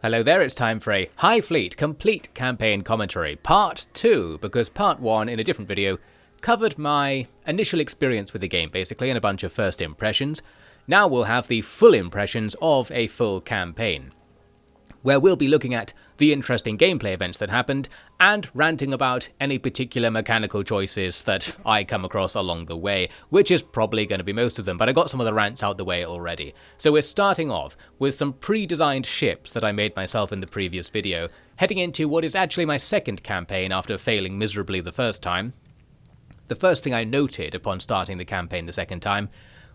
Hello there, it's time for a Highfleet complete campaign commentary, part 2, because part 1 in a different video covered my initial experience with the game basically and a bunch of first impressions. Now we'll have the full impressions of a full campaign, where we'll be looking at the interesting gameplay events that happened and ranting about any particular mechanical choices that I come across along the way, which is probably going to be most of them, but I got some of the rants out the way already. So we're starting off with some pre-designed ships that I made myself in the previous video, heading into what is actually my second campaign after failing miserably the first time. The first thing I noted upon starting the campaign the second time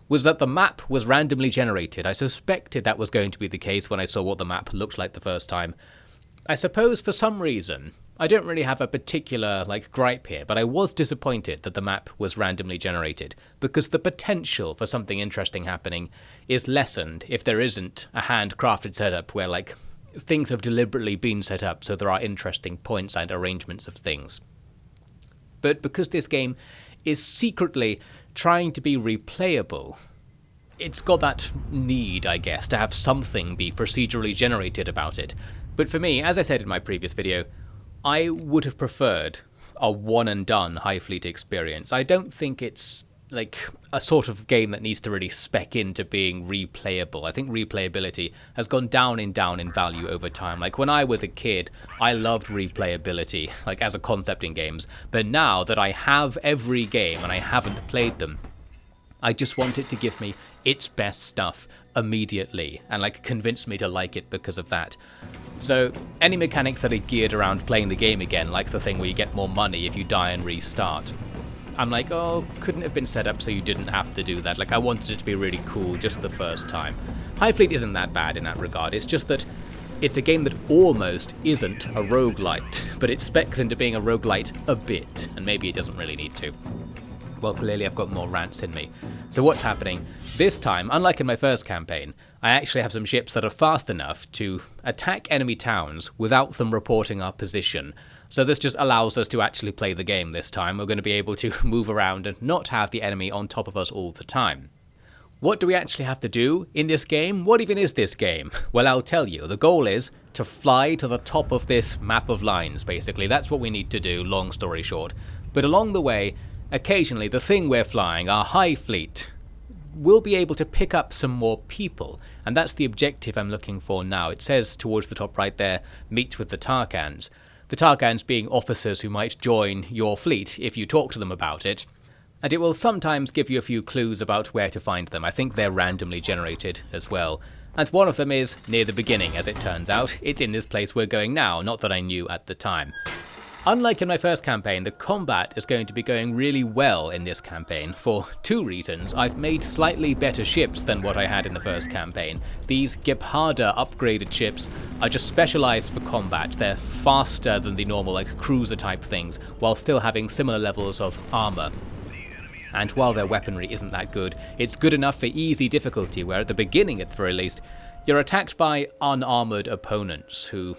was that the map was randomly generated. I suspected that was going to be the case when I saw what the map looked like the first time. I suppose for some reason, I don't really have a particular gripe here, but I was disappointed that the map was randomly generated, because the potential for something interesting happening is lessened if there isn't a handcrafted setup where things have deliberately been set up so there are interesting points and arrangements of things. But because this game is secretly trying to be replayable, it's got that need, I guess, to have something be procedurally generated about it. But for me, as I said in my previous video, I would have preferred a one-and-done Highfleet experience. I don't think it's a sort of game that needs to really spec into being replayable. I think replayability has gone down in value over time. When I was a kid, I loved replayability, as a concept in games. But now that I have every game and I haven't played them, I just want it to give me its best stuff immediately and convince me to like it because of that. So any mechanics that are geared around playing the game again, like the thing where you get more money if you die and restart, I'm oh, couldn't have been set up so you didn't have to do that. I wanted it to be really cool just the first time. Highfleet isn't that bad in that regard. It's just that it's a game that almost isn't a roguelite, but it specs into being a roguelite a bit, and maybe it doesn't really need to. Well, clearly I've got more rants in me. So what's happening? This time, unlike in my first campaign, I actually have some ships that are fast enough to attack enemy towns without them reporting our position. So this just allows us to actually play the game this time. We're going to be able to move around and not have the enemy on top of us all the time. What do we actually have to do in this game? What even is this game? Well, I'll tell you. The goal is to fly to the top of this map of lines, basically. That's what we need to do, long story short. But along the way, occasionally the thing we're flying, our Highfleet, will be able to pick up some more people. And that's the objective I'm looking for now. It says towards the top right there, meet with the Tarkans. The Tarkans being officers who might join your fleet if you talk to them about it. And it will sometimes give you a few clues about where to find them. I think they're randomly generated as well. And one of them is near the beginning, as it turns out. It's in this place we're going now, not that I knew at the time. Unlike in my first campaign, the combat is going to be going really well in this campaign for two reasons. I've made slightly better ships than what I had in the first campaign. These Gepharder upgraded ships are just specialized for combat. They're faster than the normal cruiser type things, while still having similar levels of armor. And while their weaponry isn't that good, it's good enough for easy difficulty, where at the beginning at the very least, you're attacked by unarmored opponents who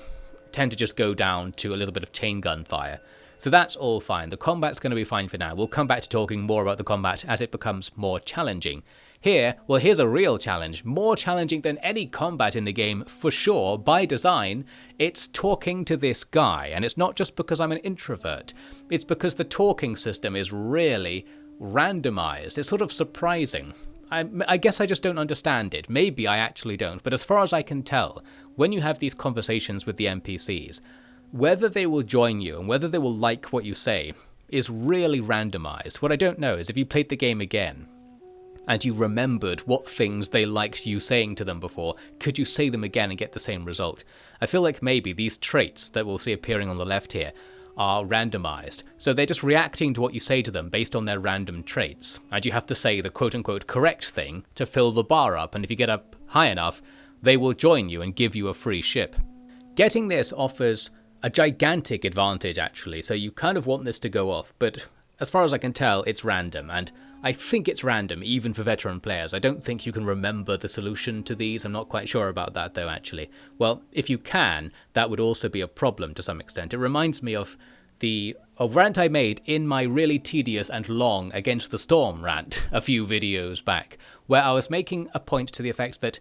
tend to just go down to a little bit of chain gun fire. So that's all fine. The combat's going to be fine for now. We'll come back to talking more about the combat as it becomes more challenging. Here, well, here's a real challenge. More challenging than any combat in the game, for sure, by design. It's talking to this guy. And it's not just because I'm an introvert. It's because the talking system is really randomized. It's sort of surprising. I guess I just don't understand it. Maybe I actually don't. But as far as I can tell, when you have these conversations with the NPCs, whether they will join you and whether they will like what you say is really randomized. What I don't know is if you played the game again and you remembered what things they liked you saying to them before, could you say them again and get the same result? I feel like maybe these traits that we'll see appearing on the left here are randomized. So they're just reacting to what you say to them based on their random traits. And you have to say the quote-unquote correct thing to fill the bar up. And if you get up high enough, they will join you and give you a free ship. Getting this offers a gigantic advantage, actually. So you kind of want this to go off. But as far as I can tell, it's random. And I think it's random, even for veteran players. I don't think you can remember the solution to these. I'm not quite sure about that, though, actually. Well, if you can, that would also be a problem to some extent. It reminds me of the rant I made in my really tedious and long Against the Storm rant a few videos back, where I was making a point to the effect that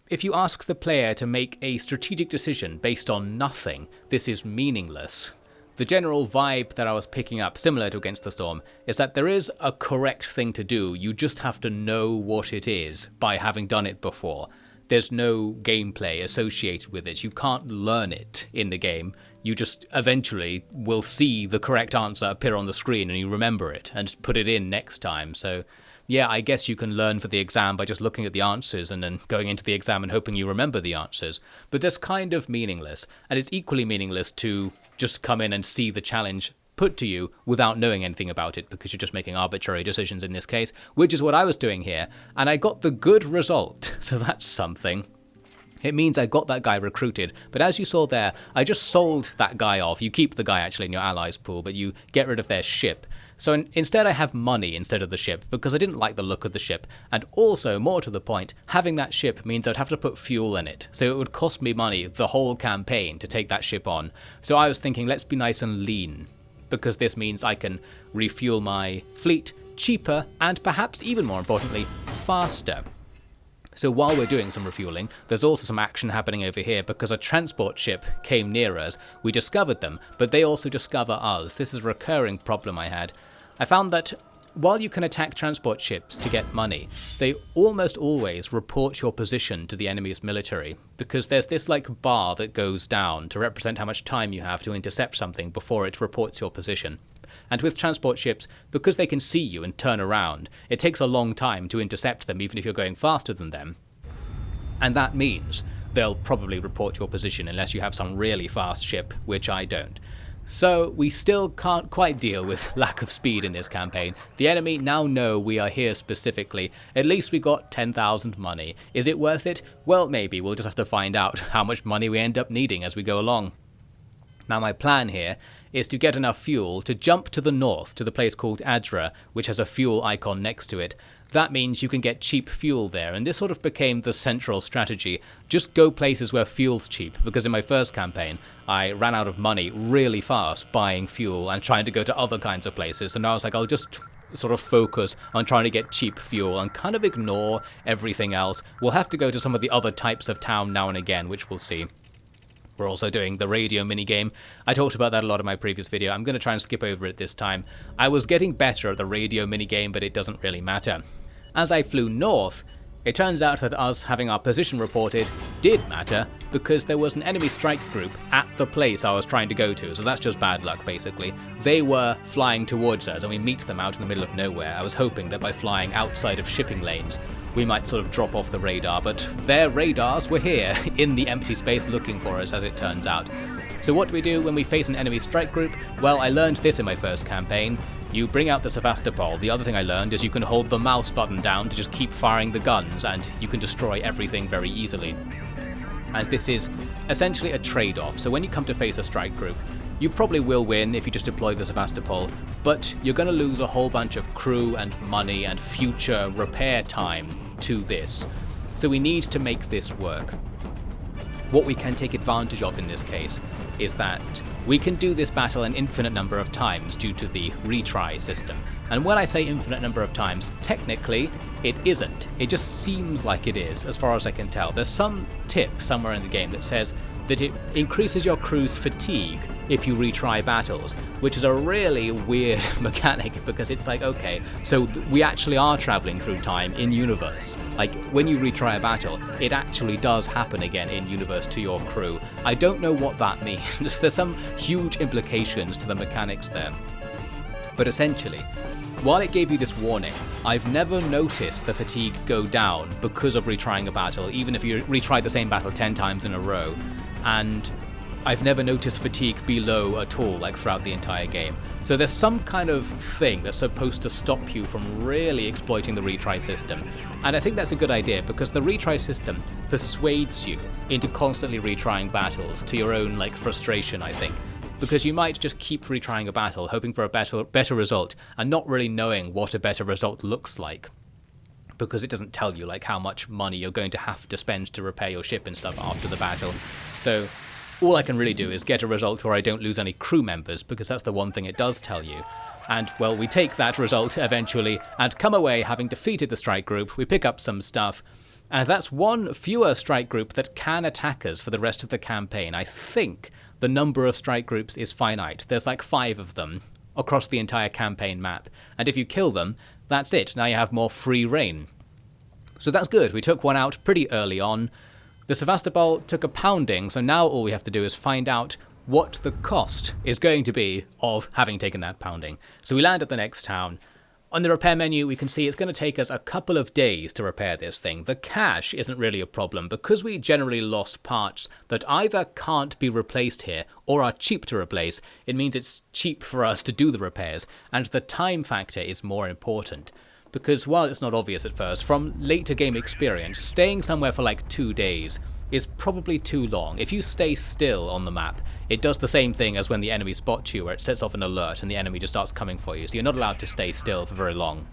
If you ask the player to make a strategic decision based on nothing, this is meaningless. The general vibe that I was picking up, similar to Against the Storm, is that there is a correct thing to do, you just have to know what it is by having done it before. There's no gameplay associated with it, you can't learn it in the game, you just eventually will see the correct answer appear on the screen and you remember it and put it in next time. So yeah, I guess you can learn for the exam by just looking at the answers and then going into the exam and hoping you remember the answers. But that's kind of meaningless, and it's equally meaningless to just come in and see the challenge put to you without knowing anything about it, because you're just making arbitrary decisions in this case, which is what I was doing here, and I got the good result, so that's something. It means I got that guy recruited, but as you saw there, I just sold that guy off. You keep the guy actually in your allies pool, but you get rid of their ship. So instead I have money instead of the ship, because I didn't like the look of the ship, and also, more to the point, having that ship means I'd have to put fuel in it, so it would cost me money the whole campaign to take that ship on. So I was thinking, let's be nice and lean, because this means I can refuel my fleet cheaper, and perhaps even more importantly, faster. So while we're doing some refueling, there's also some action happening over here because a transport ship came near us. We discovered them, but they also discover us. This is a recurring problem I had. I found that while you can attack transport ships to get money, they almost always report your position to the enemy's military, because there's this like bar that goes down to represent how much time you have to intercept something before it reports your position. And with transport ships, because they can see you and turn around, it takes a long time to intercept them even if you're going faster than them. And that means they'll probably report your position unless you have some really fast ship, which I don't. So we still can't quite deal with lack of speed in this campaign. The enemy now know we are here specifically. At least we got 10,000 money. Is it worth it? Well, maybe. We'll just have to find out how much money we end up needing as we go along. Now my plan here is to get enough fuel to jump to the north to the place called Adra, which has a fuel icon next to it. That means you can get cheap fuel there, and this sort of became the central strategy. Just go places where fuel's cheap, because in my first campaign, I ran out of money really fast buying fuel and trying to go to other kinds of places, and I was like, I'll just sort of focus on trying to get cheap fuel and kind of ignore everything else. We'll have to go to some of the other types of town now and again, which we'll see. We're also doing the radio minigame. I talked about that a lot in my previous video. I'm going to try and skip over it this time. I was getting better at the radio minigame, but it doesn't really matter. As I flew north, it turns out that us having our position reported did matter, because there was an enemy strike group at the place I was trying to go to, so that's just bad luck basically. They were flying towards us and we meet them out in the middle of nowhere. I was hoping that by flying outside of shipping lanes, we might sort of drop off the radar, but their radars were here in the empty space looking for us, as it turns out. So what do we do when we face an enemy strike group? Well, I learned this in my first campaign. You bring out the Sevastopol. The other thing I learned is you can hold the mouse button down to just keep firing the guns, and you can destroy everything very easily. And this is essentially a trade-off. So when you come to face a strike group, you probably will win if you just deploy the Sevastopol, but you're going to lose a whole bunch of crew and money and future repair time to this. So we need to make this work. What we can take advantage of in this case is that we can do this battle an infinite number of times due to the retry system. And when I say infinite number of times, technically it isn't. It just seems like it is, as far as I can tell. There's some tip somewhere in the game that says that it increases your crew's fatigue if you retry battles, which is a really weird mechanic, because it's like, okay, so we actually are traveling through time in universe. Like, when you retry a battle, it actually does happen again in universe to your crew. I don't know what that means. There's some huge implications to the mechanics there. But essentially, while it gave you this warning, I've never noticed the fatigue go down because of retrying a battle, even if you retry the same battle 10 times in a row. And I've never noticed fatigue be low at all, like throughout the entire game. So there's some kind of thing that's supposed to stop you from really exploiting the retry system. And I think that's a good idea, because the retry system persuades you into constantly retrying battles to your own frustration, I think. Because you might just keep retrying a battle, hoping for a better result, and not really knowing what a better result looks like. Because it doesn't tell you how much money you're going to have to spend to repair your ship and stuff after the battle. So all I can really do is get a result where I don't lose any crew members, because that's the one thing it does tell you. And, well, we take that result eventually and come away having defeated the strike group. We pick up some stuff. And that's one fewer strike group that can attack us for the rest of the campaign. I think the number of strike groups is finite. There's like 5 of them across the entire campaign map. And if you kill them, that's it. Now you have more free reign. So that's good. We took one out pretty early on. The Sevastopol took a pounding, so now all we have to do is find out what the cost is going to be of having taken that pounding. So we land at the next town. On the repair menu, we can see it's going to take us a couple of days to repair this thing. The cash isn't really a problem because we generally lost parts that either can't be replaced here or are cheap to replace. It means it's cheap for us to do the repairs, and the time factor is more important. Because while it's not obvious at first, from later game experience, staying somewhere for like 2 days is probably too long. If you stay still on the map, it does the same thing as when the enemy spots you, where it sets off an alert and the enemy just starts coming for you, so you're not allowed to stay still for very long.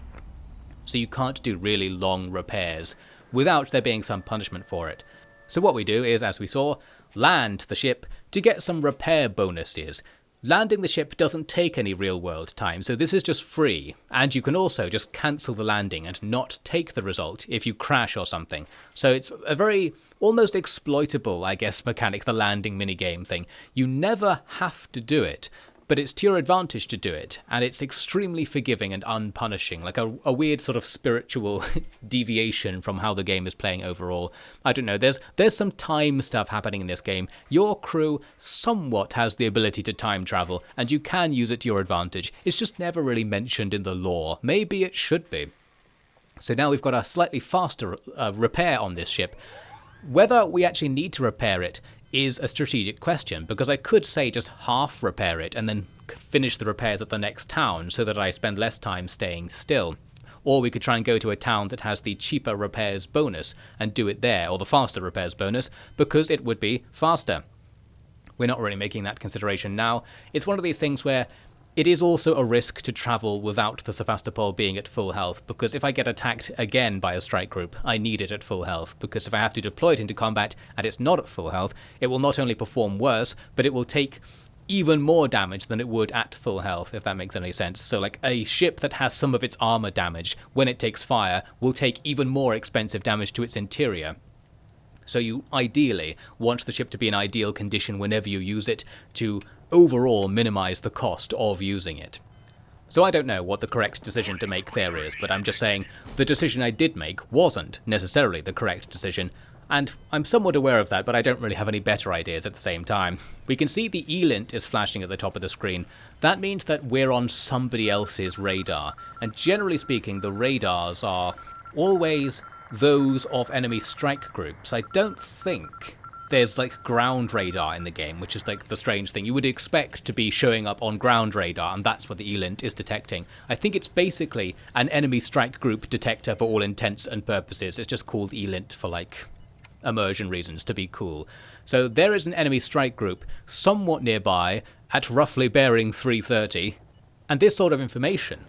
So you can't do really long repairs without there being some punishment for it. So what we do is, as we saw, land the ship to get some repair bonuses. Landing the ship doesn't take any real-world time, so this is just free, and you can also just cancel the landing and not take the result if you crash or something. So it's a very almost exploitable, I guess, mechanic, the landing minigame thing. You never have to do it, but it's to your advantage to do it, and it's extremely forgiving and unpunishing, like a weird sort of spiritual deviation from how the game is playing overall. I don't know, there's some time stuff happening in this game. Your crew somewhat has the ability to time travel, and you can use it to your advantage. It's just never really mentioned in the lore. Maybe it should be. So now we've got a slightly faster repair on this ship. Whether we actually need to repair it is a strategic question, because I could say just half repair it and then finish the repairs at the next town so that I spend less time staying still. Or we could try and go to a town that has the cheaper repairs bonus and do it there, or the faster repairs bonus, because it would be faster. We're not really making that consideration now. It's one of these things where it is also a risk to travel without the Sevastopol being at full health, because if I get attacked again by a strike group, I need it at full health, because if I have to deploy it into combat and it's not at full health, it will not only perform worse, but it will take even more damage than it would at full health, if that makes any sense. So like a ship that has some of its armor damaged, when it takes fire, will take even more expensive damage to its interior. So you ideally want the ship to be in ideal condition whenever you use it to overall minimize the cost of using it. So I don't know what the correct decision to make there is, but I'm just saying the decision I did make wasn't necessarily the correct decision, and I'm somewhat aware of that, but I don't really have any better ideas at the same time. We can see the E-lint is flashing at the top of the screen. That means that we're on somebody else's radar, and generally speaking, the radars are always those of enemy strike groups. I don't think there's like ground radar in the game, which is like the strange thing. You would expect to be showing up on ground radar, and that's what the E-lint is detecting. I think it's basically an enemy strike group detector for all intents and purposes. It's just called E-lint for like immersion reasons, to be cool. So there is an enemy strike group somewhat nearby at roughly bearing 330, and this sort of information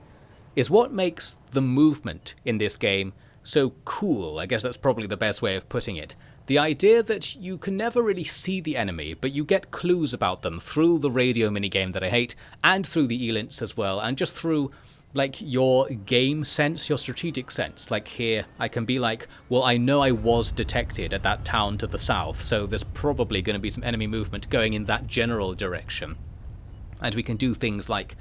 is what makes the movement in this game so cool. I guess that's probably the best way of putting it. The idea that you can never really see the enemy, but you get clues about them through the radio minigame that I hate, and through the E-lints as well, and just through like your game sense, your strategic sense. Like here, I can be like, well, I know I was detected at that town to the south, so there's probably going to be some enemy movement going in that general direction. And we can do things like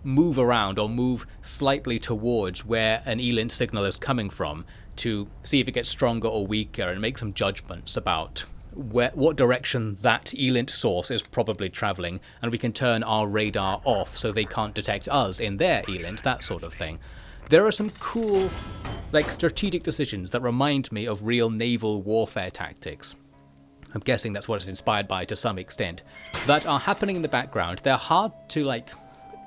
move around or move slightly towards where an E-lint signal is coming from to see if it gets stronger or weaker, and make some judgments about what direction that E-lint source is probably travelling, and we can turn our radar off so they can't detect us in their E-lint, that sort of thing. There are some cool, like, strategic decisions that remind me of real naval warfare tactics. I'm guessing that's what it's inspired by to some extent, that are happening in the background. They're hard to, like,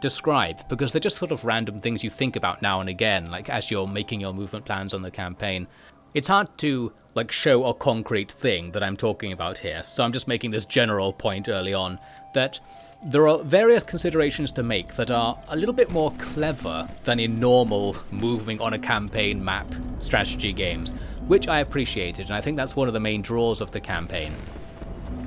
describe, because they're just sort of random things you think about now and again, like as you're making your movement plans on the campaign. It's hard to like show a concrete thing that I'm talking about here, so I'm just making this general point early on that there are various considerations to make that are a little bit more clever than in normal moving on a campaign map strategy games, which I appreciated, and I think that's one of the main draws of the campaign.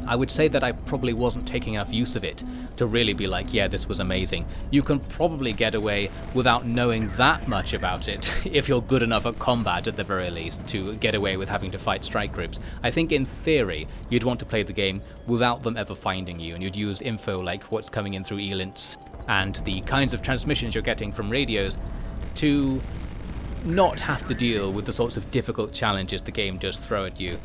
I would say that I probably wasn't taking enough use of it to really be like, yeah, this was amazing. You can probably get away without knowing that much about it, if you're good enough at combat at the very least, to get away with having to fight strike groups. I think in theory, you'd want to play the game without them ever finding you, and you'd use info like what's coming in through elints and the kinds of transmissions you're getting from radios to not have to deal with the sorts of difficult challenges the game does throw at you.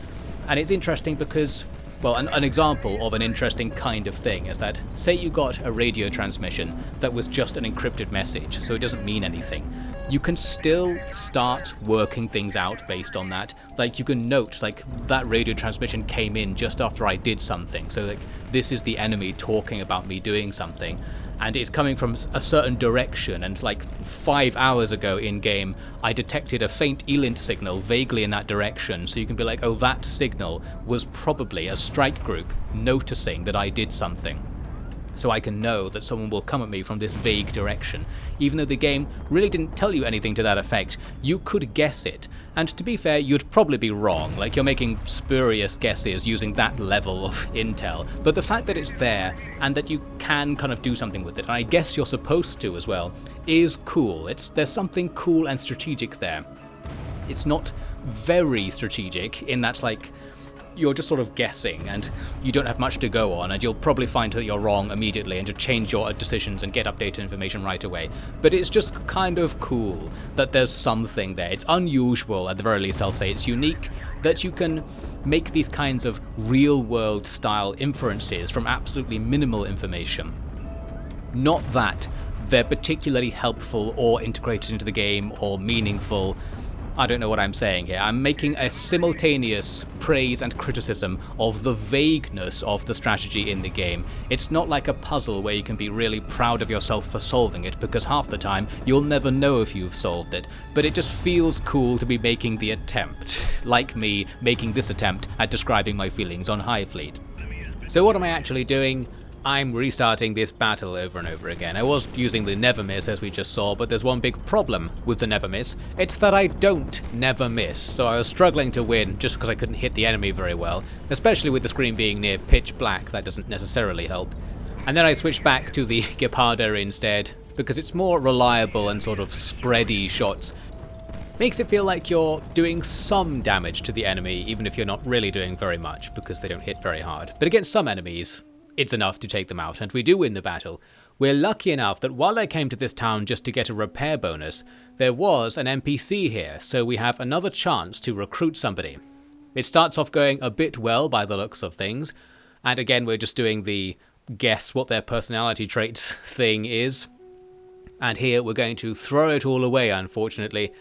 And it's interesting because, well, an example of an interesting kind of thing is that, say you got a radio transmission that was just an encrypted message, so it doesn't mean anything. You can still start working things out based on that. Like, you can note, like, that radio transmission came in just after I did something, so like, this is the enemy talking about me doing something. And it's coming from a certain direction, and like 5 hours ago in-game, I detected a faint ELINT signal vaguely in that direction, so you can be like, oh, that signal was probably a strike group noticing that I did something. So I can know that someone will come at me from this vague direction. Even though the game really didn't tell you anything to that effect, you could guess it. And to be fair, you'd probably be wrong, like you're making spurious guesses using that level of intel. But the fact that it's there, and that you can kind of do something with it, and I guess you're supposed to as well, is cool. There's something cool and strategic there. It's not very strategic in that, like, you're just sort of guessing and you don't have much to go on, and you'll probably find that you're wrong immediately and just change your decisions and get updated information right away. But it's just kind of cool that there's something there. It's unusual, at the very least I'll say. It's unique that you can make these kinds of real-world style inferences from absolutely minimal information. Not that they're particularly helpful or integrated into the game or meaningful. I don't know what I'm saying here. I'm making a simultaneous praise and criticism of the vagueness of the strategy in the game. It's not like a puzzle where you can be really proud of yourself for solving it, because half the time you'll never know if you've solved it. But it just feels cool to be making the attempt, like me making this attempt at describing my feelings on Highfleet. So what am I actually doing? I'm restarting this battle over and over again. I was using the never miss as we just saw, but there's one big problem with the never miss. It's that I don't never miss, so I was struggling to win just because I couldn't hit the enemy very well, especially with the screen being near pitch black. That doesn't necessarily help. And then I switched back to the Gepardo instead, because it's more reliable and sort of spready shots. Makes it feel like you're doing some damage to the enemy, even if you're not really doing very much, because they don't hit very hard. But against some enemies, it's enough to take them out, and we do win the battle. We're lucky enough that while I came to this town just to get a repair bonus, there was an NPC here, so we have another chance to recruit somebody. It starts off going a bit well by the looks of things, and again we're just doing the guess what their personality traits thing is. And here we're going to throw it all away, unfortunately,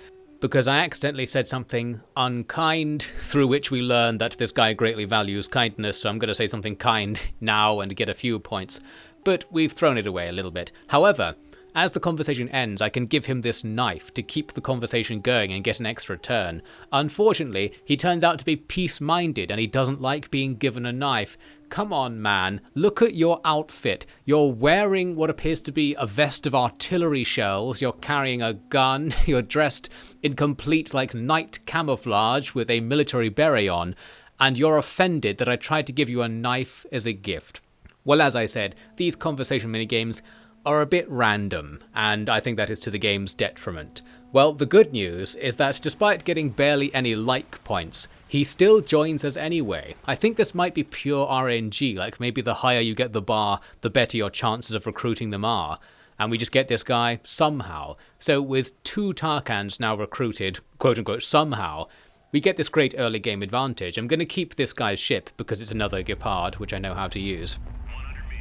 because I accidentally said something unkind, through which we learn that this guy greatly values kindness, so I'm going to say something kind now and get a few points. But we've thrown it away a little bit. However, as the conversation ends, I can give him this knife to keep the conversation going and get an extra turn. Unfortunately, he turns out to be peace-minded and he doesn't like being given a knife. Come on, man, look at your outfit. You're wearing what appears to be a vest of artillery shells, you're carrying a gun, you're dressed in complete, like, night camouflage with a military beret on, and you're offended that I tried to give you a knife as a gift. Well, as I said, these conversation minigames are a bit random, and I think that is to the game's detriment. Well, the good news is that despite getting barely any like points, he still joins us anyway. I think this might be pure RNG, like maybe the higher you get the bar, the better your chances of recruiting them are. And we just get this guy somehow. So with 2 Tarkans now recruited, quote-unquote somehow, we get this great early game advantage. I'm going to keep this guy's ship because it's another Gepard, which I know how to use.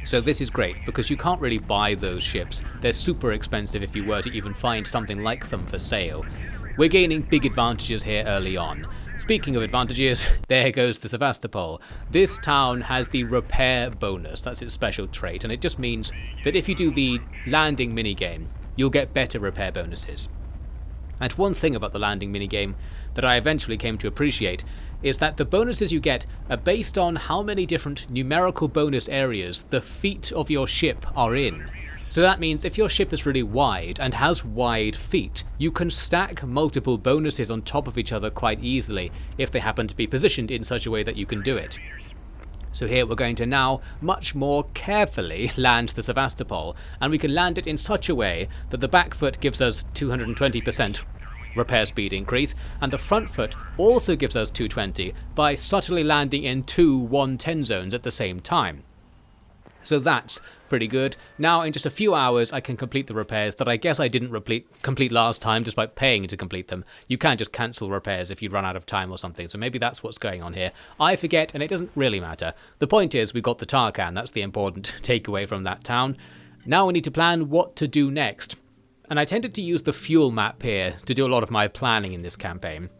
So this is great, because you can't really buy those ships. They're super expensive if you were to even find something like them for sale. We're gaining big advantages here early on. Speaking of advantages, there goes the Sevastopol. This town has the repair bonus, that's its special trait, and it just means that if you do the landing minigame, you'll get better repair bonuses. And one thing about the landing minigame that I eventually came to appreciate is that the bonuses you get are based on how many different numerical bonus areas the feet of your ship are in. So that means if your ship is really wide and has wide feet, you can stack multiple bonuses on top of each other quite easily if they happen to be positioned in such a way that you can do it. So here we're going to now much more carefully land the Sevastopol, and we can land it in such a way that the back foot gives us 220% repair speed increase, and the front foot also gives us 220 by subtly landing in two 110 zones at the same time. So that's pretty good. Now in just a few hours I can complete the repairs that I guess I didn't complete last time despite paying to complete them. You can just cancel repairs if you run out of time or something, so maybe that's what's going on here. I forget and it doesn't really matter. The point is we got the Tarkan, that's the important takeaway from that town. Now we need to plan what to do next. And I tended to use the fuel map here to do a lot of my planning in this campaign,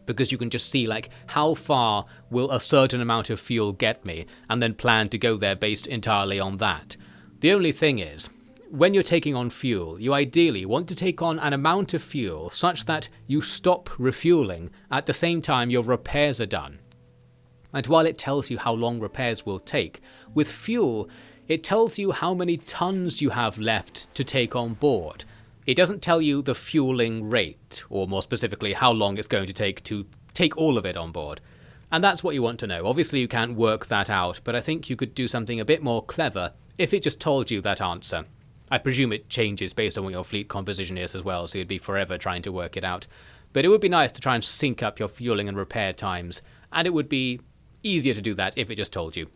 because you can just see like how far will a certain amount of fuel get me, and then plan to go there based entirely on that. The only thing is, when you're taking on fuel, you ideally want to take on an amount of fuel such that you stop refueling at the same time your repairs are done. And while it tells you how long repairs will take, with fuel, it tells you how many tons you have left to take on board. It doesn't tell you the fueling rate, or more specifically how long it's going to take all of it on board. And that's what you want to know. Obviously you can't work that out, but I think you could do something a bit more clever if it just told you that answer. I presume it changes based on what your fleet composition is as well, so you'd be forever trying to work it out. But it would be nice to try and sync up your fueling and repair times, and it would be easier to do that if it just told you.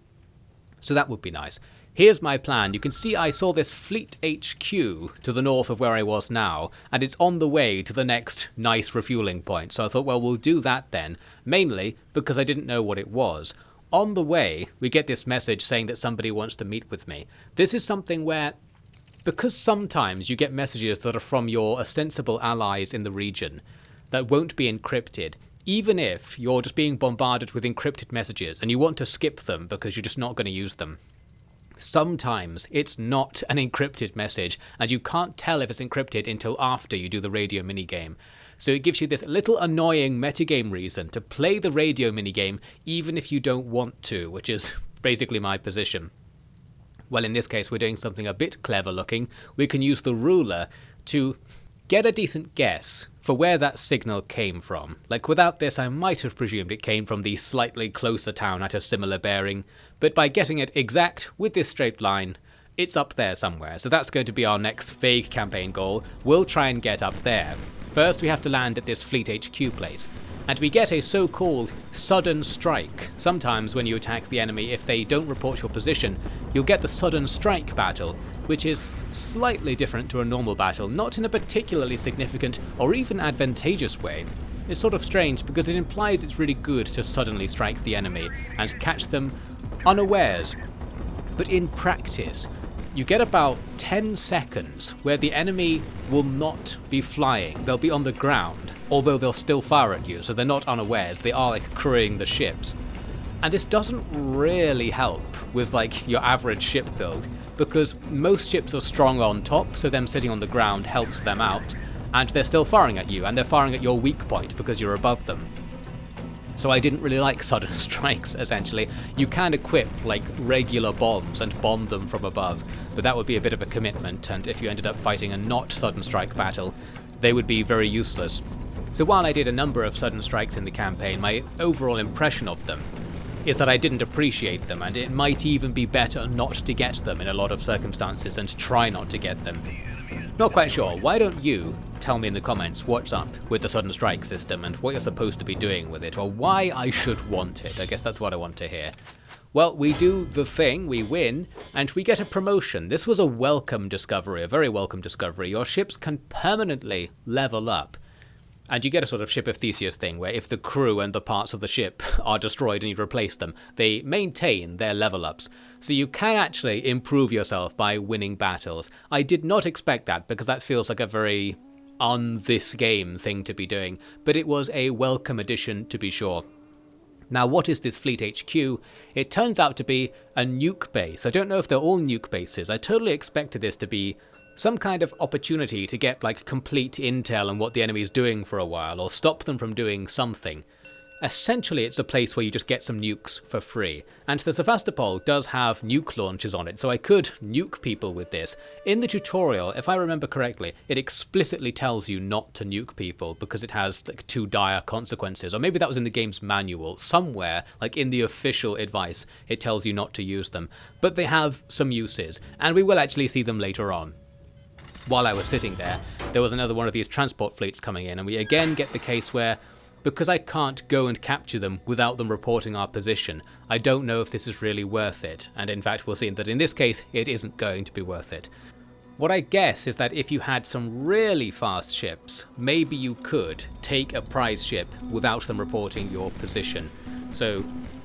So that would be nice. Here's my plan. You can see I saw this fleet HQ to the north of where I was now, and it's on the way to the next nice refueling point. So I thought, well, we'll do that then, mainly because I didn't know what it was. On the way, we get this message saying that somebody wants to meet with me. This is something where, because sometimes you get messages that are from your ostensible allies in the region that won't be encrypted, even if you're just being bombarded with encrypted messages and you want to skip them because you're just not going to use them. Sometimes it's not an encrypted message, and you can't tell if it's encrypted until after you do the radio minigame. So it gives you this little annoying metagame reason to play the radio minigame even if you don't want to, which is basically my position. Well, in this case we're doing something a bit clever looking. We can use the ruler to get a decent guess for where that signal came from. Like without this I might have presumed it came from the slightly closer town at a similar bearing, but by getting it exact with this straight line, it's up there somewhere. So that's going to be our next vague campaign goal. We'll try and get up there. First we have to land at this Fleet HQ place, and we get a so-called sudden strike. Sometimes when you attack the enemy, if they don't report your position, you'll get the sudden strike battle, which is slightly different to a normal battle, not in a particularly significant or even advantageous way. It's sort of strange because it implies it's really good to suddenly strike the enemy and catch them unawares. But in practice, you get about 10 seconds where the enemy will not be flying, they'll be on the ground, although they'll still fire at you, so they're not unawares, they are like crewing the ships. And this doesn't really help with like your average ship build, because most ships are strong on top, so them sitting on the ground helps them out, and they're still firing at you, and they're firing at your weak point because you're above them. So I didn't really like sudden strikes, essentially. You can equip like regular bombs and bomb them from above, but that would be a bit of a commitment, and if you ended up fighting a not sudden strike battle, they would be very useless. So while I did a number of sudden strikes in the campaign, my overall impression of them is that I didn't appreciate them, and it might even be better not to get them in a lot of circumstances and try not to get them. Not quite sure. Why don't you tell me in the comments what's up with the sudden strike system and what you're supposed to be doing with it, or why I should want it. I guess that's what I want to hear. Well, we do the thing, we win, and we get a promotion. This was a welcome discovery, a very welcome discovery. Your ships can permanently level up. And you get a sort of Ship of Theseus thing where if the crew and the parts of the ship are destroyed and you replace them, they maintain their level ups. So you can actually improve yourself by winning battles. I did not expect that because that feels like a very on this game thing to be doing, but it was a welcome addition to be sure. Now what is this Fleet HQ? It turns out to be a nuke base. I don't know if they're all nuke bases. I totally expected this to be some kind of opportunity to get like complete intel on what the enemy's doing for a while, or stop them from doing something. essentially it's a place where you just get some nukes for free. And the Sevastopol does have nuke launchers on it, so I could nuke people with this. In the tutorial, if I remember correctly, it explicitly tells you not to nuke people because it has like too dire consequences. Or maybe that was in the game's manual. Somewhere, like in the official advice, it tells you not to use them. But they have some uses, and we will actually see them later on. While I was sitting there was another one of these transport fleets coming in, and we again get the case where, because I can't go and capture them without them reporting our position, I don't know if this is really worth it, and in fact we'll see that in this case it isn't going to be worth it. What I guess is that if you had some really fast ships, maybe you could take a prize ship without them reporting your position. So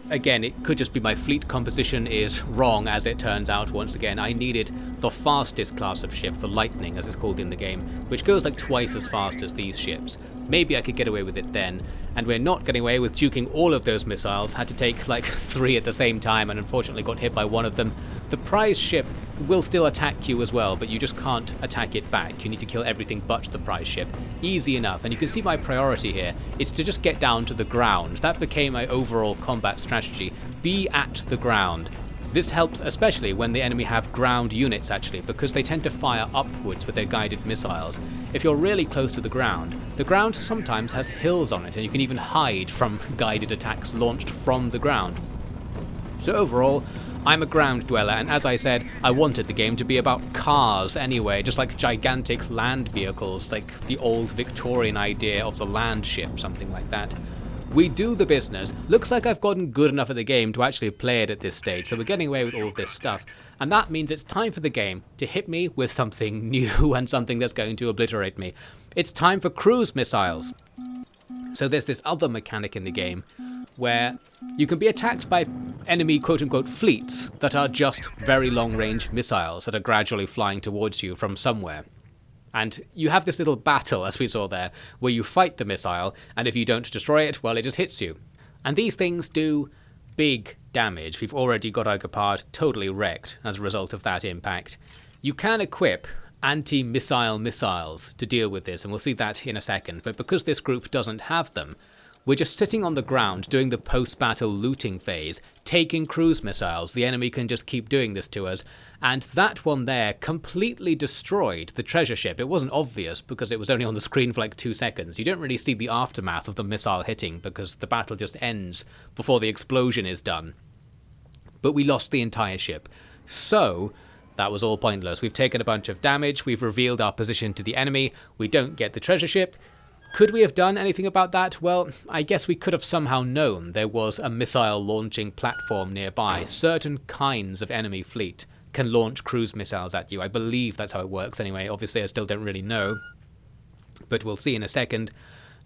again, it could just be my fleet composition is wrong, as it turns out. Once again, I needed the fastest class of ship, the Lightning as it's called in the game, which goes like twice as fast as these ships. Maybe I could get away with it then, and we're not getting away with juking all of those missiles. Had to take like 3 at the same time and unfortunately got hit by one of them. The prize ship will still attack you as well, but you just can't attack it back. You need to kill everything but the prize ship. Easy enough, and you can see my priority here. It's to just get down to the ground. That became my overall combat strategy. Be at the ground. This helps especially when the enemy have ground units actually, because they tend to fire upwards with their guided missiles. If you're really close to the ground sometimes has hills on it, and you can even hide from guided attacks launched from the ground. So overall, I'm a ground dweller, and as I said, I wanted the game to be about cars anyway, just like gigantic land vehicles, like the old Victorian idea of the land ship, something like that. We do the business. Looks like I've gotten good enough at the game to actually play it at this stage, so we're getting away with all of this stuff. And that means it's time for the game to hit me with something new and something that's going to obliterate me. It's time for cruise missiles. So there's this other mechanic in the game where you can be attacked by enemy quote-unquote fleets that are just very long-range missiles that are gradually flying towards you from somewhere. And you have this little battle, as we saw there, where you fight the missile, and if you don't destroy it, well, it just hits you. And these things do big damage. We've already got our Gepard totally wrecked as a result of that impact. You can equip anti-missile missiles to deal with this, and we'll see that in a second, but because this group doesn't have them, we're just sitting on the ground doing the post-battle looting phase, taking cruise missiles. The enemy can just keep doing this to us. And that one there completely destroyed the treasure ship. It wasn't obvious because it was only on the screen for like 2 seconds. You don't really see the aftermath of the missile hitting because the battle just ends before the explosion is done. But we lost the entire ship. So that was all pointless. We've taken a bunch of damage. We've revealed our position to the enemy. We don't get the treasure ship. Could we have done anything about that? Well, I guess we could have somehow known there was a missile launching platform nearby. Certain kinds of enemy fleet can launch cruise missiles at you. I believe that's how it works anyway. Obviously, I still don't really know, but we'll see in a second.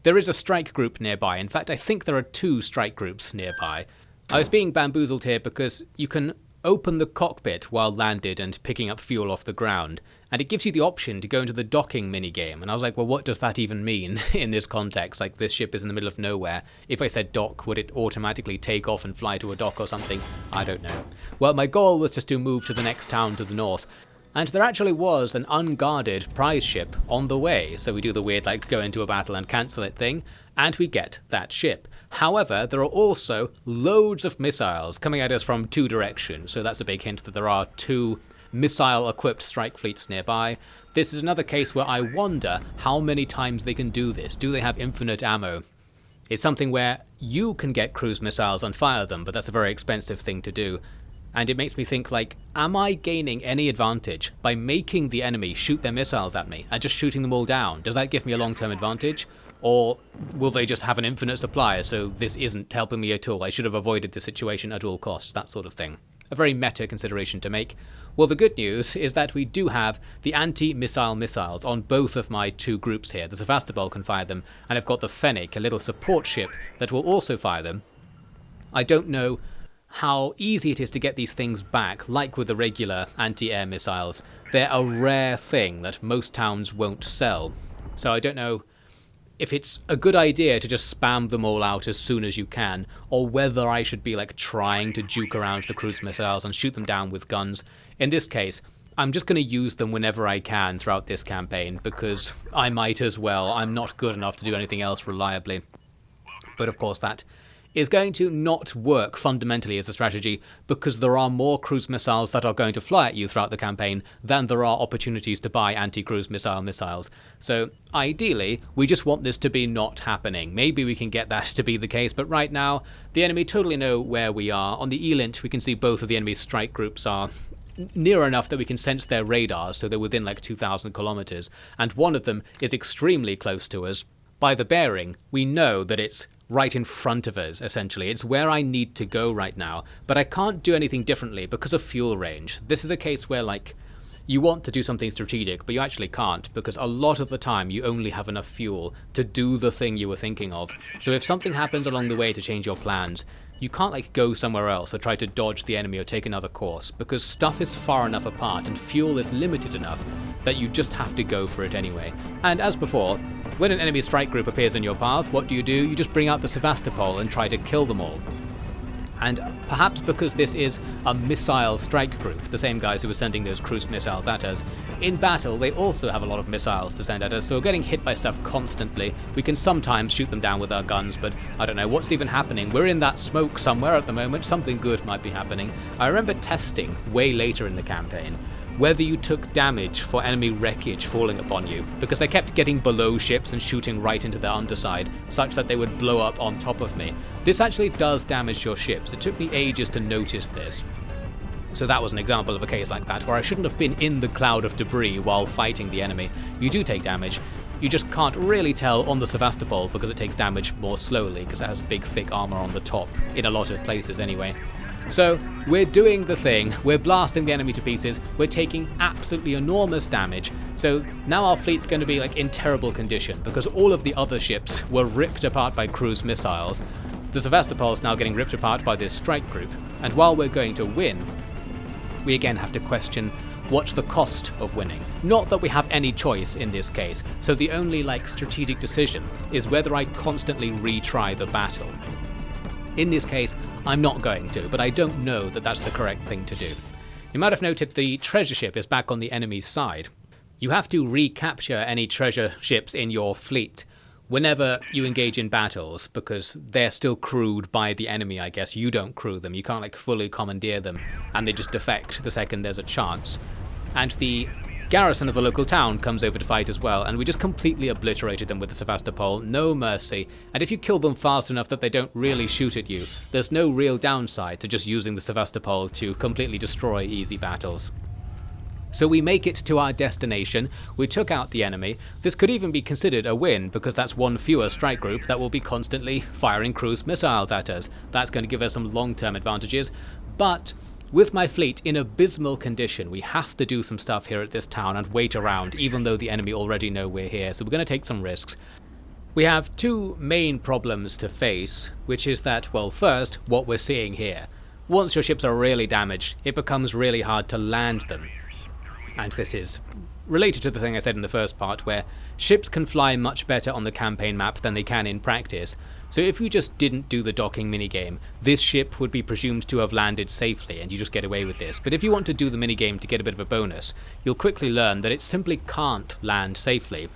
There is a strike group nearby. In fact, I think there are 2 strike groups nearby. I was being bamboozled here because you can open the cockpit while landed and picking up fuel off the ground, and it gives you the option to go into the docking minigame. And I was like, well, what does that even mean in this context? Like, this ship is in the middle of nowhere. If I said dock, would it automatically take off and fly to a dock or something? I don't know. Well, my goal was just to move to the next town to the north, and there actually was an unguarded prize ship on the way. So we do the weird, like, go into a battle and cancel it thing, and we get that ship. However, there are also loads of missiles coming at us from 2 directions, so that's a big hint that there are 2 missile-equipped strike fleets nearby. This is another case where I wonder how many times they can do this. Do they have infinite ammo? It's something where you can get cruise missiles and fire them, but that's a very expensive thing to do. And it makes me think, like, am I gaining any advantage by making the enemy shoot their missiles at me and just shooting them all down? Does that give me a long-term advantage? Or will they just have an infinite supply, so this isn't helping me at all? I should have avoided the situation at all costs, that sort of thing. A very meta consideration to make. Well, the good news is that we do have the anti-missile missiles on both of my 2 groups here. The Sevastopol can fire them, and I've got the Fennec, a little support ship, that will also fire them. I don't know how easy it is to get these things back, like with the regular anti-air missiles. They're a rare thing that most towns won't sell. So I don't know if it's a good idea to just spam them all out as soon as you can, or whether I should be like trying to juke around the cruise missiles and shoot them down with guns. In this case, I'm just going to use them whenever I can throughout this campaign, because I might as well. I'm not good enough to do anything else reliably. But of course that is going to not work fundamentally as a strategy because there are more cruise missiles that are going to fly at you throughout the campaign than there are opportunities to buy anti-cruise missiles. So ideally, we just want this to be not happening. Maybe we can get that to be the case, but right now, the enemy totally know where we are. On the ELINT, we can see both of the enemy's strike groups are near enough that we can sense their radars, so they're within like 2,000 kilometers, and one of them is extremely close to us. By the bearing, we know that it's right in front of us, essentially. It's where I need to go right now, but I can't do anything differently because of fuel range. This is a case where, like, you want to do something strategic, but you actually can't, because a lot of the time you only have enough fuel to do the thing you were thinking of. So if something happens along the way to change your plans, you can't like go somewhere else or try to dodge the enemy or take another course, because stuff is far enough apart and fuel is limited enough that you just have to go for it anyway. And as before, when an enemy strike group appears in your path, what do? You just bring out the Sevastopol and try to kill them all. And perhaps because this is a missile strike group, the same guys who were sending those cruise missiles at us, in battle they also have a lot of missiles to send at us, so we're getting hit by stuff constantly. We can sometimes shoot them down with our guns, but I don't know what's even happening. We're in that smoke somewhere at the moment, something good might be happening. I remember testing way later in the campaign whether you took damage for enemy wreckage falling upon you, because they kept getting below ships and shooting right into their underside, such that they would blow up on top of me. This actually does damage your ships. It took me ages to notice this. So that was an example of a case like that, where I shouldn't have been in the cloud of debris while fighting the enemy. You do take damage. You just can't really tell on the Sevastopol because it takes damage more slowly, because it has big thick armor on the top, in a lot of places anyway. So we're doing the thing, we're blasting the enemy to pieces, we're taking absolutely enormous damage, so now our fleet's going to be like in terrible condition because all of the other ships were ripped apart by cruise missiles. The Sevastopol's now getting ripped apart by this strike group, and while we're going to win, we again have to question what's the cost of winning. Not that we have any choice in this case, so the only like strategic decision is whether I constantly retry the battle. In this case, I'm not going to, but I don't know that that's the correct thing to do. You might have noted the treasure ship is back on the enemy's side. You have to recapture any treasure ships in your fleet whenever you engage in battles, because they're still crewed by the enemy, I guess. You don't crew them, you can't like fully commandeer them, and they just defect the second there's a chance. And the garrison of the local town comes over to fight as well, and we just completely obliterated them with the Sevastopol, no mercy. And if you kill them fast enough that they don't really shoot at you, there's no real downside to just using the Sevastopol to completely destroy easy battles. So we make it to our destination, we took out the enemy. This could even be considered a win, because that's one fewer strike group that will be constantly firing cruise missiles at us. That's going to give us some long-term advantages, but with my fleet in abysmal condition, we have to do some stuff here at this town and wait around, even though the enemy already know we're here, so we're going to take some risks. We have two main problems to face, which is that, well, first, what we're seeing here. Once your ships are really damaged, it becomes really hard to land them. And this is related to the thing I said in the first part, where ships can fly much better on the campaign map than they can in practice. So if you just didn't do the docking minigame, this ship would be presumed to have landed safely and you just get away with this. But if you want to do the minigame to get a bit of a bonus, you'll quickly learn that it simply can't land safely.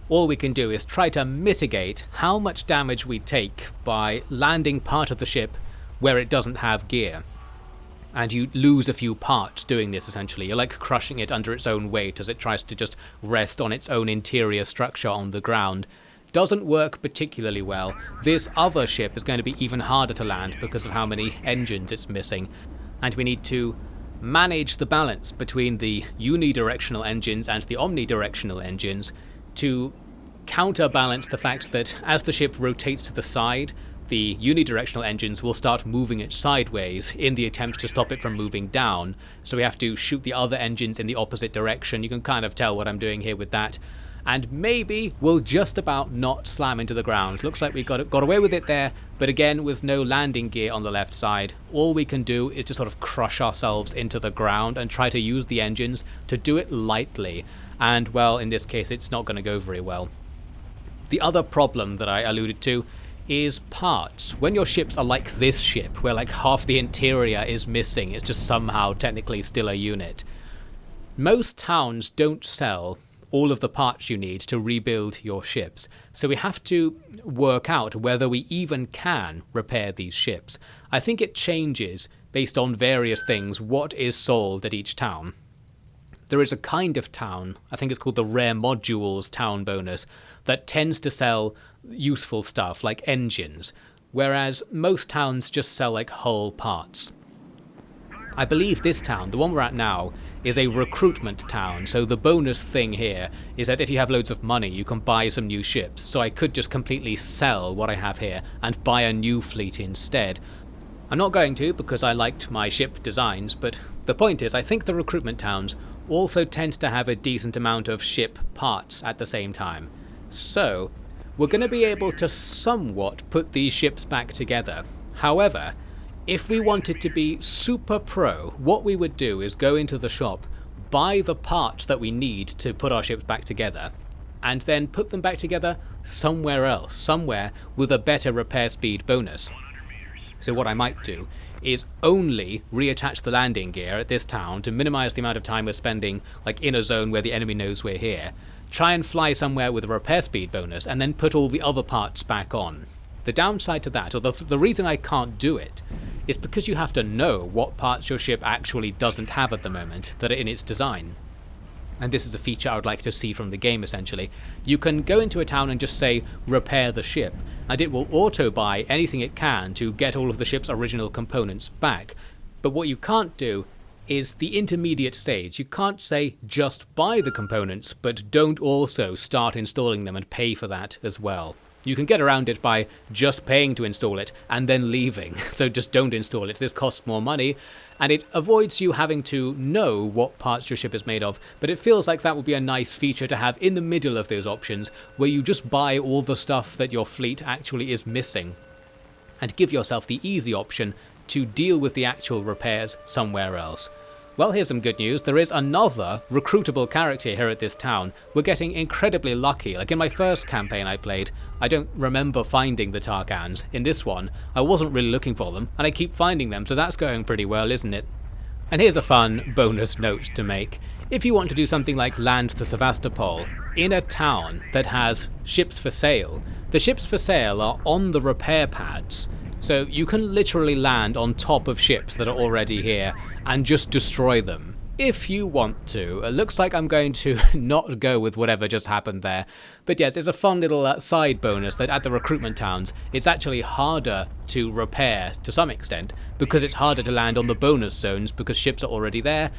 All we can do is try to mitigate how much damage we take by landing part of the ship where it doesn't have gear. And you lose a few parts doing this, essentially. You're like crushing it under its own weight as it tries to just rest on its own interior structure on the ground. Doesn't work particularly well. This other ship is going to be even harder to land because of how many engines it's missing. And we need to manage the balance between the unidirectional engines and the omnidirectional engines to counterbalance the fact that as the ship rotates to the side, the unidirectional engines will start moving it sideways in the attempt to stop it from moving down. So we have to shoot the other engines in the opposite direction. You can kind of tell what I'm doing here with that. And maybe we'll just about not slam into the ground. Looks like we got away with it there, but again, with no landing gear on the left side, all we can do is to sort of crush ourselves into the ground and try to use the engines to do it lightly. And, well, in this case, it's not going to go very well. The other problem that I alluded to is parts. When your ships are like this ship, where like half the interior is missing, it's just somehow technically still a unit. Most towns don't sell all of the parts you need to rebuild your ships. So we have to work out whether we even can repair these ships. I think it changes based on various things what is sold at each town. There is a kind of town, I think it's called the Rare Modules town bonus, that tends to sell useful stuff like engines, whereas most towns just sell like whole parts. I believe this town, the one we're at now, is a recruitment town, so the bonus thing here is that if you have loads of money you can buy some new ships, so I could just completely sell what I have here and buy a new fleet instead. I'm not going to because I liked my ship designs, but the point is I think the recruitment towns also tend to have a decent amount of ship parts at the same time. So we're going to be able to somewhat put these ships back together. However, if we wanted to be super pro, what we would do is go into the shop, buy the parts that we need to put our ships back together, and then put them back together somewhere else, somewhere with a better repair speed bonus. So what I might do is only reattach the landing gear at this town to minimize the amount of time we're spending like in a zone where the enemy knows we're here, try and fly somewhere with a repair speed bonus, and then put all the other parts back on. The downside to that, or the reason I can't do it, is because you have to know what parts your ship actually doesn't have at the moment that are in its design. And this is a feature I would like to see from the game essentially. You can go into a town and just say, repair the ship, and it will auto-buy anything it can to get all of the ship's original components back. But what you can't do is the intermediate stage. You can't say, just buy the components, but don't also start installing them and pay for that as well. You can get around it by just paying to install it and then leaving, so just don't install it. This costs more money, and it avoids you having to know what parts your ship is made of, but it feels like that would be a nice feature to have in the middle of those options, where you just buy all the stuff that your fleet actually is missing, and give yourself the easy option to deal with the actual repairs somewhere else. Well, here's some good news. There is another recruitable character here at this town. We're getting incredibly lucky. Like in my first campaign I played, I don't remember finding the Tarkans. In this one, I wasn't really looking for them, and I keep finding them, so that's going pretty well, isn't it? And here's a fun bonus note to make. If you want to do something like land the Sevastopol in a town that has ships for sale, the ships for sale are on the repair pads. So you can literally land on top of ships that are already here and just destroy them, if you want to. It looks like I'm going to not go with whatever just happened there. But yes, it's a fun little side bonus that at the recruitment towns, it's actually harder to repair to some extent, because it's harder to land on the bonus zones because ships are already there.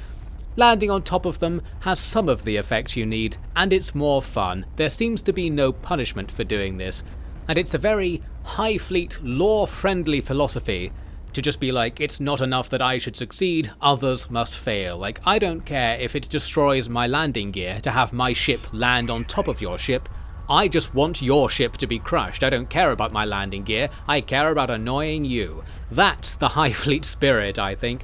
Landing on top of them has some of the effects you need, and it's more fun. There seems to be no punishment for doing this. And it's a very Highfleet, lore-friendly philosophy to just be like, it's not enough that I should succeed, others must fail. Like, I don't care if it destroys my landing gear to have my ship land on top of your ship. I just want your ship to be crushed. I don't care about my landing gear, I care about annoying you. That's the Highfleet spirit, I think.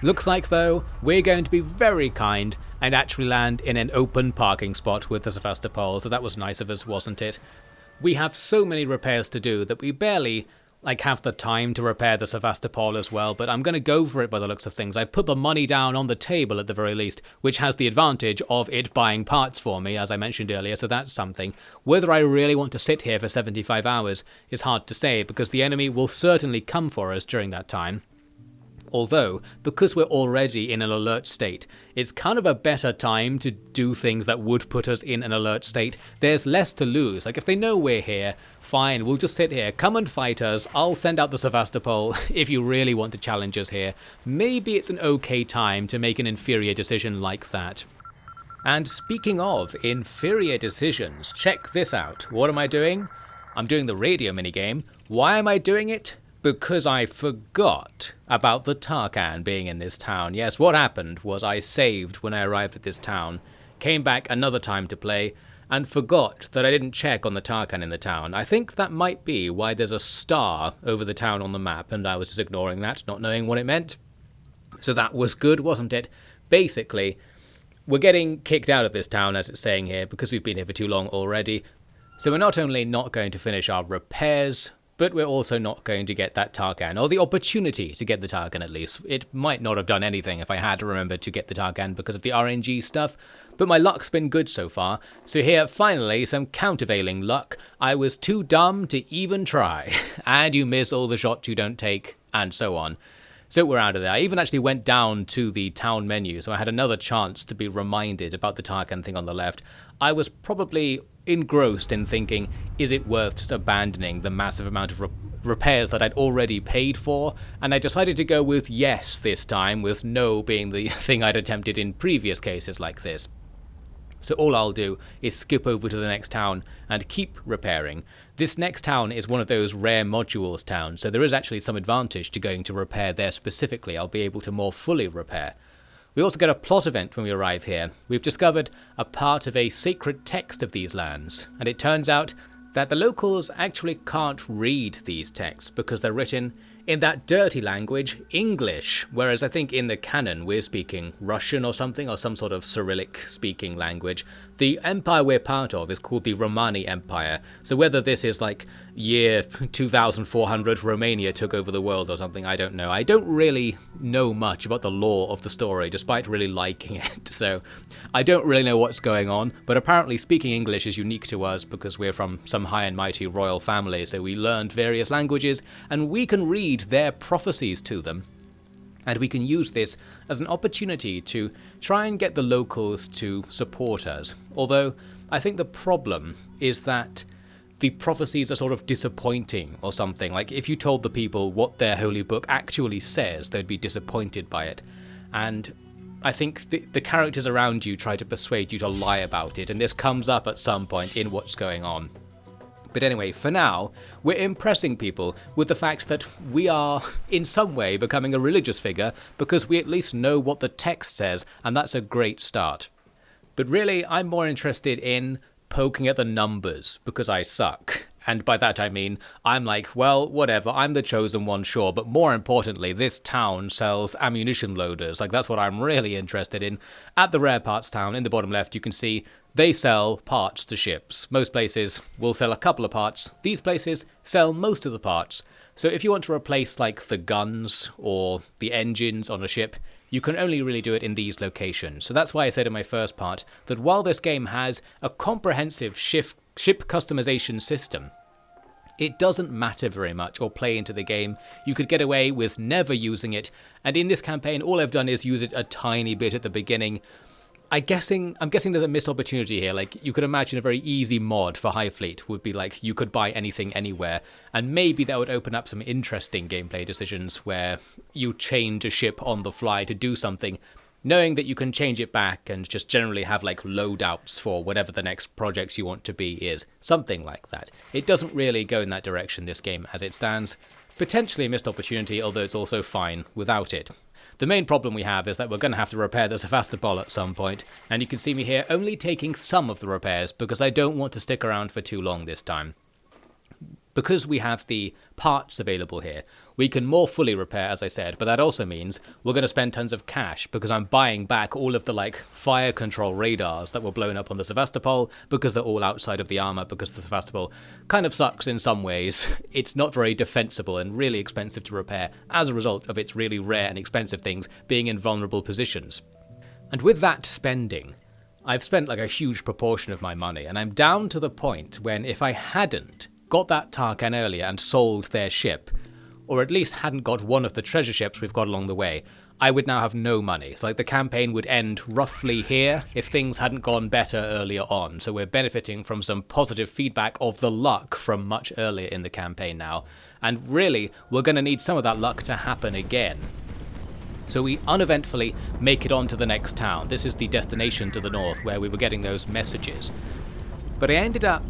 Looks like, though, we're going to be very kind and actually land in an open parking spot with the Sevastopol, so that was nice of us, wasn't it? We have so many repairs to do that we barely have the time to repair the Sevastopol as well, but I'm going to go for it by the looks of things. I put the money down on the table at the very least, which has the advantage of it buying parts for me, as I mentioned earlier, so that's something. Whether I really want to sit here for 75 hours is hard to say, because the enemy will certainly come for us during that time. Although, because we're already in an alert state, it's kind of a better time to do things that would put us in an alert state. There's less to lose. Like, if they know we're here, fine, we'll just sit here. Come and fight us. I'll send out the Sevastopol if you really want to challenge us here. Maybe it's an okay time to make an inferior decision like that. And speaking of inferior decisions, check this out. What am I doing? I'm doing the radio minigame. Why am I doing it? Because I forgot about the Tarkan being in this town. Yes, what happened was I saved when I arrived at this town, came back another time to play, and forgot that I didn't check on the Tarkan in the town. I think that might be why there's a star over the town on the map, and I was just ignoring that, not knowing what it meant. So that was good, wasn't it? Basically, we're getting kicked out of this town, as it's saying here, because we've been here for too long already. So we're not only not going to finish our repairs, but we're also not going to get that Tarkan, or the opportunity to get the Tarkan at least. It might not have done anything if I had remembered to get the Tarkan because of the RNG stuff, but my luck's been good so far. So here, finally, some countervailing luck. I was too dumb to even try, and you miss all the shots you don't take, and so on. So we're out of there. I even actually went down to the town menu, so I had another chance to be reminded about the Tarkan thing on the left. I was probably engrossed in thinking, is it worth just abandoning the massive amount of repairs that I'd already paid for? And I decided to go with yes this time, with no being the thing I'd attempted in previous cases like this. So all I'll do is skip over to the next town and keep repairing. This next town is one of those rare modules towns, so there is actually some advantage to going to repair there specifically. I'll be able to more fully repair. We also get a plot event when we arrive here. We've discovered a part of a sacred text of these lands, and it turns out that the locals actually can't read these texts because they're written in that dirty language, English, whereas I think in the canon we're speaking Russian or something, or some sort of Cyrillic speaking language. The empire we're part of is called the Romani Empire, so whether this is like year 2400 Romania took over the world or something, I don't know. I don't really know much about the lore of the story, despite really liking it, so I don't really know what's going on, but apparently speaking English is unique to us because we're from some high and mighty royal family, so we learned various languages, and we can read their prophecies to them. And we can use this as an opportunity to try and get the locals to support us. Although, I think the problem is that the prophecies are sort of disappointing or something. Like, if you told the people what their holy book actually says, they'd be disappointed by it. And I think the characters around you try to persuade you to lie about it, and this comes up at some point in what's going on. But anyway, for now, we're impressing people with the fact that we are, in some way, becoming a religious figure because we at least know what the text says, and that's a great start. But really, I'm more interested in poking at the numbers, because I suck. And by that I mean, I'm like, well, whatever, I'm the chosen one, sure, but more importantly, this town sells ammunition loaders. Like, that's what I'm really interested in. At the rare parts town, in the bottom left, you can see they sell parts to ships. Most places will sell a couple of parts. These places sell most of the parts. So if you want to replace, like, the guns or the engines on a ship, you can only really do it in these locations. So that's why I said in my first part that while this game has a comprehensive ship customization system, it doesn't matter very much or play into the game. You could get away with never using it, and in this campaign all I've done is use it a tiny bit at the beginning. I'm guessing there's a missed opportunity here. Like, you could imagine a very easy mod for Highfleet would be like you could buy anything anywhere, and maybe that would open up some interesting gameplay decisions where you change a ship on the fly to do something, knowing that you can change it back and just generally have like loadouts for whatever the next projects you want to be is. Something like that. It doesn't really go in that direction, this game, as it stands. Potentially a missed opportunity, although it's also fine without it. The main problem we have is that we're going to have to repair the Sevastopol at some point, and you can see me here only taking some of the repairs because I don't want to stick around for too long this time. Because we have the parts available here, we can more fully repair, as I said, but that also means we're going to spend tons of cash because I'm buying back all of the like fire control radars that were blown up on the Sevastopol because they're all outside of the armor because the Sevastopol kind of sucks in some ways. It's not very defensible and really expensive to repair as a result of its really rare and expensive things being in vulnerable positions. And with that spending, I've spent like a huge proportion of my money, and I'm down to the point when if I hadn't got that Tarkan earlier and sold their ship, or at least hadn't got one of the treasure ships we've got along the way, I would now have no money. So like the campaign would end roughly here if things hadn't gone better earlier on. So we're benefiting from some positive feedback of the luck from much earlier in the campaign now. And really, we're going to need some of that luck to happen again. So we uneventfully make it on to the next town. This is the destination to the north where we were getting those messages. But I ended up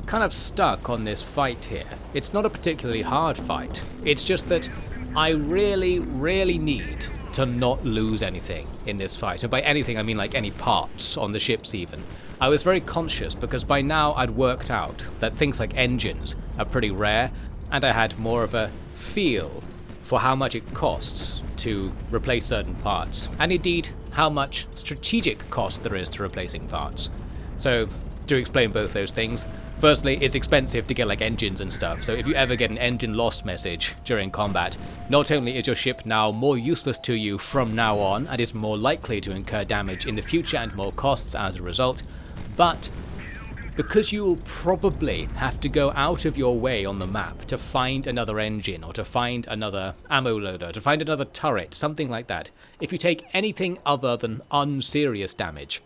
kind of stuck on this fight here. It's not a particularly hard fight. It's just that I really, really need to not lose anything in this fight. And by anything, I mean like any parts on the ships even. I was very conscious because by now I'd worked out that things like engines are pretty rare, and I had more of a feel for how much it costs to replace certain parts, and indeed how much strategic cost there is to replacing parts. So to explain both those things. Firstly, it's expensive to get like engines and stuff, so if you ever get an engine lost message during combat, not only is your ship now more useless to you from now on and is more likely to incur damage in the future and more costs as a result, but because you'll probably have to go out of your way on the map to find another engine or to find another ammo loader, to find another turret, something like that, if you take anything other than unserious damage,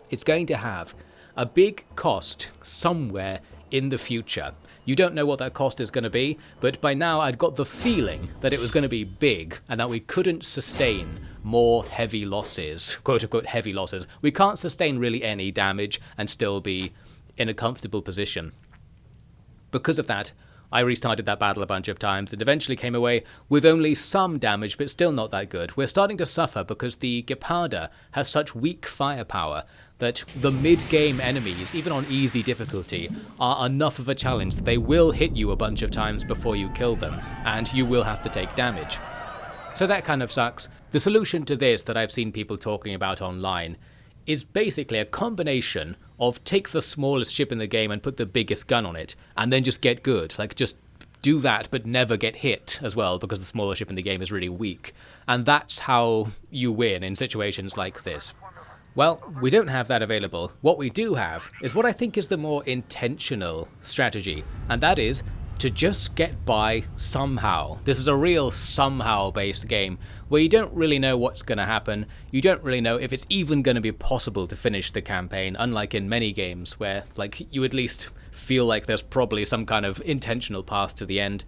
it's going to have a big cost somewhere in the future. You don't know what that cost is going to be, but by now I'd got the feeling that it was going to be big and that we couldn't sustain more heavy losses, quote-unquote heavy losses. We can't sustain really any damage and still be in a comfortable position. Because of that, I restarted that battle a bunch of times and eventually came away with only some damage, but still not that good. We're starting to suffer because the Geparda has such weak firepower that the mid-game enemies, even on easy difficulty, are enough of a challenge that they will hit you a bunch of times before you kill them, and you will have to take damage. So that kind of sucks. The solution to this that I've seen people talking about online is basically a combination of take the smallest ship in the game and put the biggest gun on it, and then just get good. Like, just do that, but never get hit as well, because the smaller ship in the game is really weak. And that's how you win in situations like this. Well, we don't have that available. What we do have is what I think is the more intentional strategy, and that is to just get by somehow. This is a real somehow-based game, where you don't really know what's going to happen, you don't really know if it's even going to be possible to finish the campaign, unlike in many games where like you at least feel like there's probably some kind of intentional path to the end.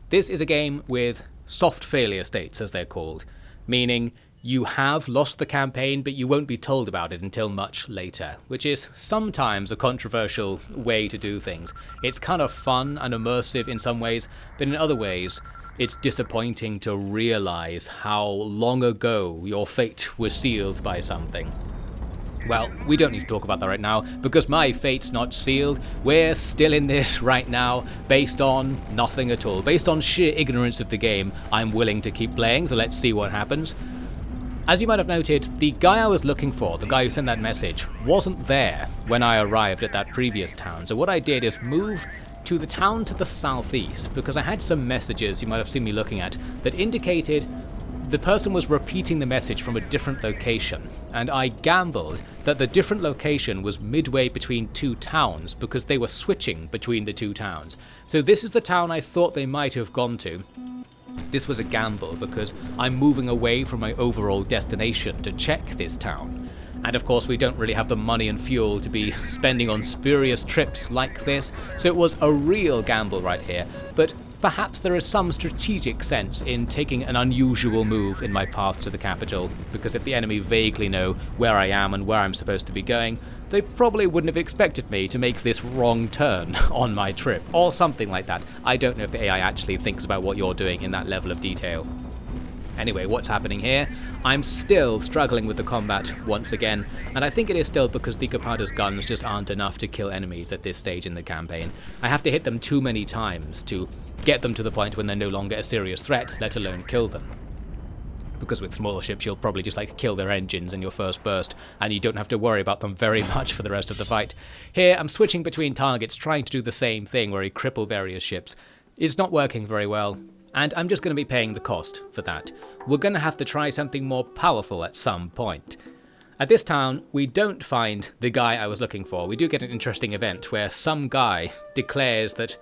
This is a game with soft failure states, as they're called, meaning you have lost the campaign, but you won't be told about it until much later, which is sometimes a controversial way to do things. It's kind of fun and immersive in some ways, but in other ways, it's disappointing to realize how long ago your fate was sealed by something. Well, we don't need to talk about that right now, because my fate's not sealed. We're still in this right now, based on nothing at all. Based on sheer ignorance of the game, I'm willing to keep playing, so let's see what happens. As you might have noted, the guy I was looking for, the guy who sent that message, wasn't there when I arrived at that previous town. So what I did is move to the town to the southeast, because I had some messages you might have seen me looking at that indicated the person was repeating the message from a different location, and I gambled that the different location was midway between two towns because they were switching between the two towns. So this is the town I thought they might have gone to. This was a gamble because I'm moving away from my overall destination to check this town. And of course we don't really have the money and fuel to be spending on spurious trips like this, so it was a real gamble right here, but perhaps there is some strategic sense in taking an unusual move in my path to the capital, because if the enemy vaguely know where I am and where I'm supposed to be going, they probably wouldn't have expected me to make this wrong turn on my trip, or something like that. I don't know if the AI actually thinks about what you're doing in that level of detail. Anyway, what's happening here? I'm still struggling with the combat once again, and I think it is still because the Geparda's guns just aren't enough to kill enemies at this stage in the campaign. I have to hit them too many times to get them to the point when they're no longer a serious threat, let alone kill them. Because with smaller ships you'll probably just like kill their engines in your first burst, and you don't have to worry about them very much for the rest of the fight. Here I'm switching between targets, trying to do the same thing where you cripple various ships. It's not working very well, and I'm just going to be paying the cost for that. We're going to have to try something more powerful at some point. At this town, we don't find the guy I was looking for. We do get an interesting event where some guy declares that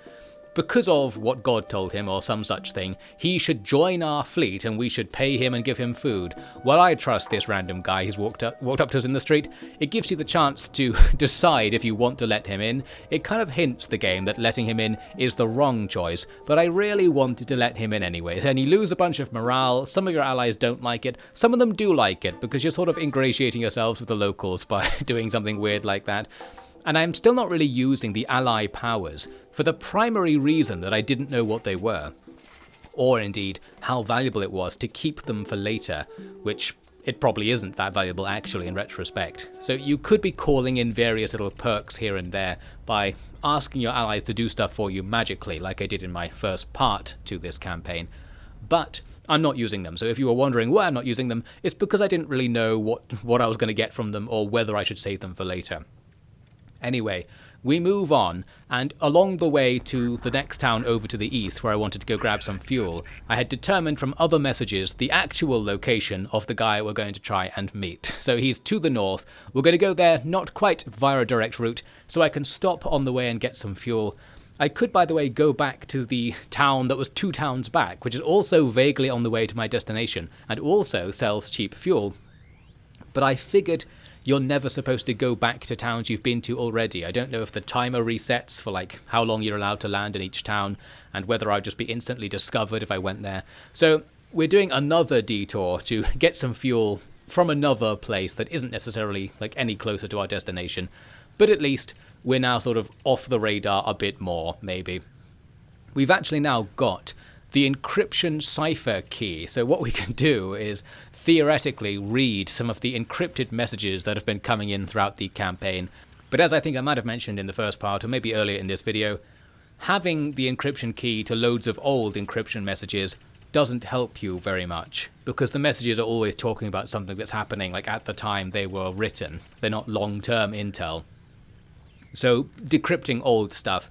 because of what God told him or some such thing, he should join our fleet and we should pay him and give him food. Well, I trust this random guy who's walked up to us in the street. It gives you the chance to decide if you want to let him in. It kind of hints the game that letting him in is the wrong choice, but I really wanted to let him in anyway. And you lose a bunch of morale. Some of your allies don't like it. Some of them do like it because you're sort of ingratiating yourselves with the locals by doing something weird like that. And I'm still not really using the ally powers for the primary reason that I didn't know what they were, or indeed how valuable it was to keep them for later, which it probably isn't that valuable actually in retrospect. So you could be calling in various little perks here and there by asking your allies to do stuff for you magically, like I did in my first part to this campaign, but I'm not using them. So if you were wondering why I'm not using them, it's because I didn't really know what I was going to get from them or whether I should save them for later. Anyway, we move on, and along the way to the next town over to the east where I wanted to go grab some fuel, I had determined from other messages the actual location of the guy we're going to try and meet. So he's to the north. We're going to go there, not quite via a direct route, so I can stop on the way and get some fuel. I could, by the way, go back to the town that was 2 towns back, which is also vaguely on the way to my destination, and also sells cheap fuel. But I figured you're never supposed to go back to towns you've been to already. I don't know if the timer resets for like how long you're allowed to land in each town, and whether I'd just be instantly discovered if I went there. So we're doing another detour to get some fuel from another place that isn't necessarily like any closer to our destination. But at least we're now sort of off the radar a bit more, maybe. We've actually now got the encryption cipher key, so what we can do is theoretically read some of the encrypted messages that have been coming in throughout the campaign. But as I think I might have mentioned in the first part, or maybe earlier in this video, having the encryption key to loads of old encryption messages doesn't help you very much, because the messages are always talking about something that's happening like at the time they were written. They're not long-term intel. So decrypting old stuff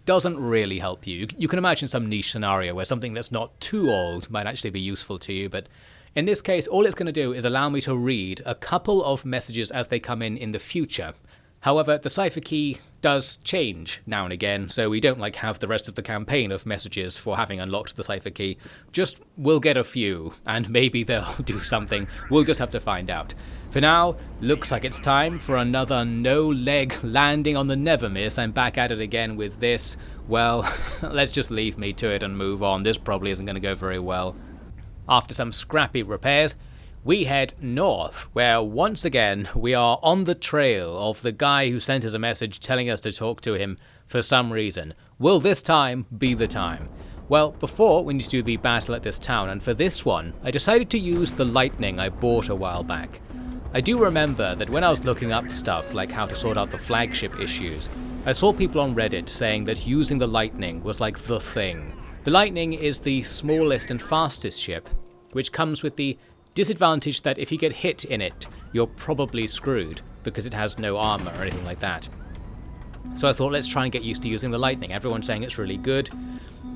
doesn't really help you. You can imagine some niche scenario where something that's not too old might actually be useful to you, but in this case, all it's going to do is allow me to read a couple of messages as they come in the future. However, the cipher key does change now and again, so we don't like have the rest of the campaign of messages for having unlocked the cipher key. Just, we'll get a few, and maybe they'll do something. We'll just have to find out. For now, looks like it's time for another no-leg landing on the never miss. I'm back at it again with this. Well, let's just leave me to it and move on. This probably isn't going to go very well. After some scrappy repairs, we head north, where once again we are on the trail of the guy who sent us a message telling us to talk to him for some reason. Will this time be the time? Well, before we need to do the battle at this town, and for this one, I decided to use the lightning I bought a while back. I do remember that when I was looking up stuff like how to sort out the flagship issues, I saw people on Reddit saying that using the lightning was like the thing. The lightning is the smallest and fastest ship, which comes with the disadvantage that if you get hit in it, you're probably screwed, because it has no armor or anything like that. So I thought, let's try and get used to using the lightning. Everyone's saying it's really good.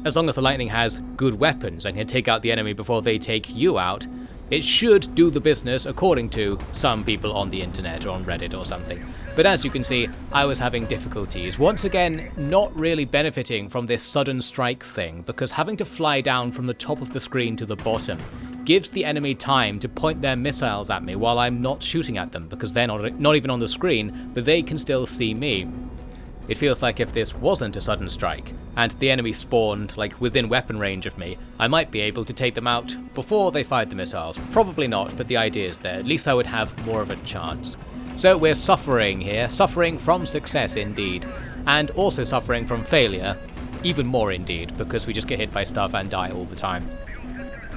As long as the lightning has good weapons and can take out the enemy before they take you out, it should do the business according to some people on the internet or on Reddit or something. But as you can see, I was having difficulties. Once again, not really benefiting from this sudden strike thing, because having to fly down from the top of the screen to the bottom gives the enemy time to point their missiles at me while I'm not shooting at them, because they're not even on the screen, but they can still see me. It feels like if this wasn't a sudden strike, and the enemy spawned like within weapon range of me, I might be able to take them out before they fired the missiles. Probably not, but the idea is there. At least I would have more of a chance. So we're suffering here, suffering from success indeed, and also suffering from failure, even more indeed, because we just get hit by stuff and die all the time.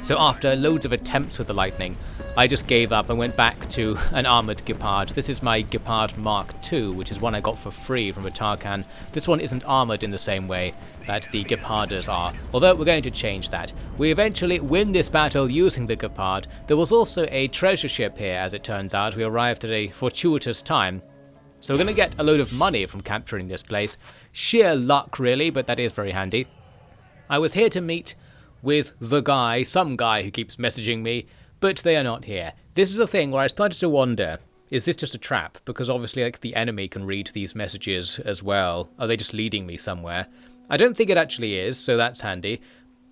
So after loads of attempts with the lightning, I just gave up and went back to an armoured Gepard. This is my Gepard Mark II, which is one I got for free from a Tarkan. This one isn't armoured in the same way that the Geparders are, although we're going to change that. We eventually win this battle using the Gepard. There was also a treasure ship here, as it turns out. We arrived at a fortuitous time. So we're going to get a load of money from capturing this place. Sheer luck, really, but that is very handy. I was here to meet with the guy, some guy who keeps messaging me, but they are not here. This is a thing where I started to wonder, is this just a trap? Because obviously like the enemy can read these messages as well. Are they just leading me somewhere? I don't think it actually is, so that's handy.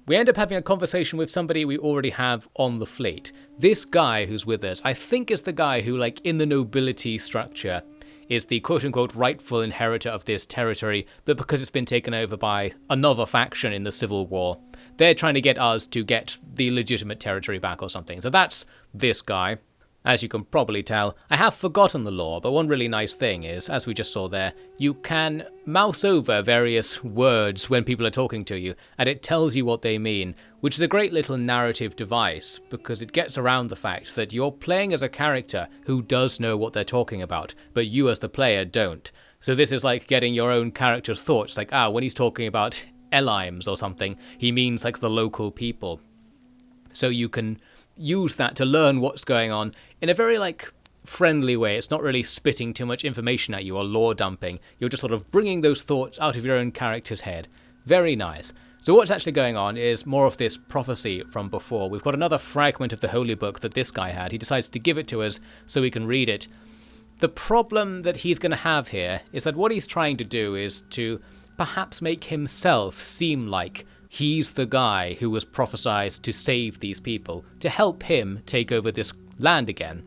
We end up having a conversation with somebody we already have on the fleet. This guy who's with us, I think is the guy who, like in the nobility structure, is the quote-unquote rightful inheritor of this territory, but because it's been taken over by another faction in the Civil War, they're trying to get us to get the legitimate territory back or something. So that's this guy. As you can probably tell, I have forgotten the lore, but one really nice thing is, as we just saw there, you can mouse over various words when people are talking to you, and it tells you what they mean, which is a great little narrative device, because it gets around the fact that you're playing as a character who does know what they're talking about, but you as the player don't. So this is like getting your own character's thoughts, like, when he's talking about Elimes or something, he means like the local people. So you can use that to learn what's going on in a very like friendly way. It's not really spitting too much information at you or lore dumping. You're just sort of bringing those thoughts out of your own character's head. Very nice. So what's actually going on is more of this prophecy from before. We've got another fragment of the Holy Book that this guy had. He decides to give it to us so we can read it. The problem that he's going to have here is that what he's trying to do is to perhaps make himself seem like he's the guy who was prophesied to save these people, to help him take over this land again.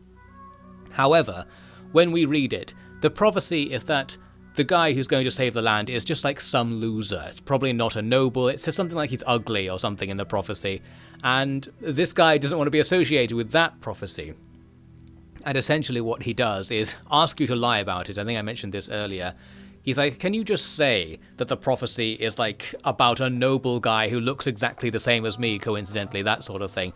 However, when we read it, the prophecy is that the guy who's going to save the land is just like some loser. It's probably not a noble. It says something like he's ugly or something in the prophecy. And this guy doesn't want to be associated with that prophecy. And essentially what he does is ask you to lie about it. I think I mentioned this earlier. He's like, can you just say that the prophecy is like about a noble guy who looks exactly the same as me, coincidentally, that sort of thing.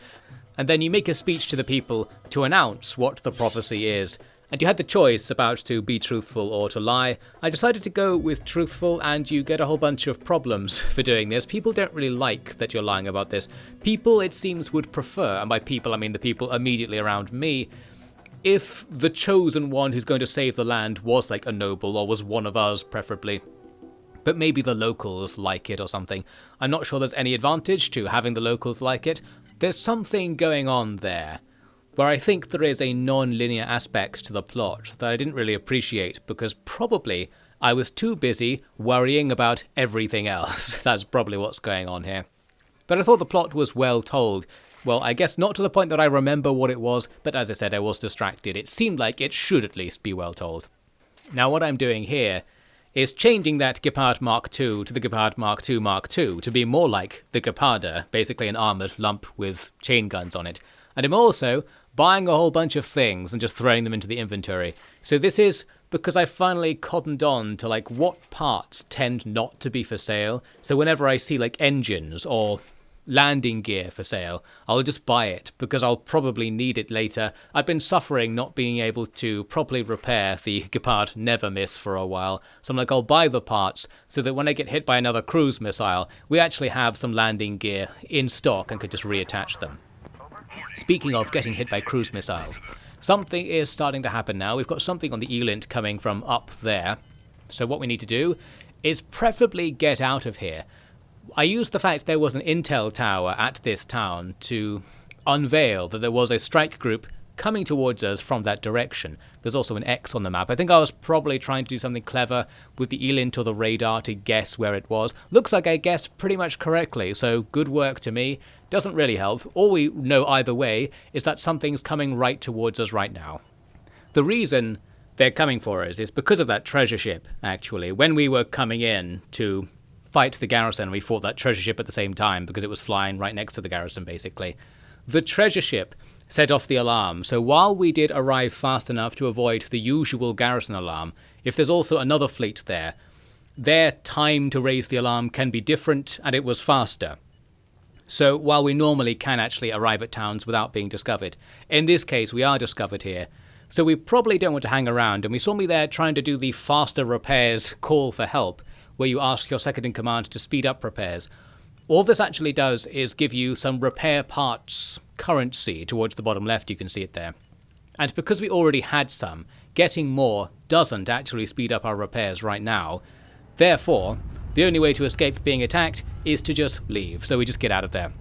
And then you make a speech to the people to announce what the prophecy is. And you had the choice about to be truthful or to lie. I decided to go with truthful, and you get a whole bunch of problems for doing this. People don't really like that you're lying about this. People, it seems, would prefer, and by people I mean the people immediately around me, if the chosen one who's going to save the land was like a noble or was one of us, preferably. But maybe the locals like it or something. I'm not sure there's any advantage to having the locals like it. There's something going on there where I think there is a non-linear aspect to the plot that I didn't really appreciate because probably I was too busy worrying about everything else. That's probably what's going on here. But I thought the plot was well told. Well, I guess not to the point that I remember what it was, but as I said, I was distracted. It seemed like it should at least be well told. Now what I'm doing here is changing that Gepard Mark II to the Gepard Mark II Mark II to be more like the Geparder, basically an armoured lump with chain guns on it. And I'm also buying a whole bunch of things and just throwing them into the inventory. So this is because I finally cottoned on to like what parts tend not to be for sale. So whenever I see like engines or landing gear for sale, I'll just buy it because I'll probably need it later. I've been suffering not being able to properly repair the Gepard Never Miss for a while, so I'm like, I'll buy the parts so that when I get hit by another cruise missile, we actually have some landing gear in stock and could just reattach them. Speaking of getting hit by cruise missiles, something is starting to happen now. We've got something on the Elint coming from up there, so what we need to do is preferably get out of here. I used the fact there was an intel tower at this town to unveil that there was a strike group coming towards us from that direction. There's also an X on the map. I think I was probably trying to do something clever with the Elint or the radar to guess where it was. Looks like I guessed pretty much correctly, so good work to me. Doesn't really help. All we know either way is that something's coming right towards us right now. The reason they're coming for us is because of that treasure ship, actually. When we were coming in to fight the garrison, we fought that treasure ship at the same time because it was flying right next to the garrison, basically. The treasure ship set off the alarm, so while we did arrive fast enough to avoid the usual garrison alarm, if there's also another fleet there, their time to raise the alarm can be different, and it was faster. So while we normally can actually arrive at towns without being discovered, in this case we are discovered here, so we probably don't want to hang around, and we saw me there trying to do the faster repairs call for help, where you ask your second in command to speed up repairs. All this actually does is give you some repair parts currency towards the bottom left, you can see it there. And because we already had some, getting more doesn't actually speed up our repairs right now. Therefore, the only way to escape being attacked is to just leave, so we just get out of there.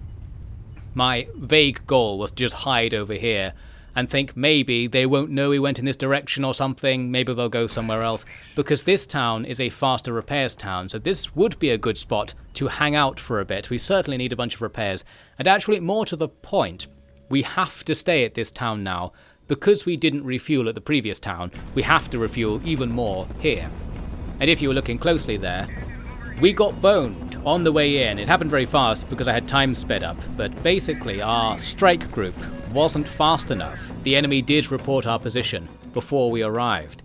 My vague goal was to just hide over here and think maybe they won't know we went in this direction or something, maybe they'll go somewhere else, because this town is a faster repairs town, so this would be a good spot to hang out for a bit. We certainly need a bunch of repairs, and actually more to the point, we have to stay at this town now. Because we didn't refuel at the previous town, we have to refuel even more here. And if you were looking closely there, we got boned on the way in. It happened very fast because I had time sped up, but basically our strike group wasn't fast enough. The enemy did report our position before we arrived.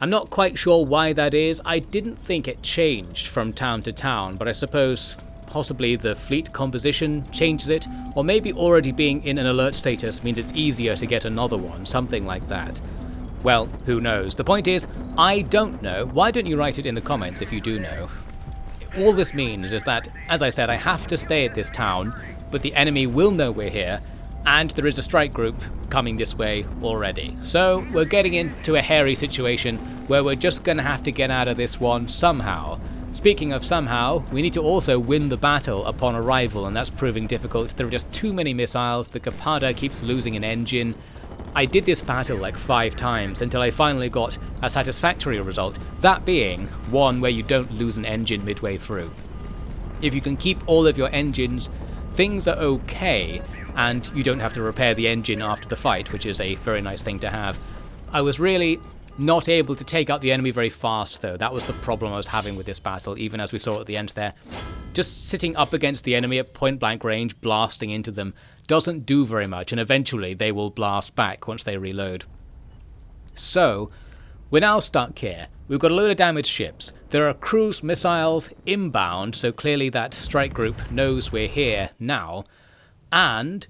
I'm not quite sure why that is. I didn't think it changed from town to town, but I suppose possibly the fleet composition changes it, or maybe already being in an alert status means it's easier to get another one, something like that. Well, who knows? The point is, I don't know. Why don't you write it in the comments if you do know? All this means is that, as I said, I have to stay at this town, but the enemy will know we're here. and there is a strike group coming this way already. So we're getting into a hairy situation where we're just going to have to get out of this one somehow. Speaking of somehow, we need to also win the battle upon arrival, and that's proving difficult. There are just too many missiles, the Capada keeps losing an engine. I did this battle like 5 times until I finally got a satisfactory result, that being one where you don't lose an engine midway through. If you can keep all of your engines, things are okay, and you don't have to repair the engine after the fight, which is a very nice thing to have. I was really not able to take out the enemy very fast though. That was the problem I was having with this battle, even as we saw at the end there. Just sitting up against the enemy at point blank range, blasting into them, doesn't do very much, and eventually they will blast back once they reload. So, we're now stuck here. We've got a load of damaged ships. There are cruise missiles inbound, so clearly that strike group knows we're here now. And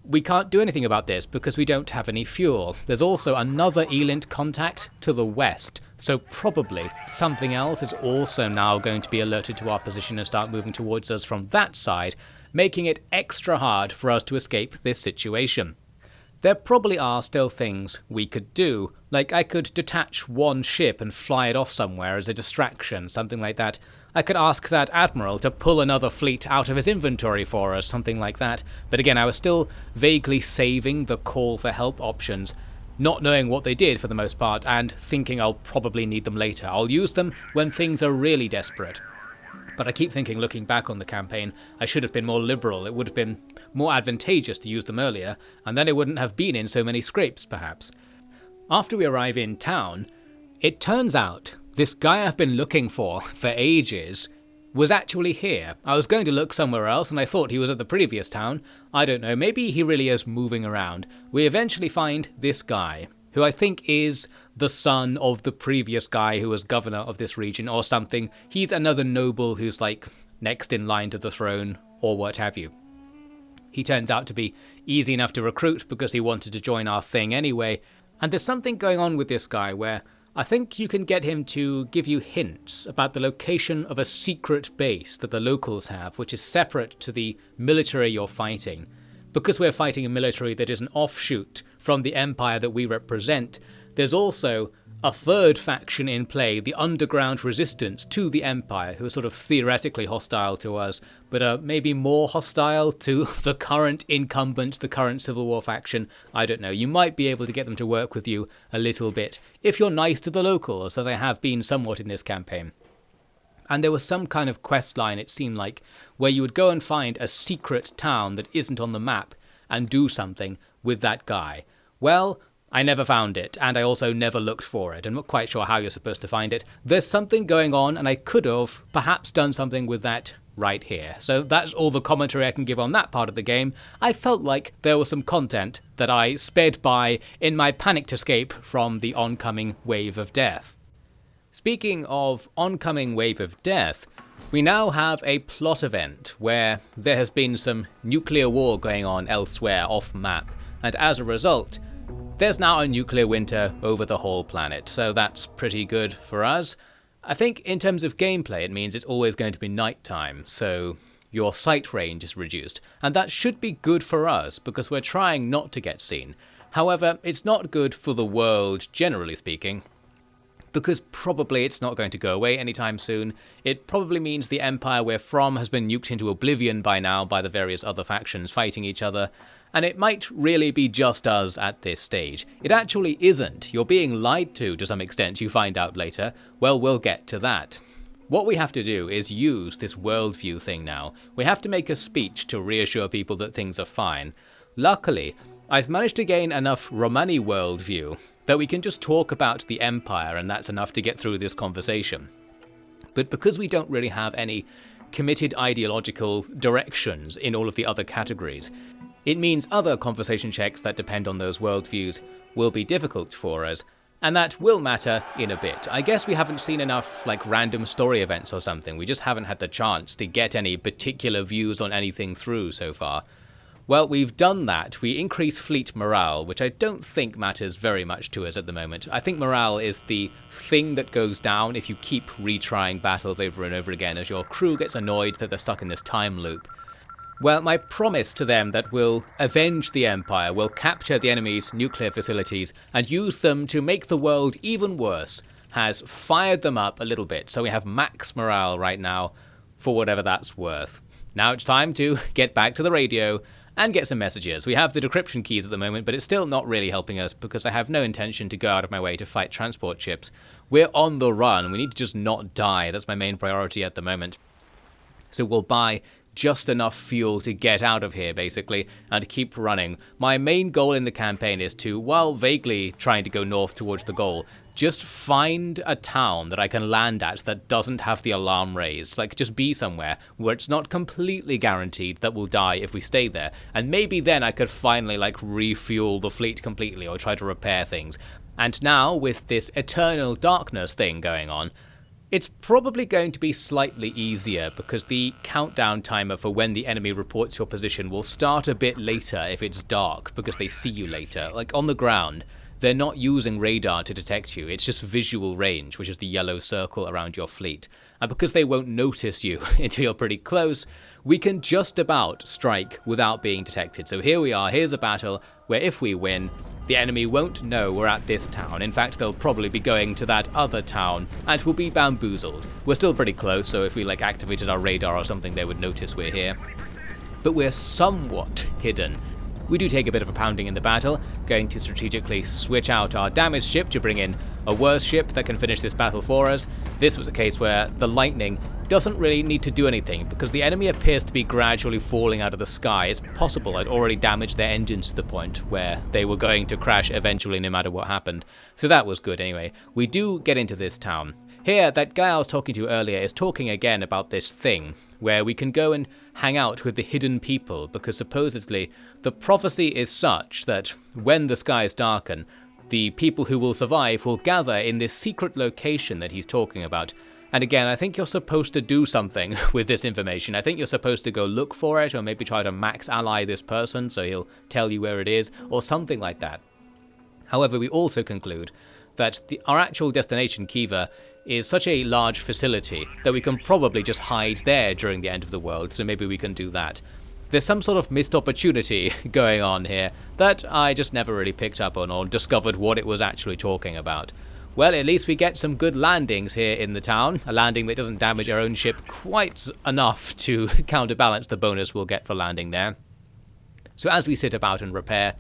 we can't do anything about this because we don't have any fuel. There's also another Elint contact to the west, so probably something else is also now going to be alerted to our position and start moving towards us from that side, making it extra hard for us to escape this situation. There probably are still things we could do, like I could detach one ship and fly it off somewhere as a distraction, something like that. I could ask that admiral to pull another fleet out of his inventory for us, something like that. But again, I was still vaguely saving the call for help options, not knowing what they did for the most part, and thinking I'll probably need them later. I'll use them when things are really desperate. But I keep thinking, looking back on the campaign, I should have been more liberal. It would have been more advantageous to use them earlier, and then I wouldn't have been in so many scrapes, perhaps. After we arrive in town, it turns out this guy I've been looking for ages was actually here. I was going to look somewhere else, and I thought he was at the previous town. I don't know, maybe he really is moving around. We eventually find this guy, who I think is the son of the previous guy who was governor of this region or something. He's another noble who's like next in line to the throne or what have you. He turns out to be easy enough to recruit because he wanted to join our thing anyway. And there's something going on with this guy where I think you can get him to give you hints about the location of a secret base that the locals have, which is separate to the military you're fighting. Because we're fighting a military that is an offshoot from the empire that we represent, there's also a third faction in play, the underground resistance to the empire, who are sort of theoretically hostile to us, but are maybe more hostile to the current incumbent, the current Civil War faction. I don't know, you might be able to get them to work with you a little bit, if you're nice to the locals, as I have been somewhat in this campaign. And there was some kind of quest line, it seemed like, where you would go and find a secret town that isn't on the map and do something with that guy. Well, I never found it, and I also never looked for it. I'm not quite sure how you're supposed to find it. There's something going on, and I could have perhaps done something with that right here. So that's all the commentary I can give on that part of the game. I felt like there was some content that I sped by in my panicked escape from the oncoming wave of death. Speaking of oncoming wave of death, we now have a plot event where there has been some nuclear war going on elsewhere off map, and as a result, there's now a nuclear winter over the whole planet, so that's pretty good for us. I think in terms of gameplay it means it's always going to be nighttime, so your sight range is reduced, and that should be good for us because we're trying not to get seen. However, it's not good for the world, generally speaking, because probably it's not going to go away anytime soon. It probably means the empire we're from has been nuked into oblivion by now by the various other factions fighting each other, and it might really be just us at this stage. It actually isn't. You're being lied to some extent, you find out later. Well, we'll get to that. What we have to do is use this worldview thing now. We have to make a speech to reassure people that things are fine. Luckily, I've managed to gain enough Romani worldview that we can just talk about the Empire, and that's enough to get through this conversation. But because we don't really have any committed ideological directions in all of the other categories, it means other conversation checks that depend on those worldviews will be difficult for us, and that will matter in a bit. I guess we haven't seen enough random story events or something. We just haven't had the chance to get any particular views on anything through so far. Well, we've done that. We increase fleet morale, which I don't think matters very much to us at the moment. I think morale is the thing that goes down if you keep retrying battles over and over again as your crew gets annoyed that they're stuck in this time loop. Well, my promise to them that we'll avenge the Empire, we'll capture the enemy's nuclear facilities and use them to make the world even worse, has fired them up a little bit. So we have max morale right now, for whatever that's worth. Now it's time to get back to the radio and get some messages. We have the decryption keys at the moment, but it's still not really helping us because I have no intention to go out of my way to fight transport ships. We're on the run. We need to just not die. That's my main priority at the moment. So we'll buy just enough fuel to get out of here, basically, and keep running. My main goal in the campaign is to, while vaguely trying to go north towards the goal, just find a town that I can land at that doesn't have the alarm raised. Like, just be somewhere where it's not completely guaranteed that we'll die if we stay there. And maybe then I could finally, like, refuel the fleet completely or try to repair things. And now, with this eternal darkness thing going on, it's probably going to be slightly easier because the countdown timer for when the enemy reports your position will start a bit later if it's dark because they see you later. Like on the ground, they're not using radar to detect you, it's just visual range, which is the yellow circle around your fleet. And because they won't notice you until you're pretty close, we can just about strike without being detected. So here we are, here's a battle where if we win, the enemy won't know we're at this town. In fact, they'll probably be going to that other town and we'll be bamboozled. We're still pretty close, so if we like activated our radar or something, they would notice we're here. But we're somewhat hidden. We do take a bit of a pounding in the battle, going to strategically switch out our damaged ship to bring in a worse ship that can finish this battle for us. This was a case where the lightning doesn't really need to do anything because the enemy appears to be gradually falling out of the sky. It's possible I'd already damaged their engines to the point where they were going to crash eventually no matter what happened. So that was good anyway. We do get into this town. Here, that guy I was talking to earlier is talking again about this thing where we can go and hang out with the hidden people because supposedly the prophecy is such that when the skies darken, the people who will survive will gather in this secret location that he's talking about. And again, I think you're supposed to do something with this information. I think you're supposed to go look for it or maybe try to max ally this person so he'll tell you where it is or something like that. However, we also conclude that our actual destination, Kiva, is such a large facility that we can probably just hide there during the end of the world, so maybe we can do that. There's some sort of missed opportunity going on here that I just never really picked up on or discovered what it was actually talking about. Well, at least we get some good landings here in the town, a landing that doesn't damage our own ship quite enough to counterbalance the bonus we'll get for landing there. So as we sit about and repair,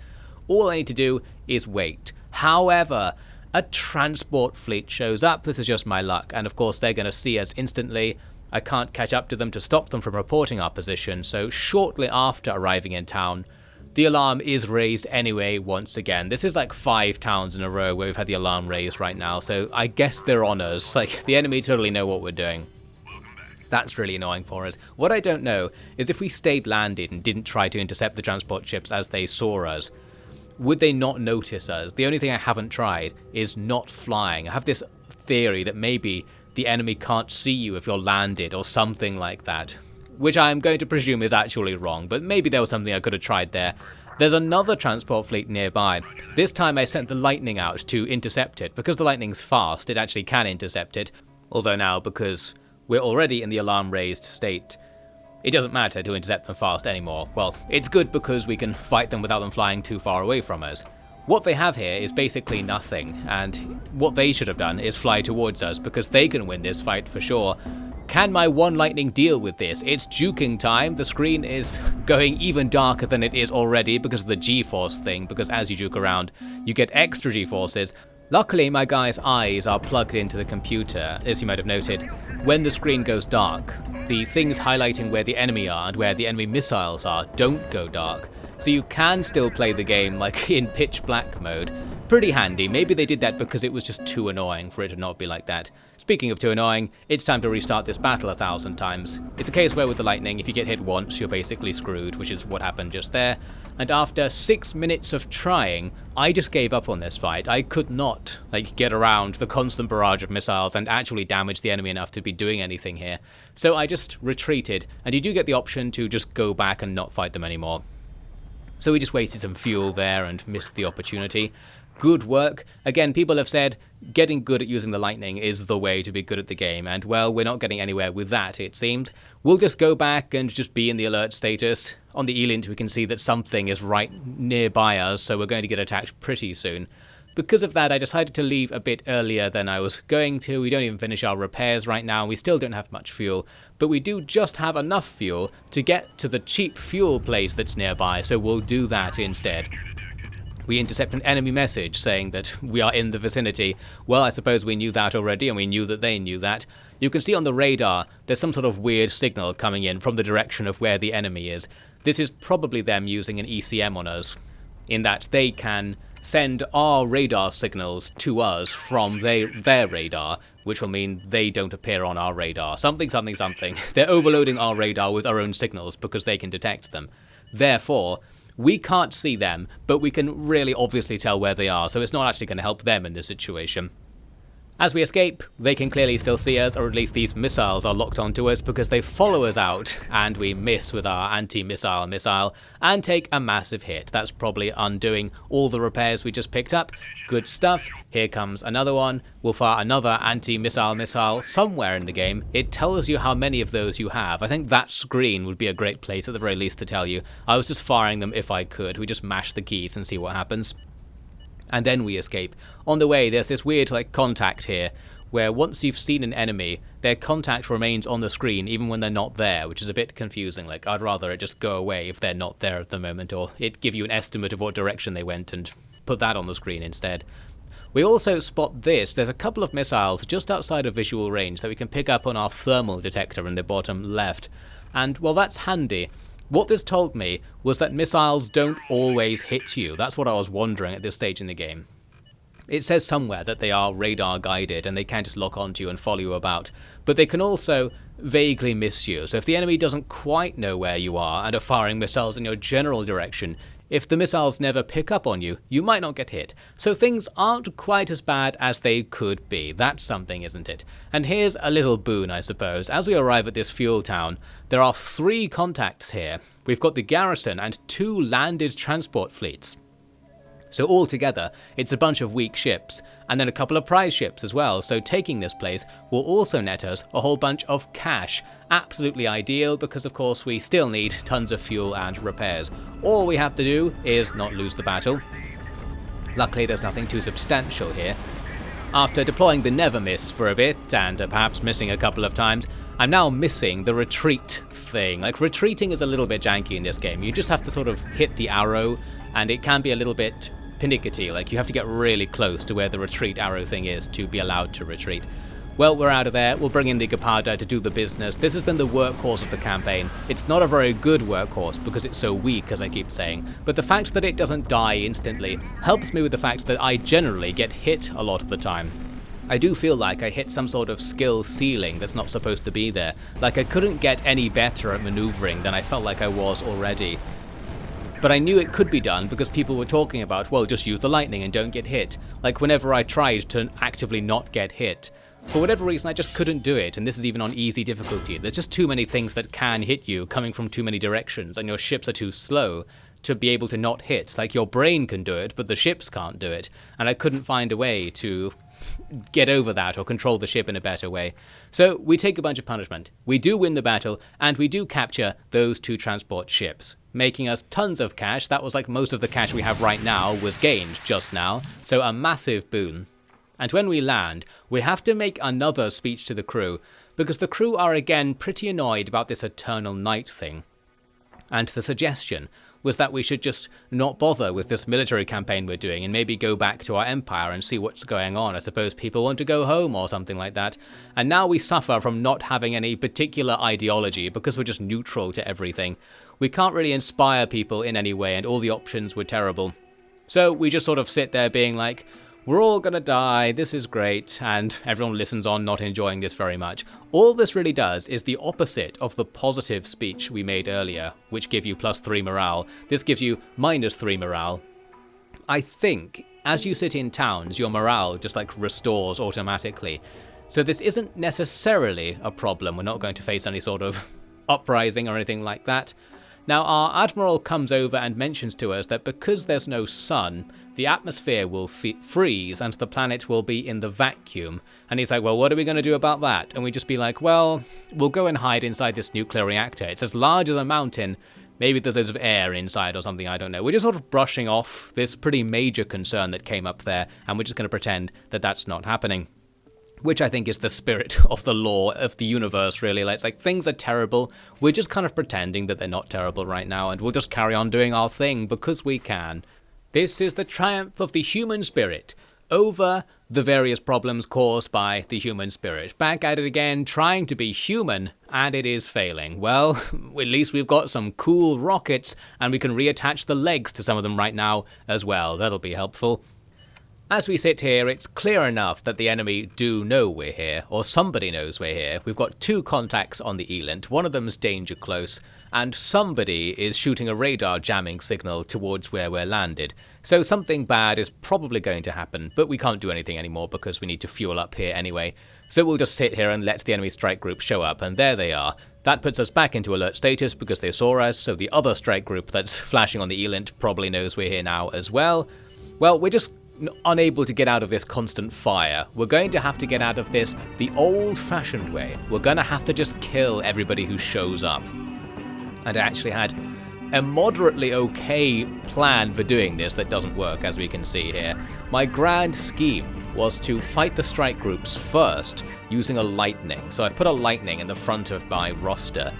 all I need to do is wait. However, a transport fleet shows up. This is just my luck, and of course they're going to see us instantly. I can't catch up to them to stop them from reporting our position, so shortly after arriving in town, the alarm is raised anyway once again. This is like 5 towns in a row where we've had the alarm raised right now, so I guess they're on us. Like, the enemy totally know what we're doing. That's really annoying for us. What I don't know is if we stayed landed and didn't try to intercept the transport ships as they saw us, would they not notice us? The only thing I haven't tried is not flying. I have this theory that maybe the enemy can't see you if you're landed or something like that, which I'm going to presume is actually wrong, but maybe there was something I could have tried there. There's another transport fleet nearby. This time I sent the lightning out to intercept it. Because the lightning's fast, it actually can intercept it. Although now, because we're already in the alarm raised state, it doesn't matter to intercept them fast anymore. Well, it's good because we can fight them without them flying too far away from us. What they have here is basically nothing, and what they should have done is fly towards us because they can win this fight for sure. Can my one lightning deal with this? It's juking time. The screen is going even darker than it is already because of the G-force thing, because as you juke around, you get extra G-forces. Luckily, my guy's eyes are plugged into the computer, as you might have noted. When the screen goes dark, the things highlighting where the enemy are and where the enemy missiles are don't go dark. So you can still play the game like in pitch black mode. Pretty handy. Maybe they did that because it was just too annoying for it to not be like that. Speaking of too annoying, it's time to restart this battle 1,000 times. It's a case where with the lightning, if you get hit once, you're basically screwed, which is what happened just there. And after 6 minutes of trying, I just gave up on this fight. I could not get around the constant barrage of missiles and actually damage the enemy enough to be doing anything here. So I just retreated, and you do get the option to just go back and not fight them anymore. So we just wasted some fuel there and missed the opportunity. Good work. Again, people have said, getting good at using the lightning is the way to be good at the game, and well, we're not getting anywhere with that, it seems. We'll just go back and just be in the alert status. On the ELINT we can see that something is right nearby us, so we're going to get attacked pretty soon. Because of that, I decided to leave a bit earlier than I was going to. We don't even finish our repairs right now, we still don't have much fuel, but we do just have enough fuel to get to the cheap fuel place that's nearby, so we'll do that instead. We intercept an enemy message saying that we are in the vicinity. Well, I suppose we knew that already, and we knew that they knew that. You can see on the radar there's some sort of weird signal coming in from the direction of where the enemy is. This is probably them using an ECM on us, in that they can send our radar signals to us from their radar, which will mean they don't appear on our radar. Something. They're overloading our radar with our own signals because they can detect them. Therefore, we can't see them, but we can really obviously tell where they are, so it's not actually going to help them in this situation. As we escape, they can clearly still see us, or at least these missiles are locked onto us because they follow us out, and we miss with our anti-missile missile and take a massive hit. That's probably undoing all the repairs we just picked up. Good stuff. Here comes another one. We'll fire another anti-missile missile somewhere in the game. It tells you how many of those you have. I think that screen would be a great place at the very least to tell you. I was just firing them if I could. We just mash the keys and see what happens. And then we escape. On the way, there's this weird contact here, where once you've seen an enemy, their contact remains on the screen even when they're not there, which is a bit confusing. I'd rather it just go away if they're not there at the moment, or it give you an estimate of what direction they went and put that on the screen instead. We also spot this. There's a couple of missiles just outside of visual range that we can pick up on our thermal detector in the bottom left. And, well, that's handy. What this told me was that missiles don't always hit you. That's what I was wondering at this stage in the game. It says somewhere that they are radar guided and they can just lock onto you and follow you about, but they can also vaguely miss you. So if the enemy doesn't quite know where you are and are firing missiles in your general direction, if the missiles never pick up on you, you might not get hit. So things aren't quite as bad as they could be. That's something, isn't it? And here's a little boon, I suppose. As we arrive at this fuel town, there are 3 contacts here. We've got the garrison and 2 landed transport fleets. So altogether, it's a bunch of weak ships, and then a couple of prize ships as well, so taking this place will also net us a whole bunch of cash. Absolutely ideal, because of course we still need tons of fuel and repairs. All we have to do is not lose the battle. Luckily there's nothing too substantial here. After deploying the never miss for a bit, and perhaps missing a couple of times, I'm now missing the retreat thing. Retreating is a little bit janky in this game. You just have to sort of hit the arrow, and it can be a little bit pinickety. You have to get really close to where the retreat arrow thing is to be allowed to retreat. Well, we're out of there. We'll bring in the Geparda to do the business. This has been the workhorse of the campaign. It's not a very good workhorse because it's so weak, as I keep saying, but the fact that it doesn't die instantly helps me with the fact that I generally get hit a lot of the time. I do feel like I hit some sort of skill ceiling that's not supposed to be there. I couldn't get any better at maneuvering than I felt like I was already. But I knew it could be done because people were talking about, well, just use the lightning and don't get hit. Whenever I tried to actively not get hit, for whatever reason I just couldn't do it, and this is even on easy difficulty. There's just too many things that can hit you coming from too many directions, and your ships are too slow to be able to not hit. Your brain can do it, but the ships can't do it, and I couldn't find a way to get over that or control the ship in a better way. So we take a bunch of punishment. We do win the battle, and we do capture those 2 transport ships, making us tons of cash. That was most of the cash we have right now was gained just now, so a massive boon. And when we land, we have to make another speech to the crew, because the crew are again pretty annoyed about this eternal night thing. And the suggestion was that we should just not bother with this military campaign we're doing and maybe go back to our empire and see what's going on. I suppose people want to go home or something like that. And now we suffer from not having any particular ideology because we're just neutral to everything. We can't really inspire people in any way, and all the options were terrible. So we just sort of sit there being like, we're all gonna die, this is great, and everyone listens on not enjoying this very much. All this really does is the opposite of the positive speech we made earlier, which give you +3 morale. This gives you -3 morale. I think, as you sit in towns, your morale just restores automatically. So this isn't necessarily a problem. We're not going to face any sort of uprising or anything like that. Now our admiral comes over and mentions to us that because there's no sun, the atmosphere will freeze and the planet will be in the vacuum. And he's like, well, what are we going to do about that? And we just be like, well, we'll go and hide inside this nuclear reactor. It's as large as a mountain. Maybe there's loads of air inside or something, I don't know. We're just sort of brushing off this pretty major concern that came up there, and we're just going to pretend that that's not happening. Which I think is the spirit of the law of the universe, really. It's like, things are terrible. We're just kind of pretending that they're not terrible right now, and we'll just carry on doing our thing because we can. This is the triumph of the human spirit over the various problems caused by the human spirit. Back at it again, trying to be human, and it is failing. Well, at least we've got some cool rockets, and we can reattach the legs to some of them right now as well. That'll be helpful. As we sit here, it's clear enough that the enemy do know we're here, or somebody knows we're here. We've got 2 contacts on the Elint, one of them's danger close, and somebody is shooting a radar jamming signal towards where we're landed. So something bad is probably going to happen, but we can't do anything anymore because we need to fuel up here anyway. So we'll just sit here and let the enemy strike group show up, and there they are. That puts us back into alert status because they saw us, so the other strike group that's flashing on the Elint probably knows we're here now as well. Well, we're just unable to get out of this constant fire. We're going to have to get out of this the old-fashioned way. We're going to have to just kill everybody who shows up. And I actually had a moderately okay plan for doing this that doesn't work, as we can see here. My grand scheme was to fight the strike groups first using a lightning. So I've put a lightning in the front of my roster.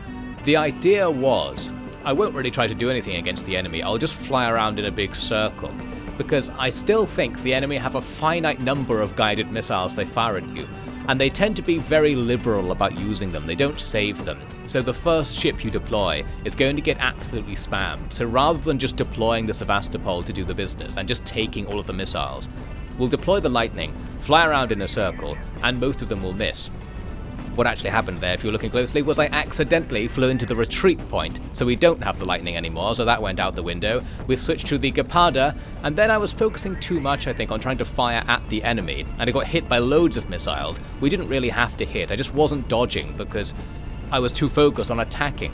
The idea was, I won't really try to do anything against the enemy. I'll just fly around in a big circle, because I still think the enemy have a finite number of guided missiles they fire at you, and they tend to be very liberal about using them. They don't save them. So the first ship you deploy is going to get absolutely spammed. So rather than just deploying the Sevastopol to do the business and just taking all of the missiles, we'll deploy the lightning, fly around in a circle, and most of them will miss. What actually happened there, if you're looking closely, was I accidentally flew into the retreat point, so we don't have the lightning anymore, so that went out the window. We've switched to the Geparda, and then I was focusing too much, I think, on trying to fire at the enemy, and I got hit by loads of missiles. We didn't really have to hit, I just wasn't dodging because I was too focused on attacking.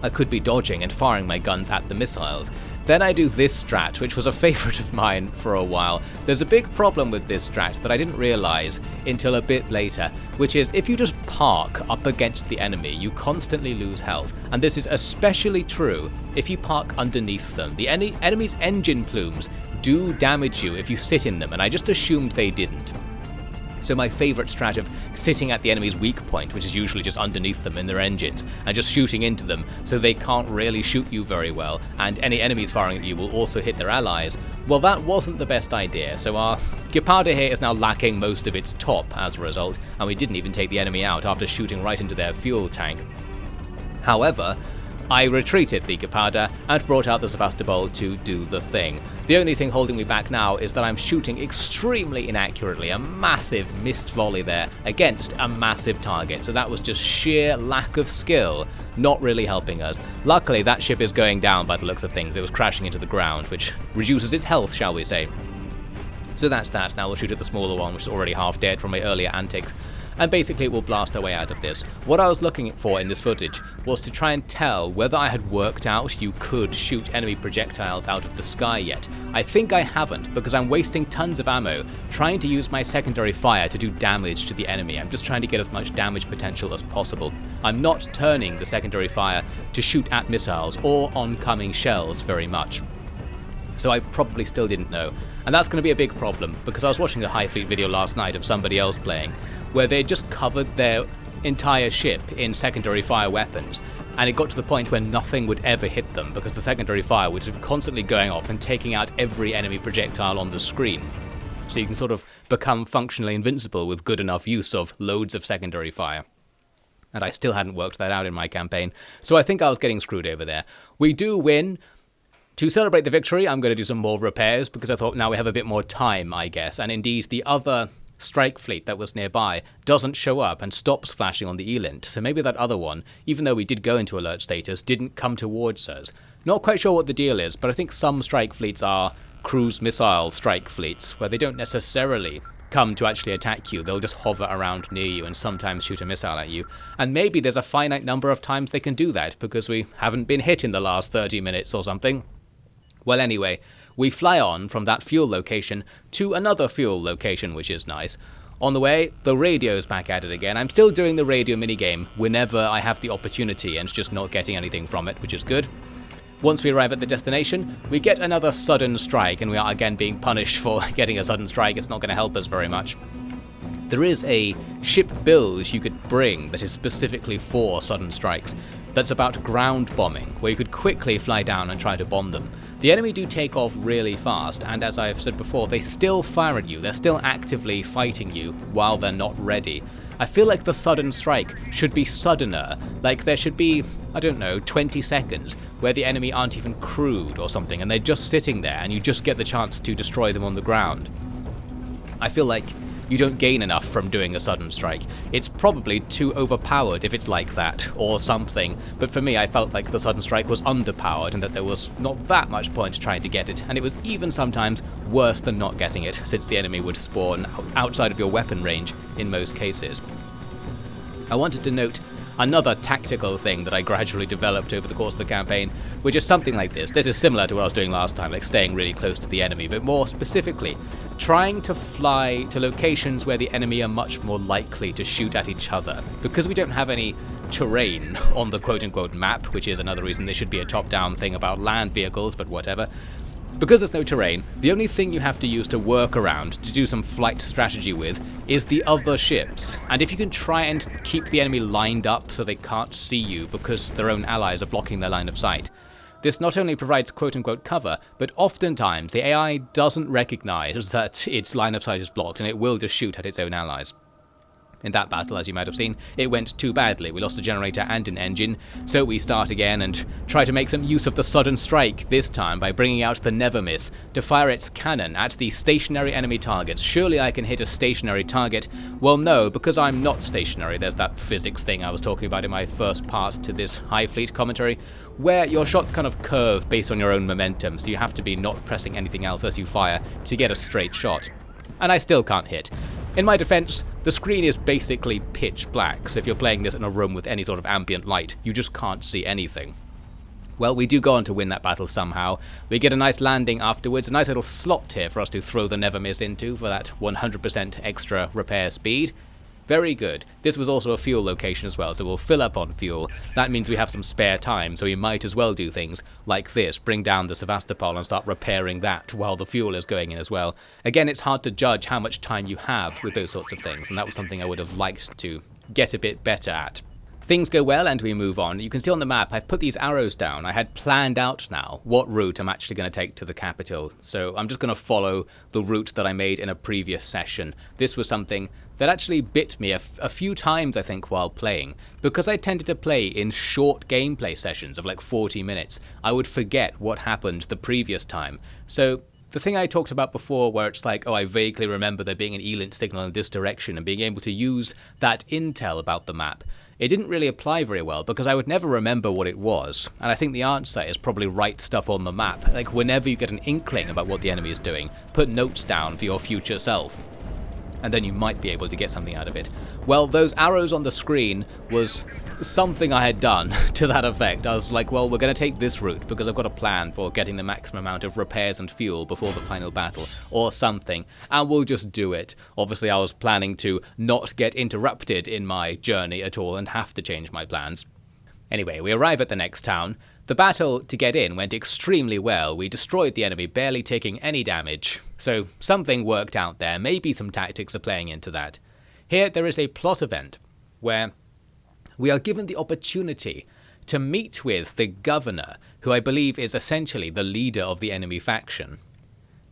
I could be dodging and firing my guns at the missiles. Then I do this strat, which was a favourite of mine for a while. There's a big problem with this strat that I didn't realise until a bit later, which is if you just park up against the enemy, you constantly lose health. And this is especially true if you park underneath them. The enemy's engine plumes do damage you if you sit in them, and I just assumed they didn't. So my favourite strat of sitting at the enemy's weak point, which is usually just underneath them in their engines, and just shooting into them so they can't really shoot you very well, and any enemies firing at you will also hit their allies, well, that wasn't the best idea. So our Geparda here is now lacking most of its top as a result, and we didn't even take the enemy out after shooting right into their fuel tank. However, I retreated the Geparda and brought out the Sevastopol to do the thing. The only thing holding me back now is that I'm shooting extremely inaccurately, a massive missed volley there against a massive target, so that was just sheer lack of skill, not really helping us. Luckily that ship is going down by the looks of things. It was crashing into the ground, which reduces its health, shall we say. So that's that. Now we'll shoot at the smaller one, which is already half dead from my earlier antics. And basically we'll blast our way out of this. What I was looking for in this footage was to try and tell whether I had worked out you could shoot enemy projectiles out of the sky yet. I think I haven't, because I'm wasting tons of ammo trying to use my secondary fire to do damage to the enemy. I'm just trying to get as much damage potential as possible. I'm not turning the secondary fire to shoot at missiles or oncoming shells very much. So I probably still didn't know. And that's going to be a big problem, because I was watching a Highfleet video last night of somebody else playing, where they just covered their entire ship in secondary fire weapons, and it got to the point where nothing would ever hit them, because the secondary fire was constantly going off and taking out every enemy projectile on the screen. So you can sort of become functionally invincible with good enough use of loads of secondary fire. And I still hadn't worked that out in my campaign, so I think I was getting screwed over there. We do win. To celebrate the victory, I'm going to do some more repairs, because I thought now we have a bit more time, I guess. And indeed, the other strike fleet that was nearby doesn't show up and stops flashing on the Elint. So maybe that other one, even though we did go into alert status, didn't come towards us. Not quite sure what the deal is, but I think some strike fleets are cruise missile strike fleets, where they don't necessarily come to actually attack you. They'll just hover around near you and sometimes shoot a missile at you. And maybe there's a finite number of times they can do that, because we haven't been hit in the last 30 minutes or something. Well, anyway, we fly on from that fuel location to another fuel location, which is nice. On the way, the radio's back at it again. I'm still doing the radio minigame whenever I have the opportunity and just not getting anything from it, which is good. Once we arrive at the destination, we get another sudden strike, and we are again being punished for getting a sudden strike. It's not going to help us very much. There is a ship build you could bring that is specifically for sudden strikes, that's about ground bombing, where you could quickly fly down and try to bomb them. The enemy do take off really fast, and as I've said before, they still fire at you. They're still actively fighting you while they're not ready. I feel like the sudden strike should be suddener, like there should be, I don't know, 20 seconds where the enemy aren't even crewed or something, and they're just sitting there and you just get the chance to destroy them on the ground. I feel like you don't gain enough from doing a sudden strike. It's probably too overpowered if it's like that, or something, but for me I felt like the sudden strike was underpowered and that there was not that much point trying to get it, and it was even sometimes worse than not getting it, since the enemy would spawn outside of your weapon range in most cases. I wanted to note another tactical thing that I gradually developed over the course of the campaign, which is something like this. This is similar to what I was doing last time, like staying really close to the enemy, but more specifically, trying to fly to locations where the enemy are much more likely to shoot at each other. Because we don't have any terrain on the quote-unquote map, which is another reason this should be a top-down thing about land vehicles, but whatever. Because there's no terrain, the only thing you have to use to work around, to do some flight strategy with, is the other ships. And if you can try and keep the enemy lined up so they can't see you because their own allies are blocking their line of sight, this not only provides quote-unquote cover, but oftentimes the AI doesn't recognize that its line of sight is blocked and it will just shoot at its own allies. In that battle, as you might have seen, it went too badly. We lost a generator and an engine, so we start again and try to make some use of the sudden strike, this time by bringing out the Never Miss to fire its cannon at the stationary enemy targets. Surely I can hit a stationary target? Well, no, because I'm not stationary. There's that physics thing I was talking about in my first part to this Highfleet commentary, where your shots kind of curve based on your own momentum, so you have to be not pressing anything else as you fire to get a straight shot. And I still can't hit. In my defense, the screen is basically pitch black, so if you're playing this in a room with any sort of ambient light, you just can't see anything. Well, we do go on to win that battle somehow. We get a nice landing afterwards, a nice little slot here for us to throw the Never Miss into for that 100% extra repair speed. Very good. This was also a fuel location as well, so we'll fill up on fuel. That means we have some spare time, so we might as well do things like this. Bring down the Sevastopol and start repairing that while the fuel is going in as well. Again, it's hard to judge how much time you have with those sorts of things, and that was something I would have liked to get a bit better at. Things go well and we move on. You can see on the map I've put these arrows down. I had planned out now what route I'm actually going to take to the capital, so I'm just going to follow the route that I made in a previous session. This was something that actually bit me a few times, I think, while playing. Because I tended to play in short gameplay sessions of like 40 minutes, I would forget what happened the previous time. So the thing I talked about before, where it's like, oh, I vaguely remember there being an ELINT signal in this direction and being able to use that intel about the map, it didn't really apply very well because I would never remember what it was. And I think the answer is probably write stuff on the map. Like whenever you get an inkling about what the enemy is doing, put notes down for your future self, and then you might be able to get something out of it. Well, those arrows on the screen was something I had done to that effect. I was like, well, we're going to take this route because I've got a plan for getting the maximum amount of repairs and fuel before the final battle, or something, and we'll just do it. Obviously, I was planning to not get interrupted in my journey at all and have to change my plans. Anyway, we arrive at the next town. The battle to get in went extremely well. We destroyed the enemy, barely taking any damage. So something worked out there. Maybe some tactics are playing into that. Here there is a plot event where we are given the opportunity to meet with the governor, who I believe is essentially the leader of the enemy faction.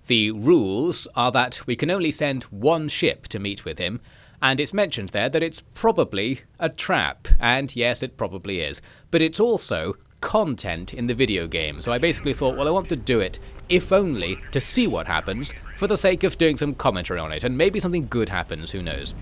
The rules are that we can only send one ship to meet with him, and it's mentioned there that it's probably a trap, and yes, it probably is, but it's also content in the video game. So I basically thought, well, I want to do it, if only to see what happens, for the sake of doing some commentary on it, and maybe something good happens, who knows.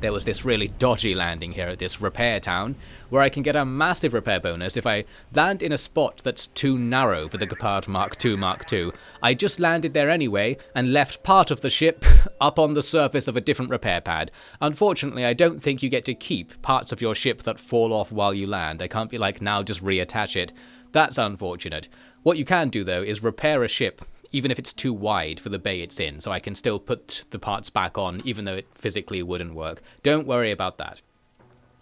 There was this really dodgy landing here at this repair town, where I can get a massive repair bonus if I land in a spot that's too narrow for the Gepard Mark II Mark II. I just landed there anyway, and left part of the ship up on the surface of a different repair pad. Unfortunately, I don't think you get to keep parts of your ship that fall off while you land. I can't be like, now just reattach it. That's unfortunate. What you can do, though, is repair a ship even if it's too wide for the bay it's in, so I can still put the parts back on even though it physically wouldn't work. Don't worry about that.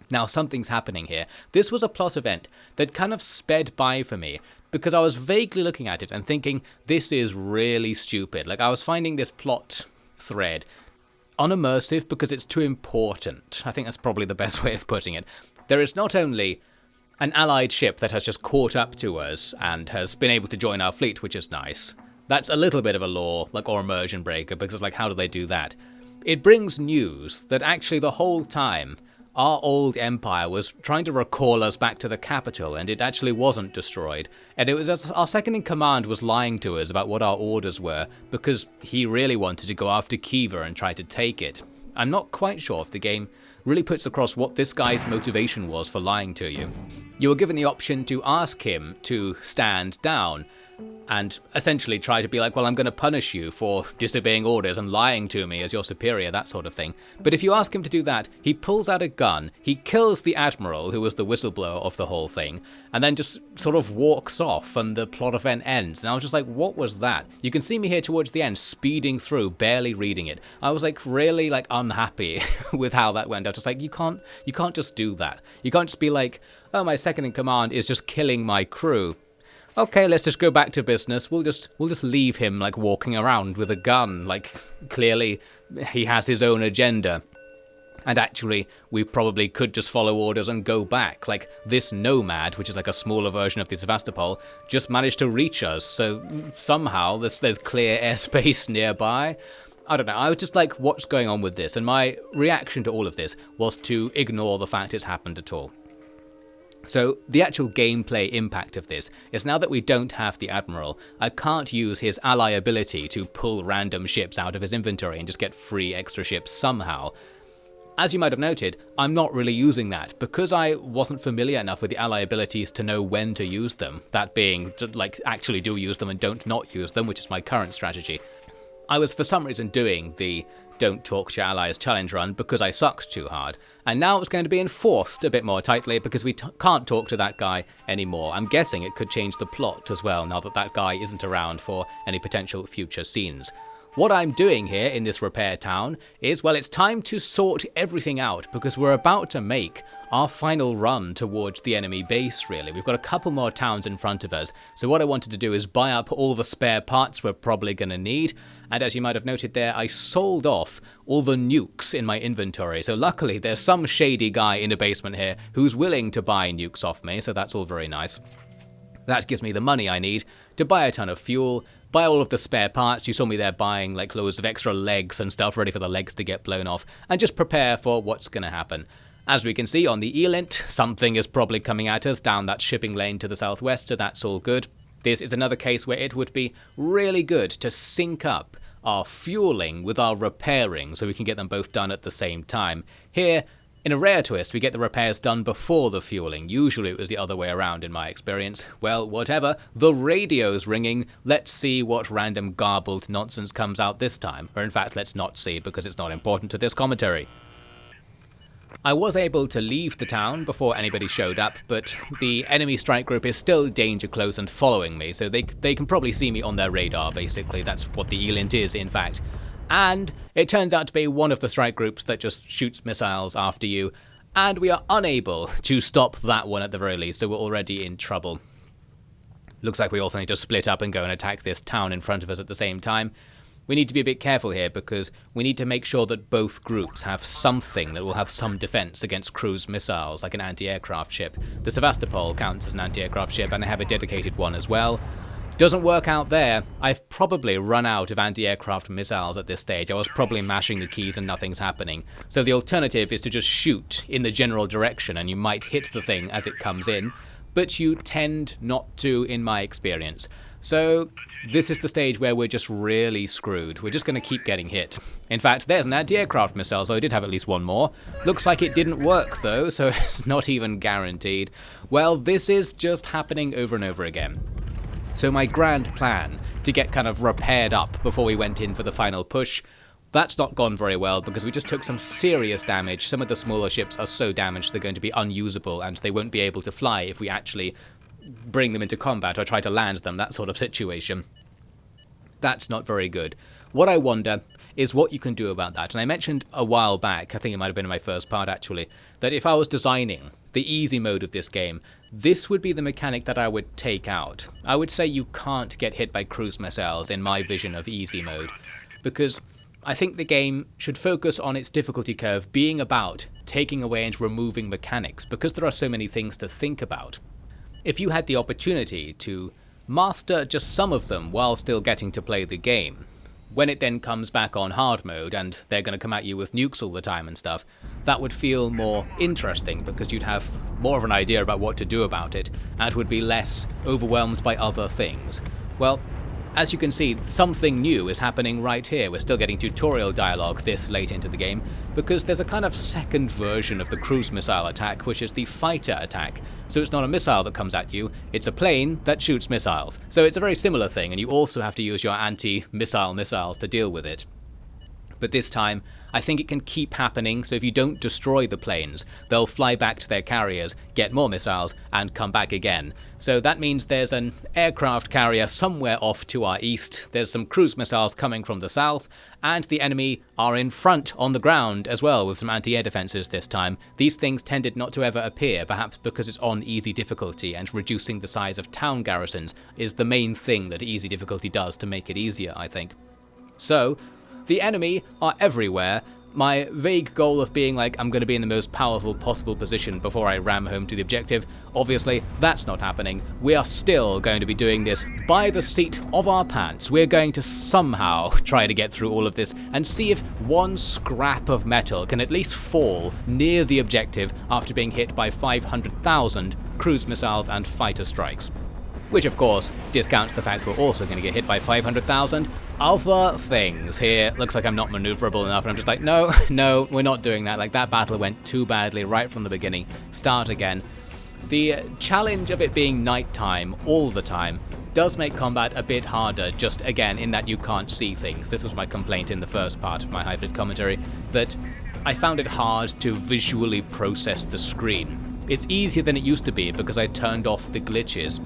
Now, something's happening here. This was a plot event that kind of sped by for me because I was vaguely looking at it and thinking, this is really stupid. Like, I was finding this plot thread unimmersive because it's too important. I think that's probably the best way of putting it. There is not only an allied ship that has just caught up to us and has been able to join our fleet, which is nice. That's a little bit of a lore, like, or immersion breaker, because it's like, how do they do that? It brings news that actually the whole time our old empire was trying to recall us back to the capital, and it actually wasn't destroyed. And it was as our second-in-command was lying to us about what our orders were, because he really wanted to go after Kiva and try to take it. I'm not quite sure if the game really puts across what this guy's motivation was for lying to you. You were given the option to ask him to stand down, and essentially try to be like, well, I'm going to punish you for disobeying orders and lying to me as your superior, that sort of thing. But if you ask him to do that, he pulls out a gun, he kills the admiral, who was the whistleblower of the whole thing, and then just sort of walks off and the plot event ends. And I was just like, what was that? You can see me here towards the end, speeding through, barely reading it. I was like really like unhappy with how that went. I was just like, you can't just do that. You can't just be like, oh, my second in command is just killing my crew. Okay, let's just go back to business. We'll just leave him like walking around with a gun. Like, clearly he has his own agenda. And actually, we probably could just follow orders and go back. Like, this Nomad, which is like a smaller version of the Sevastopol, just managed to reach us. So somehow there's clear airspace nearby. I don't know, I was just like, what's going on with this? And my reaction to all of this was to ignore the fact it's happened at all. So the actual gameplay impact of this is now that we don't have the Admiral, I can't use his ally ability to pull random ships out of his inventory and just get free extra ships somehow. As you might have noted, I'm not really using that because I wasn't familiar enough with the ally abilities to know when to use them. That being, like, actually do use them and don't not use them, which is my current strategy. I was for some reason doing the don't talk to your allies challenge run because I sucked too hard. And now it's going to be enforced a bit more tightly because we can't talk to that guy anymore. I'm guessing it could change the plot as well now that that guy isn't around for any potential future scenes. What I'm doing here in this repair town is, well, it's time to sort everything out because we're about to make our final run towards the enemy base, really. We've got a couple more towns in front of us, so what I wanted to do is buy up all the spare parts we're probably going to need, and as you might have noted there, I sold off all the nukes in my inventory, so luckily there's some shady guy in the basement here who's willing to buy nukes off me, so that's all very nice. That gives me the money I need to buy a ton of fuel, buy all of the spare parts. You saw me there buying like loads of extra legs and stuff ready for the legs to get blown off, and just prepare for what's going to happen. As we can see on the Elint, something is probably coming at us down that shipping lane to the southwest, so that's all good. This is another case where it would be really good to sync up our fueling with our repairing so we can get them both done at the same time. Here, in a rare twist, we get the repairs done before the fueling. Usually it was the other way around in my experience. Well, whatever. The radio's ringing. Let's see what random garbled nonsense comes out this time. Or in fact, let's not see because it's not important to this commentary. I was able to leave the town before anybody showed up, but the enemy strike group is still danger close and following me, so they can probably see me on their radar, basically. That's what the Elint is, in fact. And it turns out to be one of the strike groups that just shoots missiles after you, and we are unable to stop that one at the very least, so we're already in trouble. Looks like we also need to split up and go and attack this town in front of us at the same time. We need to be a bit careful here because we need to make sure that both groups have something that will have some defense against cruise missiles, like an anti-aircraft ship. The Sevastopol counts as an anti-aircraft ship, and I have a dedicated one as well. Doesn't work out there. I've probably run out of anti-aircraft missiles at this stage. I was probably mashing the keys and nothing's happening. So the alternative is to just shoot in the general direction, and you might hit the thing as it comes in, but you tend not to in my experience. So this is the stage where we're just really screwed. We're just going to keep getting hit. In fact, there's an anti-aircraft missile, so I did have at least one more. Looks like it didn't work though, so it's not even guaranteed. Well, this is just happening over and over again. So my grand plan to get kind of repaired up before we went in for the final push, that's not gone very well because we just took some serious damage. Some of the smaller ships are so damaged they're going to be unusable and they won't be able to fly if we actually bring them into combat or try to land them, that sort of situation. That's not very good. What I wonder is what you can do about that. And I mentioned a while back, I think it might have been in my first part actually, that if I was designing the easy mode of this game, this would be the mechanic that I would take out. I would say you can't get hit by cruise missiles in my vision of easy mode, because I think the game should focus on its difficulty curve being about taking away and removing mechanics, because there are so many things to think about. If you had the opportunity to master just some of them while still getting to play the game, when it then comes back on hard mode and they're going to come at you with nukes all the time and stuff, that would feel more interesting because you'd have more of an idea about what to do about it and would be less overwhelmed by other things. Well, as you can see, something new is happening right here. We're still getting tutorial dialogue this late into the game, because there's a kind of second version of the cruise missile attack, which is the fighter attack. So it's not a missile that comes at you, it's a plane that shoots missiles. So it's a very similar thing, and you also have to use your anti-missile missiles to deal with it. But this time, I think it can keep happening, so if you don't destroy the planes, they'll fly back to their carriers, get more missiles, and come back again. So that means there's an aircraft carrier somewhere off to our east, there's some cruise missiles coming from the south, and the enemy are in front on the ground as well with some anti-air defenses this time. These things tended not to ever appear, perhaps because it's on easy difficulty, and reducing the size of town garrisons is the main thing that easy difficulty does to make it easier, I think. So, the enemy are everywhere. My vague goal of being like, I'm going to be in the most powerful possible position before I ram home to the objective, obviously that's not happening. We are still going to be doing this by the seat of our pants. We're going to somehow try to get through all of this and see if one scrap of metal can at least fall near the objective after being hit by 500,000 cruise missiles and fighter strikes. Which of course discounts the fact we're also going to get hit by 500,000 other things. Here, looks like I'm not maneuverable enough, and I'm just like, no, we're not doing that. Like, that battle went too badly right from the beginning. Start again. The challenge of it being nighttime all the time does make combat a bit harder, just again in that you can't see things. This was my complaint in the first part of my Highfleet commentary, that I found it hard to visually process the screen. It's easier than it used to be because I turned off the glitches.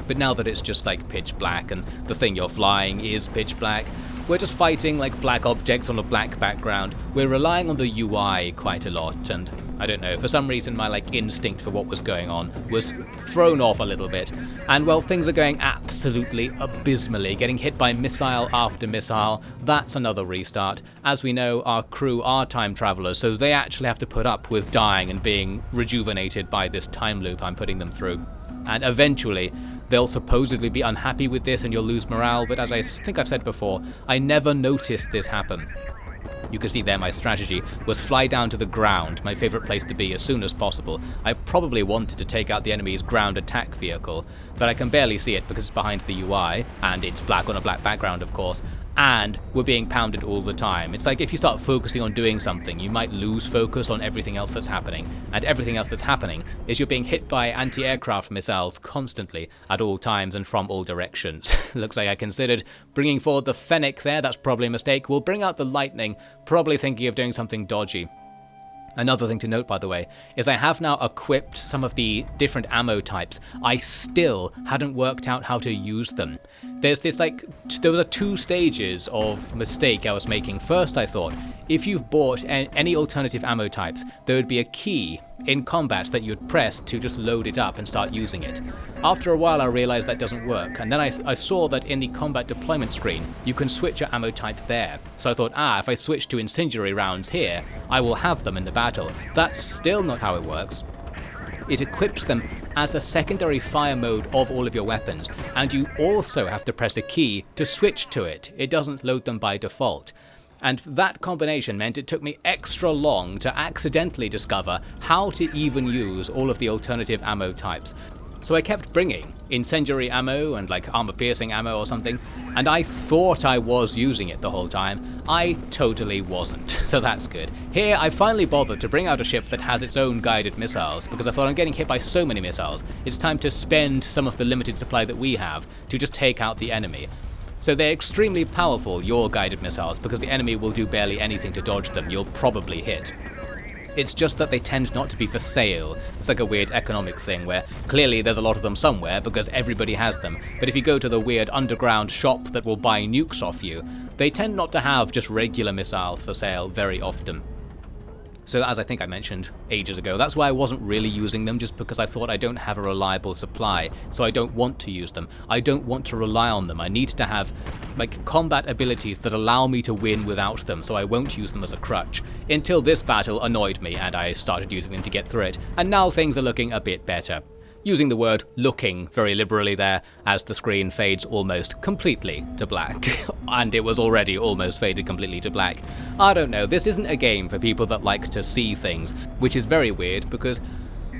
But now that it's just like pitch black and the thing you're flying is pitch black, we're just fighting like black objects on a black background. We're relying on the UI quite a lot, and I don't know, for some reason my like instinct for what was going on was thrown off a little bit. And well, things are going absolutely abysmally, getting hit by missile after missile. That's another restart. As we know, our crew are time travelers, so they actually have to put up with dying and being rejuvenated by this time loop I'm putting them through. And eventually, they'll supposedly be unhappy with this and you'll lose morale, but as I think I've said before, I never noticed this happen. You can see there my strategy was fly down to the ground, my favourite place to be, as soon as possible. I probably wanted to take out the enemy's ground attack vehicle, but I can barely see it because it's behind the UI, and it's black on a black background of course, and we're being pounded all the time. It's like if you start focusing on doing something, you might lose focus on everything else that's happening, and everything else that's happening is you're being hit by anti-aircraft missiles constantly, at all times and from all directions. Looks like I considered bringing forward the Fennec there, that's probably a mistake. We'll bring out the Lightning, probably thinking of doing something dodgy. Another thing to note, by the way, is I have now equipped some of the different ammo types. I still hadn't worked out how to use them. There's this there were 2 stages of mistake I was making. First, I thought, if you've bought any alternative ammo types, there would be a key in combat that you'd press to just load it up and start using it. After a while I realized that doesn't work, and then I saw that in the combat deployment screen you can switch your ammo type there. So I thought, if I switch to incendiary rounds here, I will have them in the battle. That's still not how it works. It equips them as a secondary fire mode of all of your weapons, and you also have to press a key to switch to it. It doesn't load them by default. And that combination meant it took me extra long to accidentally discover how to even use all of the alternative ammo types. So I kept bringing incendiary ammo and like armor-piercing ammo or something, and I thought I was using it the whole time. I totally wasn't, so that's good. Here I finally bothered to bring out a ship that has its own guided missiles, because I thought I'm getting hit by so many missiles, it's time to spend some of the limited supply that we have to just take out the enemy. So they're extremely powerful, your guided missiles, because the enemy will do barely anything to dodge them. You'll probably hit. It's just that they tend not to be for sale. It's like a weird economic thing where clearly there's a lot of them somewhere because everybody has them, but if you go to the weird underground shop that will buy nukes off you, they tend not to have just regular missiles for sale very often. So as I think I mentioned ages ago, that's why I wasn't really using them, just because I thought I don't have a reliable supply, so I don't want to use them. I don't want to rely on them. I need to have like combat abilities that allow me to win without them, so I won't use them as a crutch. Until this battle annoyed me and I started using them to get through it, and now things are looking a bit better. Using the word looking very liberally there as the screen fades almost completely to black. And it was already almost faded completely to black. I don't know, this isn't a game for people that like to see things, which is very weird because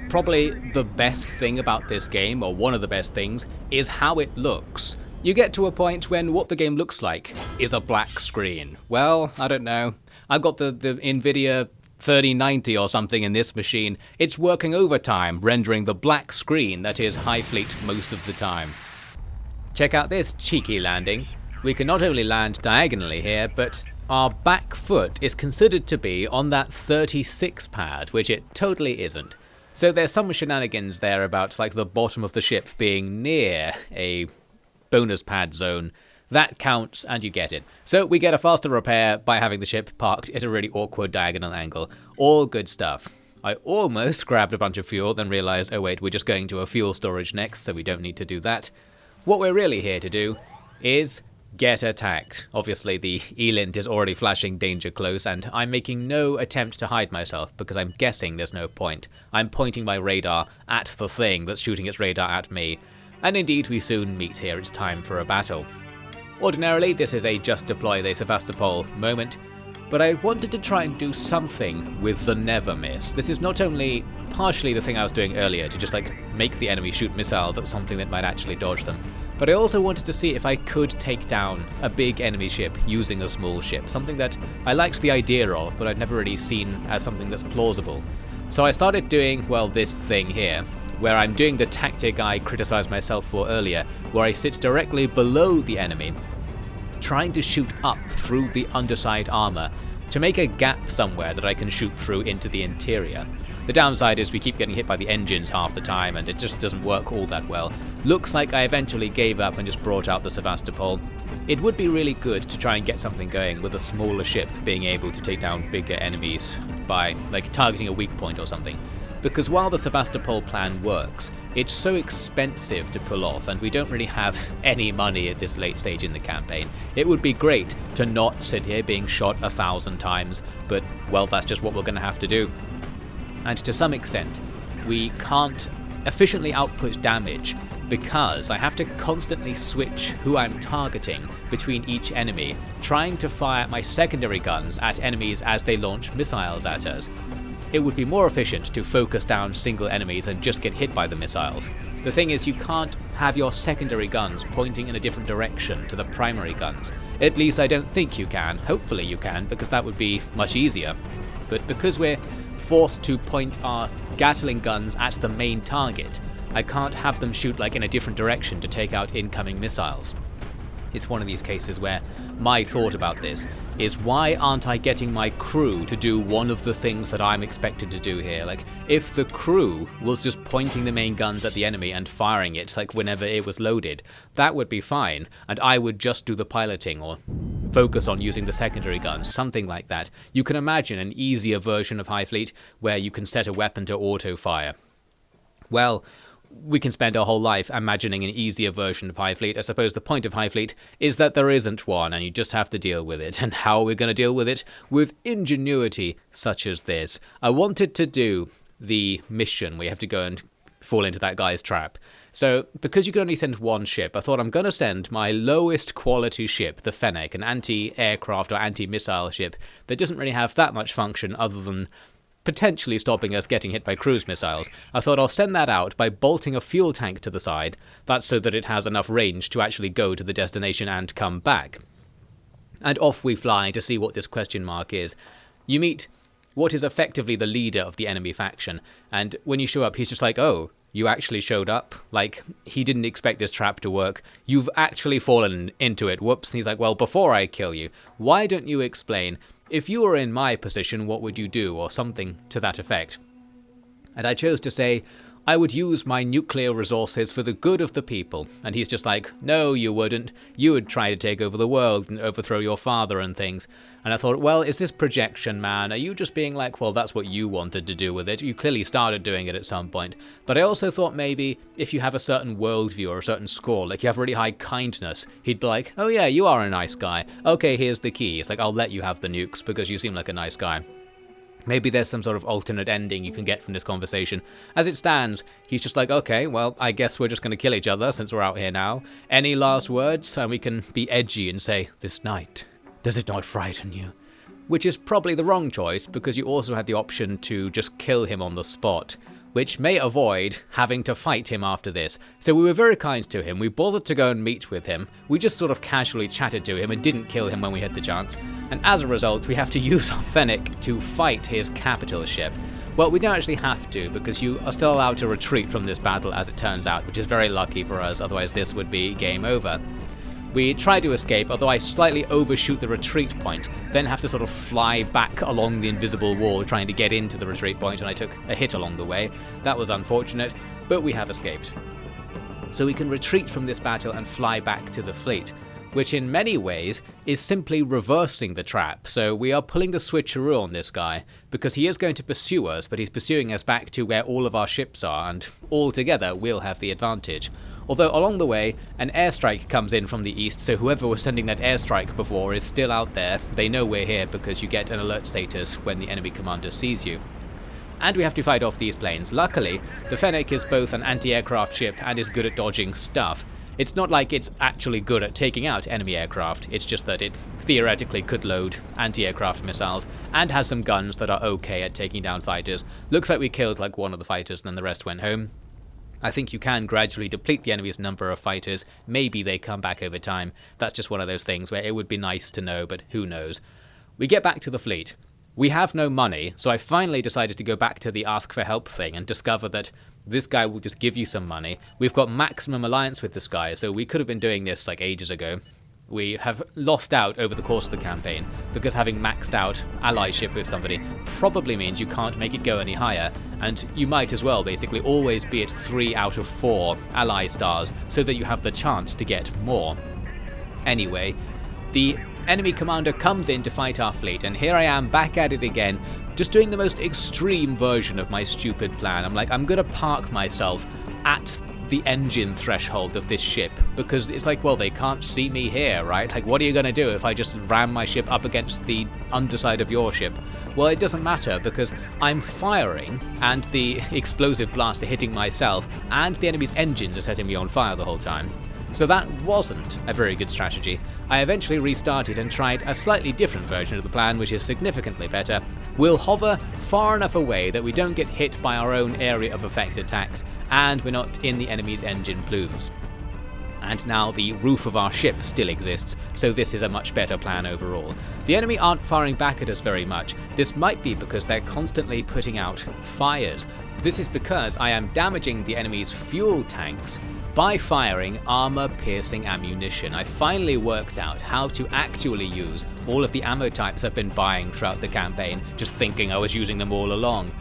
probably the best thing about this game, or one of the best things, is how it looks. You get to a point when what the game looks like is a black screen. Well, I don't know. I've got the Nvidia 3090 or something in this machine. It's working overtime, rendering the black screen that is Highfleet most of the time. Check out this cheeky landing. We can not only land diagonally here, but our back foot is considered to be on that 36 pad, which it totally isn't. So there's some shenanigans there about like the bottom of the ship being near a bonus pad zone. That counts, and you get it. So we get a faster repair by having the ship parked at a really awkward diagonal angle. All good stuff. I almost grabbed a bunch of fuel, then realized, oh wait, we're just going to a fuel storage next, so we don't need to do that. What we're really here to do is get attacked. Obviously, the E-lint is already flashing danger close, and I'm making no attempt to hide myself because I'm guessing there's no point. I'm pointing my radar at the thing that's shooting its radar at me. And indeed, we soon meet here. It's time for a battle. Ordinarily, this is a just deploy the Sevastopol moment, but I wanted to try and do something with the never miss. This is not only partially the thing I was doing earlier, to just like make the enemy shoot missiles at something that might actually dodge them, but I also wanted to see if I could take down a big enemy ship using a small ship, something that I liked the idea of, but I'd never really seen as something that's plausible. So I started doing, well, this thing here, where I'm doing the tactic I criticized myself for earlier, where I sit directly below the enemy, trying to shoot up through the underside armor to make a gap somewhere that I can shoot through into the interior. The downside is we keep getting hit by the engines half the time and it just doesn't work all that well. Looks like I eventually gave up and just brought out the Sevastopol. It would be really good to try and get something going with a smaller ship being able to take down bigger enemies by like targeting a weak point or something. Because while the Sevastopol plan works, it's so expensive to pull off and we don't really have any money at this late stage in the campaign. It would be great to not sit here being shot 1,000 times, but well, that's just what we're going to have to do. And to some extent, we can't efficiently output damage because I have to constantly switch who I'm targeting between each enemy, trying to fire my secondary guns at enemies as they launch missiles at us. It would be more efficient to focus down single enemies and just get hit by the missiles. The thing is, you can't have your secondary guns pointing in a different direction to the primary guns. At least I don't think you can. Hopefully you can, because that would be much easier. But because we're forced to point our Gatling guns at the main target, I can't have them shoot like in a different direction to take out incoming missiles. It's one of these cases where my thought about this is, why aren't I getting my crew to do one of the things that I'm expected to do here? Like, if the crew was just pointing the main guns at the enemy and firing it like whenever it was loaded, that would be fine, and I would just do the piloting or focus on using the secondary guns, something like that. You can imagine an easier version of Highfleet where you can set a weapon to auto-fire. Well, we can spend our whole life imagining an easier version of Highfleet. I suppose the point of Highfleet is that there isn't one and you just have to deal with it. And how are we going to deal with it? With ingenuity such as this. I wanted to do the mission where you have to go and fall into that guy's trap. So, because you can only send one ship, I thought I'm going to send my lowest quality ship, the Fennec, an anti-aircraft or anti-missile ship that doesn't really have that much function other than potentially stopping us getting hit by cruise missiles. I thought I'll send that out by bolting a fuel tank to the side. That's so that it has enough range to actually go to the destination and come back. And off we fly to see what this question mark is. You meet what is effectively the leader of the enemy faction, and when you show up, he's just like, oh, you actually showed up? Like, he didn't expect this trap to work. You've actually fallen into it. Whoops. And he's like, well, before I kill you, why don't you explain if you were in my position, what would you do, or something to that effect. And I chose to say, I would use my nuclear resources for the good of the people. And he's just like, no, you wouldn't. You would try to take over the world and overthrow your father and things. And I thought, well, is this projection, man? Are you just being like, well, that's what you wanted to do with it? You clearly started doing it at some point. But I also thought maybe if you have a certain worldview or a certain score, like you have really high kindness, he'd be like, oh yeah, you are a nice guy. Okay, here's the key. It's like, I'll let you have the nukes because you seem like a nice guy. Maybe there's some sort of alternate ending you can get from this conversation. As it stands, he's just like, okay, well, I guess we're just going to kill each other since we're out here now. Any last words? And we can be edgy and say, this night, does it not frighten you? Which is probably the wrong choice, because you also had the option to just kill him on the spot, which may avoid having to fight him after this. So we were very kind to him. We bothered to go and meet with him. We just sort of casually chatted to him and didn't kill him when we had the chance. And as a result, we have to use our Fennec to fight his capital ship. Well, we don't actually have to, because you are still allowed to retreat from this battle as it turns out, which is very lucky for us, otherwise this would be game over. We try to escape, although I slightly overshoot the retreat point, then have to sort of fly back along the invisible wall trying to get into the retreat point, and I took a hit along the way. That was unfortunate, but we have escaped. So we can retreat from this battle and fly back to the fleet, which in many ways is simply reversing the trap. So we are pulling the switcheroo on this guy, because he is going to pursue us, but he's pursuing us back to where all of our ships are, and all together we'll have the advantage. Although along the way, an airstrike comes in from the east, so whoever was sending that airstrike before is still out there. They know we're here because you get an alert status when the enemy commander sees you. And we have to fight off these planes. Luckily, the Fennec is both an anti-aircraft ship and is good at dodging stuff. It's not like it's actually good at taking out enemy aircraft, it's just that it theoretically could load anti-aircraft missiles and has some guns that are okay at taking down fighters. Looks like we killed like one of the fighters and then the rest went home. I think you can gradually deplete the enemy's number of fighters. Maybe they come back over time. That's just one of those things where it would be nice to know, but who knows. We get back to the fleet. We have no money, so I finally decided to go back to the ask for help thing and discover that this guy will just give you some money. We've got maximum alliance with this guy, so we could have been doing this like ages ago. We have lost out over the course of the campaign, because having maxed out allyship with somebody probably means you can't make it go any higher, and you might as well basically always be at 3 out of 4 ally stars, so that you have the chance to get more. Anyway, the enemy commander comes in to fight our fleet, and here I am back at it again, just doing the most extreme version of my stupid plan. I'm like, I'm gonna park myself at the engine threshold of this ship, because it's like, well, they can't see me here, right? Like, what are you going to do if I just ram my ship up against the underside of your ship? Well, it doesn't matter, because I'm firing, and the explosive blasts are hitting myself, and the enemy's engines are setting me on fire the whole time. So that wasn't a very good strategy. I eventually restarted and tried a slightly different version of the plan, which is significantly better. We'll hover far enough away that we don't get hit by our own area of effect attacks, and we're not in the enemy's engine plumes. And now the roof of our ship still exists, so this is a much better plan overall. The enemy aren't firing back at us very much. This might be because they're constantly putting out fires. This is because I am damaging the enemy's fuel tanks by firing armor-piercing ammunition. I finally worked out how to actually use all of the ammo types I've been buying throughout the campaign, just thinking I was using them all along.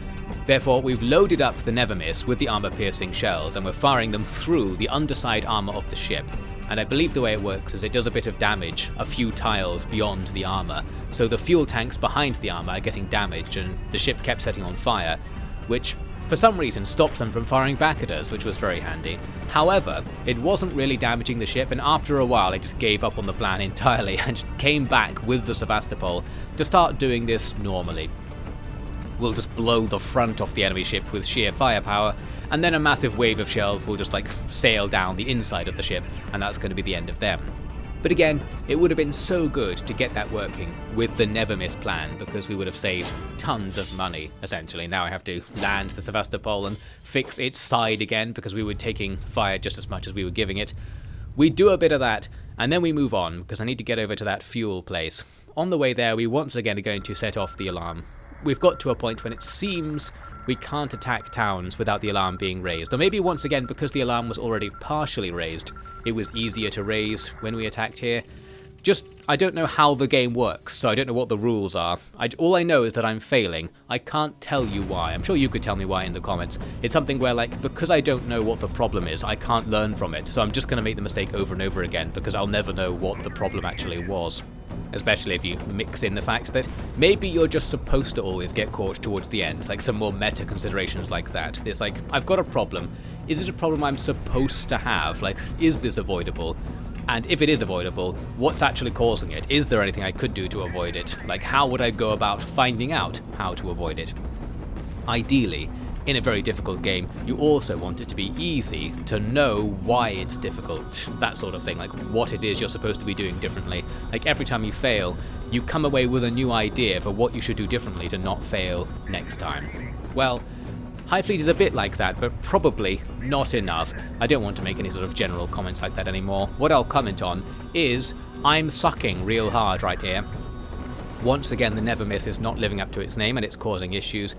Therefore, we've loaded up the Nevermiss with the armor-piercing shells, and we're firing them through the underside armor of the ship. And I believe the way it works is it does a bit of damage a few tiles beyond the armor, so the fuel tanks behind the armor are getting damaged, and the ship kept setting on fire, which for some reason stopped them from firing back at us, which was very handy. However, it wasn't really damaging the ship, and after a while I just gave up on the plan entirely and just came back with the Sevastopol to start doing this normally. We'll just blow the front off the enemy ship with sheer firepower, and then a massive wave of shells will just like sail down the inside of the ship, and that's going to be the end of them. But again, it would have been so good to get that working with the Nevermiss plan, because we would have saved tons of money, essentially. Now I have to land the Sevastopol and fix its side again, because we were taking fire just as much as we were giving it. We do a bit of that, and then we move on, because I need to get over to that fuel place. On the way there, we once again are going to set off the alarm. We've got to a point when it seems we can't attack towns without the alarm being raised. Or maybe once again, because the alarm was already partially raised, it was easier to raise when we attacked here. I don't know how the game works, so I don't know what the rules are. All I know is that I'm failing. I can't tell you why. I'm sure you could tell me why in the comments. It's something where, like, because I don't know what the problem is, I can't learn from it, so I'm just going to make the mistake over and over again, because I'll never know what the problem actually was. Especially if you mix in the fact that maybe you're just supposed to always get caught towards the end, like some more meta considerations like that. There's like, I've got a problem. Is it a problem I'm supposed to have? Like, is this avoidable? And if it is avoidable, what's actually causing it? Is there anything I could do to avoid it? Like, how would I go about finding out how to avoid it? Ideally, in a very difficult game, you also want it to be easy to know why it's difficult, that sort of thing, like what it is you're supposed to be doing differently. Like every time you fail, you come away with a new idea for what you should do differently to not fail next time. Well, Highfleet is a bit like that, but probably not enough. I don't want to make any sort of general comments like that anymore. What I'll comment on is I'm sucking real hard right here. Once again, the never miss is not living up to its name and it's causing issues.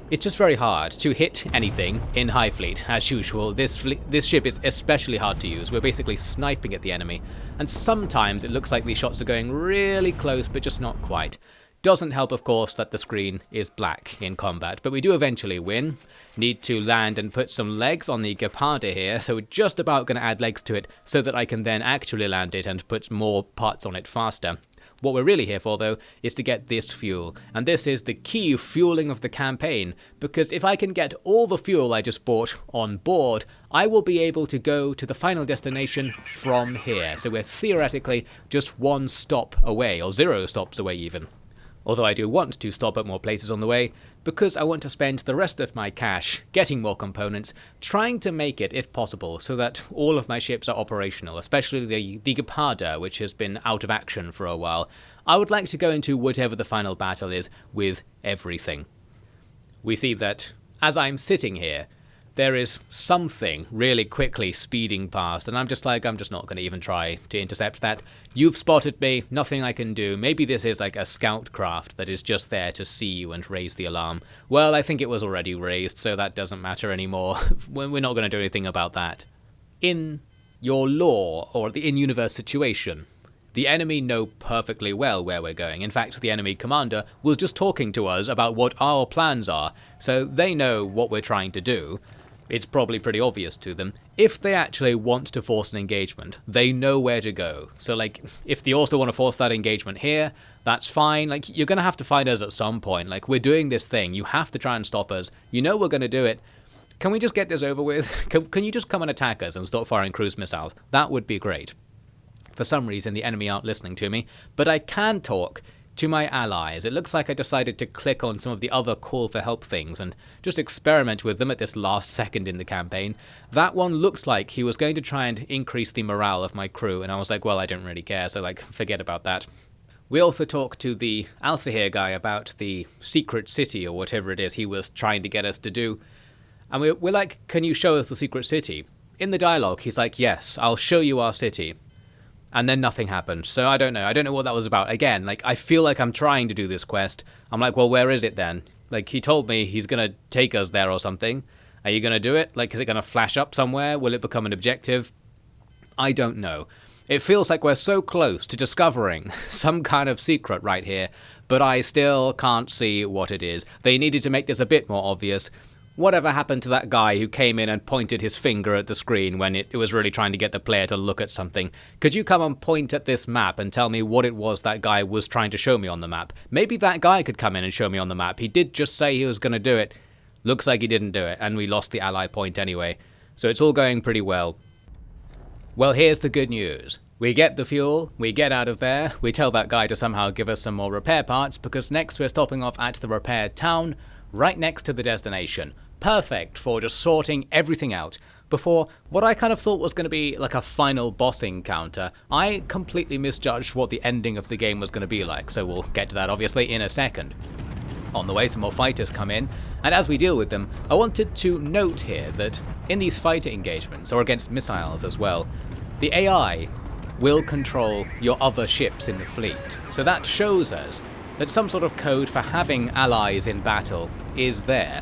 It's just very hard to hit anything in Highfleet, as usual. This ship is especially hard to use. We're basically sniping at the enemy, and sometimes it looks like these shots are going really close, but just not quite. Doesn't help, of course, that the screen is black in combat, but we do eventually win. Need to land and put some legs on the Geparda here, so we're just about going to add legs to it so that I can then actually land it and put more parts on it faster. What we're really here for, though, is to get this fuel, and this is the key fueling of the campaign, because if I can get all the fuel I just bought on board, I will be able to go to the final destination from here. So we're theoretically just one stop away, or 0 stops away even. Although I do want to stop at more places on the way, because I want to spend the rest of my cash getting more components, trying to make it, if possible, so that all of my ships are operational, especially the Geparda, which has been out of action for a while. I would like to go into whatever the final battle is with everything. We see that, as I'm sitting here, there is something really quickly speeding past, and I'm just not going to even try to intercept that. You've spotted me, nothing I can do. Maybe this is like a scout craft that is just there to see you and raise the alarm. Well, I think it was already raised, so that doesn't matter anymore. We're not going to do anything about that. In your lore, or the in-universe situation, the enemy know perfectly well where we're going. In fact, the enemy commander was just talking to us about what our plans are, so they know what we're trying to do. It's probably pretty obvious to them. If they actually want to force an engagement, they know where to go. So, like, if they also want to force that engagement here, that's fine. Like, you're going to have to find us at some point. Like, we're doing this thing. You have to try and stop us. You know we're going to do it. Can we just get this over with? Can you just come and attack us and stop firing cruise missiles? That would be great. For some reason, the enemy aren't listening to me, but I can talk to my allies. It looks like I decided to click on some of the other call for help things and just experiment with them at this last second in the campaign. That one looks like he was going to try and increase the morale of my crew, and I was like, well, I don't really care, so like, forget about that. We also talked to the Alcihir guy about the secret city or whatever it is he was trying to get us to do. And we're like, can you show us the secret city? In the dialogue, he's like, yes, I'll show you our city. And then nothing happened. So I don't know. I don't know what that was about. Again, like, I feel like I'm trying to do this quest. I'm like, well, where is it then? Like, he told me he's going to take us there or something. Are you going to do it? Like, is it going to flash up somewhere? Will it become an objective? I don't know. It feels like we're so close to discovering some kind of secret right here, but I still can't see what it is. They needed to make this a bit more obvious. Whatever happened to that guy who came in and pointed his finger at the screen when it was really trying to get the player to look at something? Could you come and point at this map and tell me what it was that guy was trying to show me on the map? Maybe that guy could come in and show me on the map. He did just say he was going to do it. Looks like he didn't do it, and we lost the ally point anyway. So it's all going pretty well. Well, here's the good news. We get the fuel, we get out of there, we tell that guy to somehow give us some more repair parts, because next we're stopping off at the repair town, right next to the destination. Perfect for just sorting everything out before what I kind of thought was going to be like a final boss encounter. I completely misjudged what the ending of the game was going to be like, so we'll get to that obviously in a second. On the way, some more fighters come in, and as we deal with them, I wanted to note here that in these fighter engagements, or against missiles as well, the AI will control your other ships in the fleet. So that shows us that some sort of code for having allies in battle is there.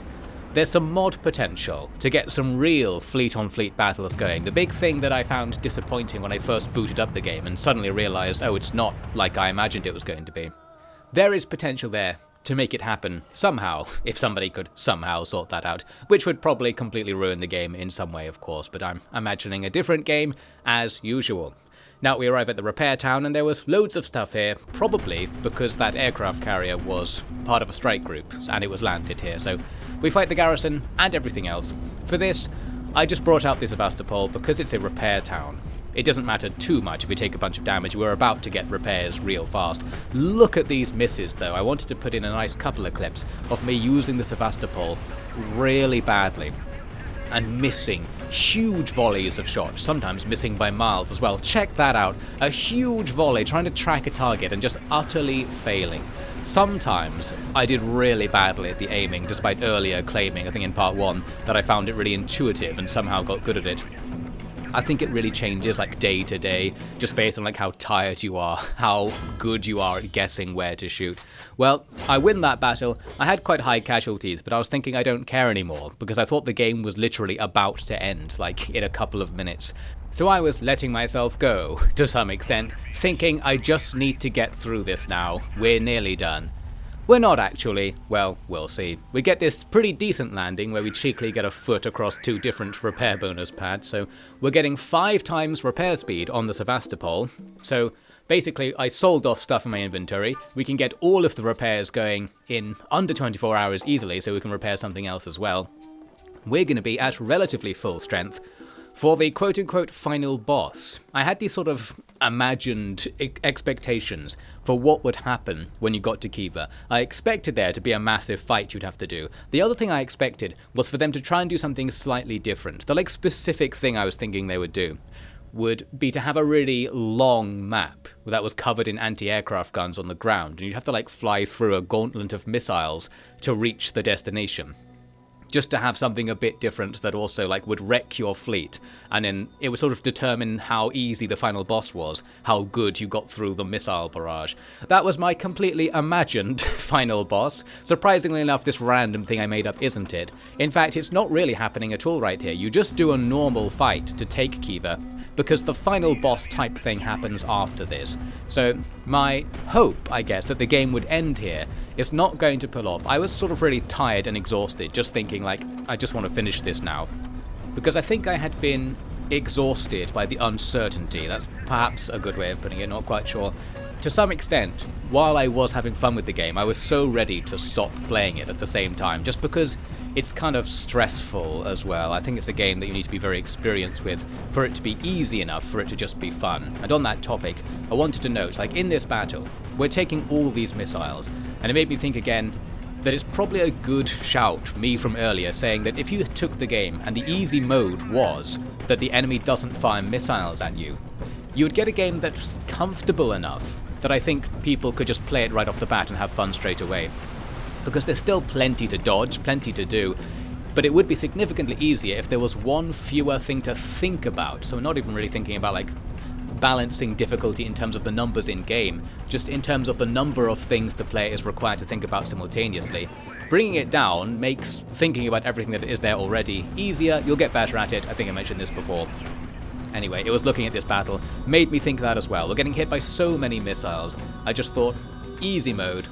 there's some mod potential to get some real fleet-on-fleet battles going. The big thing that I found disappointing when I first booted up the game and suddenly realised, oh, it's not like I imagined it was going to be. There is potential there to make it happen somehow, if somebody could somehow sort that out, which would probably completely ruin the game in some way, of course, but I'm imagining a different game as usual. Now we arrive at the repair town and there was loads of stuff here, probably because that aircraft carrier was part of a strike group and it was landed here, so we fight the garrison and everything else. For this, I just brought out the Sevastopol because it's a repair town. It doesn't matter too much if we take a bunch of damage, we're about to get repairs real fast. Look at these misses though, I wanted to put in a nice couple of clips of me using the Sevastopol really badly and missing huge volleys of shots, sometimes missing by miles as well. Check that out, a huge volley trying to track a target and just utterly failing. Sometimes I did really badly at the aiming, despite earlier claiming, I think in part 1, that I found it really intuitive and somehow got good at it. I think it really changes like day to day, just based on like how tired you are, how good you are at guessing where to shoot. Well, I win that battle. I had quite high casualties, but I was thinking I don't care anymore, because I thought the game was literally about to end, like in a couple of minutes. So I was letting myself go, to some extent, thinking I just need to get through this now, we're nearly done. We're not actually, well, we'll see. We get this pretty decent landing where we cheekily get a foot across 2 different repair bonus pads, so we're getting 5 times repair speed on the Sevastopol. So basically I sold off stuff in my inventory, we can get all of the repairs going in under 24 hours easily so we can repair something else as well. We're going to be at relatively full strength for the quote-unquote final boss. I had these sort of imagined expectations for what would happen when you got to Khiva. I expected there to be a massive fight you'd have to do. The other thing I expected was for them to try and do something slightly different. The specific thing I was thinking they would do would be to have a really long map that was covered in anti-aircraft guns on the ground, and you'd have to fly through a gauntlet of missiles to reach the destination. Just to have something a bit different that also would wreck your fleet, and then it would sort of determine how easy the final boss was, how good you got through the missile barrage. That was my completely imagined final boss. Surprisingly enough, this random thing I made up isn't it. In fact, it's not really happening at all right here. You just do a normal fight to take Khiva, because the final boss type thing happens after this. So my hope, I guess, that the game would end here is not going to pull off. I was sort of really tired and exhausted, just thinking I just want to finish this now. Because I think I had been exhausted by the uncertainty. That's perhaps a good way of putting it, not quite sure. To some extent, while I was having fun with the game, I was so ready to stop playing it at the same time, just because it's kind of stressful as well. I think it's a game that you need to be very experienced with for it to be easy enough for it to just be fun. And on that topic, I wanted to note, in this battle, we're taking all these missiles, and it made me think again that it's probably a good shout, me from earlier, saying that if you took the game and the easy mode was that the enemy doesn't fire missiles at you, you would get a game that's comfortable enough that I think people could just play it right off the bat and have fun straight away. Because there's still plenty to dodge, plenty to do, but it would be significantly easier if there was one fewer thing to think about. So we're not even really thinking about balancing difficulty in terms of the numbers in game, just in terms of the number of things the player is required to think about simultaneously. Bringing it down makes thinking about everything that is there already easier. You'll get better at it. I think I mentioned this before. Anyway, it was looking at this battle, made me think that as well. We're getting hit by so many missiles. I just thought, easy mode,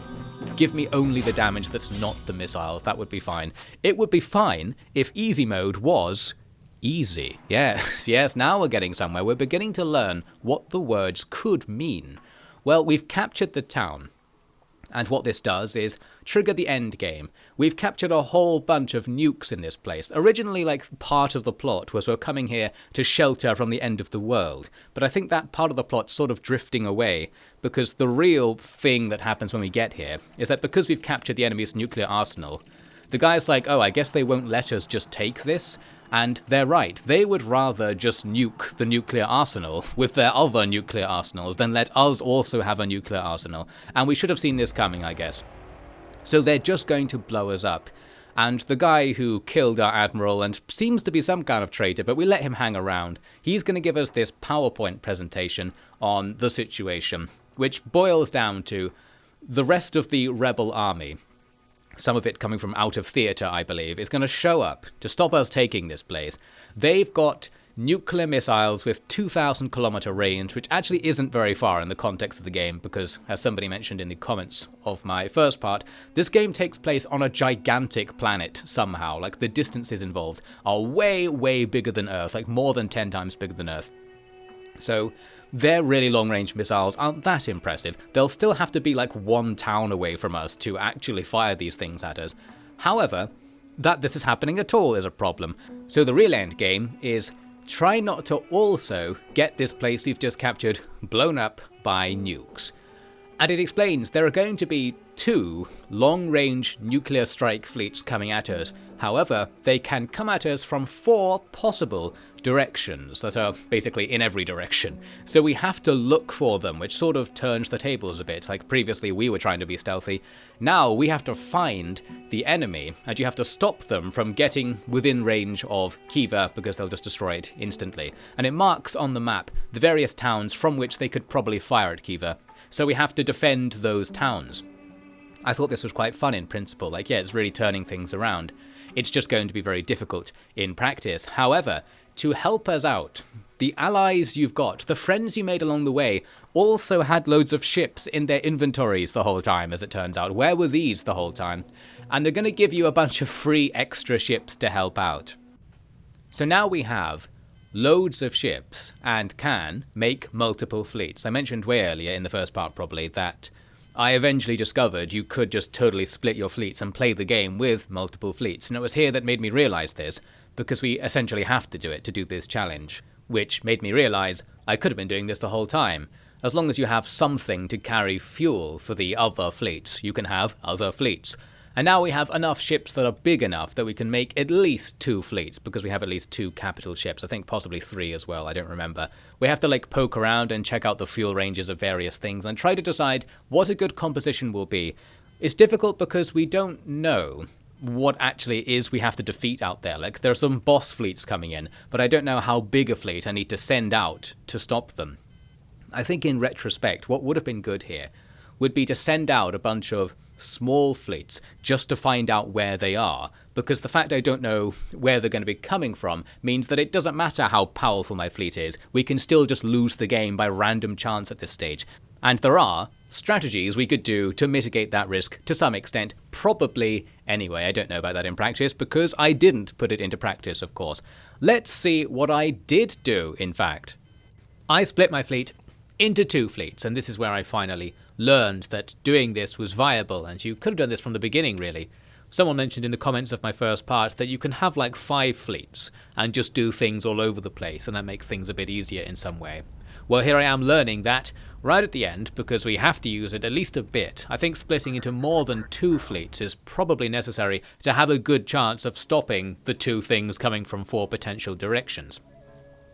give me only the damage that's not the missiles. That would be fine. It would be fine if easy mode was easy. Yes, now we're getting somewhere. We're beginning to learn what the words could mean. Well, we've captured the town. And what this does is trigger the end game. We've captured a whole bunch of nukes in this place. Originally, part of the plot was we're coming here to shelter from the end of the world. But I think that part of the plot's sort of drifting away, because the real thing that happens when we get here is that because we've captured the enemy's nuclear arsenal, the guy's oh, I guess they won't let us just take this. And they're right, they would rather just nuke the nuclear arsenal with their other nuclear arsenals than let us also have a nuclear arsenal. And we should have seen this coming, I guess. So they're just going to blow us up. And the guy who killed our admiral and seems to be some kind of traitor, but we let him hang around, he's going to give us this PowerPoint presentation on the situation, which boils down to the rest of the rebel army some of it coming from out of theatre, I believe, is going to show up to stop us taking this place. They've got nuclear missiles with 2,000 kilometer range, which actually isn't very far in the context of the game, because, as somebody mentioned in the comments of my first part, this game takes place on a gigantic planet somehow. Like, the distances involved are way, way bigger than Earth, like more than 10 times bigger than Earth. So their really long-range missiles aren't that impressive. They'll still have to be like one town away from us to actually fire these things at us. However, that this is happening at all is a problem. So the real end game is try not to also get this place we've just captured blown up by nukes. And it explains there are going to be 2 long-range nuclear strike fleets coming at us. However, they can come at us from 4 possible directions that are basically in every direction. So we have to look for them, which sort of turns the tables a bit. Like previously we were trying to be stealthy. Now we have to find the enemy, and you have to stop them from getting within range of Kiva, because they'll just destroy it instantly. And it marks on the map the various towns from which they could probably fire at Kiva. So we have to defend those towns. I thought this was quite fun in principle. Like, yeah, it's really turning things around. It's just going to be very difficult in practice. However, to help us out, the allies you've got, the friends you made along the way, also had loads of ships in their inventories the whole time, as it turns out. Where were these the whole time? And they're going to give you a bunch of free extra ships to help out. So now we have loads of ships and can make multiple fleets. I mentioned way earlier in the first part probably that I eventually discovered you could just totally split your fleets and play the game with multiple fleets. And it was here that made me realise this, because we essentially have to do it to do this challenge, which made me realise I could have been doing this the whole time. As long as you have something to carry fuel for the other fleets, you can have other fleets. And now we have enough ships that are big enough that we can make at least 2 fleets, because we have at least 2 capital ships. I think possibly 3 as well, I don't remember. We have to like poke around and check out the fuel ranges of various things and try to decide what a good composition will be. It's difficult because we don't know what actually is we have to defeat out there. Like, there are some boss fleets coming in, but I don't know how big a fleet I need to send out to stop them. I think in retrospect, what would have been good here would be to send out a bunch of small fleets just to find out where they are, because the fact I don't know where they're going to be coming from means that it doesn't matter how powerful my fleet is, we can still just lose the game by random chance at this stage. And there are strategies we could do to mitigate that risk to some extent, probably anyway. I don't know about that in practice because I didn't put it into practice, of course. Let's see what I did do, in fact. I split my fleet into 2 fleets, and this is where I finally learned that doing this was viable, and you could have done this from the beginning, really. Someone mentioned in the comments of my first part that you can have like 5 fleets and just do things all over the place, and that makes things a bit easier in some way. Well, here I am learning that right at the end, because we have to use it at least a bit. I think splitting into more than 2 fleets is probably necessary to have a good chance of stopping the 2 things coming from 4 potential directions.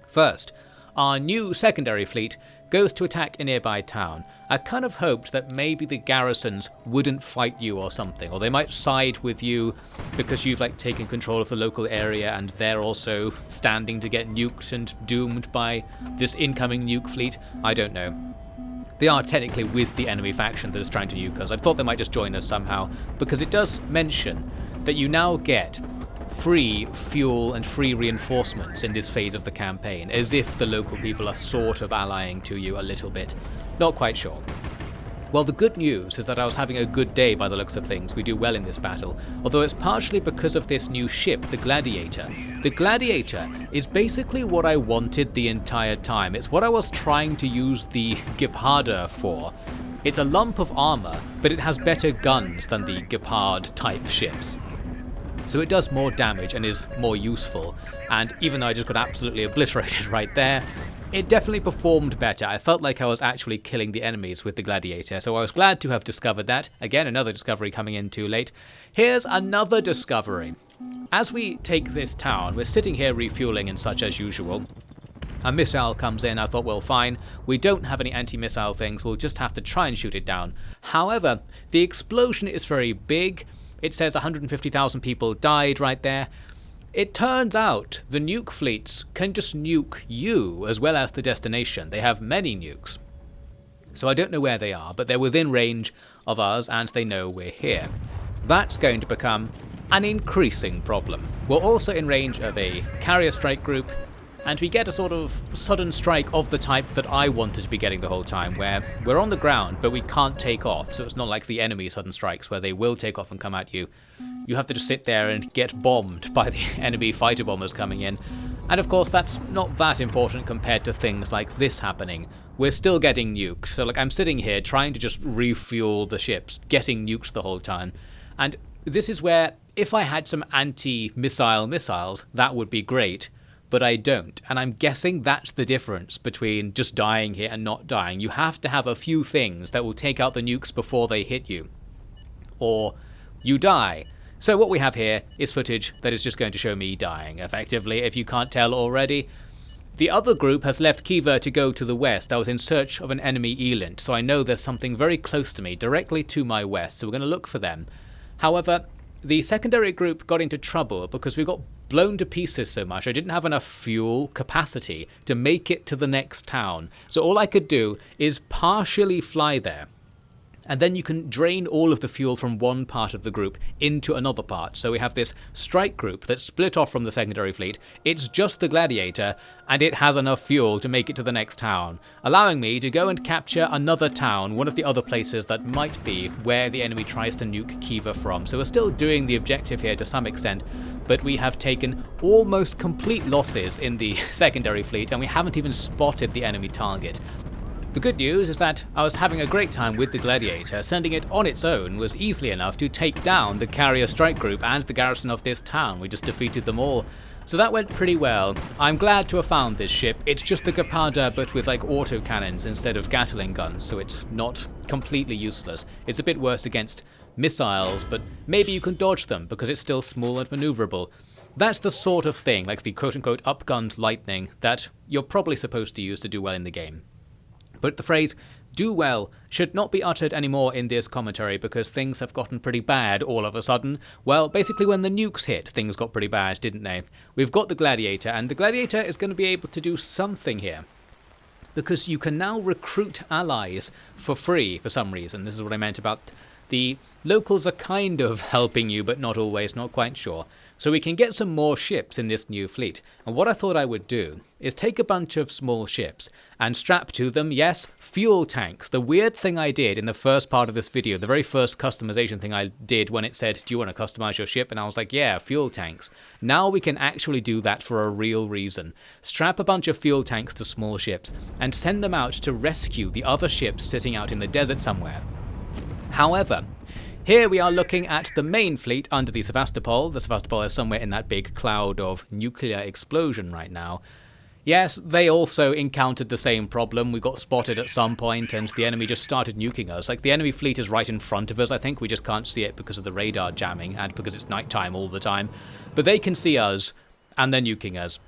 First, our new secondary fleet goes to attack a nearby town. I kind of hoped that maybe the garrisons wouldn't fight you or something, or they might side with you because you've like taken control of the local area and they're also standing to get nuked and doomed by this incoming nuke fleet. I don't know. They are technically with the enemy faction that is trying to nuke us. I thought they might just join us somehow, because it does mention that you now get free fuel and free reinforcements in this phase of the campaign, as if the local people are sort of allying to you a little bit. Not quite sure. Well, the good news is that I was having a good day by the looks of things. We do well in this battle, although it's partially because of this new ship, the Gladiator. The Gladiator is basically what I wanted the entire time. It's what I was trying to use the Gepharder for. It's a lump of armor, but it has better guns than the Gepard-type ships. So it does more damage and is more useful, and even though I just got absolutely obliterated right there, it definitely performed better. I felt like I was actually killing the enemies with the Gladiator, so I was glad to have discovered that. Again, another discovery coming in too late. Here's another discovery. As we take this town, we're sitting here refueling and such as usual. A missile comes in. I thought, well, fine, we don't have any anti-missile things, we'll just have to try and shoot it down. However, the explosion is very big. It says 150,000 people died right there. It turns out the nuke fleets can just nuke you as well as the destination. They have many nukes. So I don't know where they are, but they're within range of us and they know we're here. that's going to become an increasing problem. We're also in range of a carrier strike group, and we get a sort of sudden strike of the type that I wanted to be getting the whole time, where we're on the ground but we can't take off, so it's not like the enemy sudden strikes where they will take off and come at you. You have to just sit there and get bombed by the enemy fighter bombers coming in. And of course that's not that important compared to things like this happening. We're still getting nukes, so like I'm sitting here trying to just refuel the ships, getting nuked the whole time. And this is where, if I had some anti-missile missiles, that would be great, but I don't. And I'm guessing that's the difference between just dying here and not dying. You have to have a few things that will take out the nukes before they hit you, or you die. So what we have here is footage that is just going to show me dying, effectively, if you can't tell already. The other group has left Kiva to go to the west. I was in search of an enemy elant, so I know there's something very close to me, directly to my west, so we're going to look for them. However, the secondary group got into trouble because we got blown to pieces so much. I didn't have enough fuel capacity to make it to the next town, so all I could do is partially fly there. And then you can drain all of the fuel from one part of the group into another part. So we have this strike group that's split off from the secondary fleet. It's just the Gladiator, and it has enough fuel to make it to the next town, allowing me to go and capture another town, one of the other places that might be where the enemy tries to nuke Kiva from. So we're still doing the objective here to some extent, but we have taken almost complete losses in the secondary fleet, and we haven't even spotted the enemy target. The good news is that I was having a great time with the Gladiator. Sending it on its own was easily enough to take down the carrier strike group and the garrison of this town. We just defeated them all. So that went pretty well. I'm glad to have found this ship. It's just the Gapada but with like autocannons instead of Gatling guns, so it's not completely useless. It's a bit worse against missiles, but maybe you can dodge them because it's still small and maneuverable. That's the sort of thing, like the quote-unquote upgunned lightning, that you're probably supposed to use to do well in the game. But the phrase, do well, should not be uttered anymore in this commentary because things have gotten pretty bad all of a sudden. Well, basically when the nukes hit, things got pretty bad, didn't they? We've got the Gladiator, and the Gladiator is going to be able to do something here. Because you can now recruit allies for free for some reason. This is what I meant about the locals are kind of helping you, but not always, not quite sure. So we can get some more ships in this new fleet. And what I thought I would do is take a bunch of small ships and strap to them, yes, fuel tanks. The weird thing I did in the first part of this video, the very first customization thing I did when it said, do you want to customize your ship? And I was like, yeah, fuel tanks. Now we can actually do that for a real reason. Strap a bunch of fuel tanks to small ships and send them out to rescue the other ships sitting out in the desert somewhere. However, here we are looking at the main fleet under the Sevastopol. The Sevastopol is somewhere in that big cloud of nuclear explosion right now. Yes, they also encountered the same problem. We got spotted at some point and the enemy just started nuking us. Like, the enemy fleet is right in front of us, I think. We just can't see it because of the radar jamming and because it's nighttime all the time. But they can see us and they're nuking us.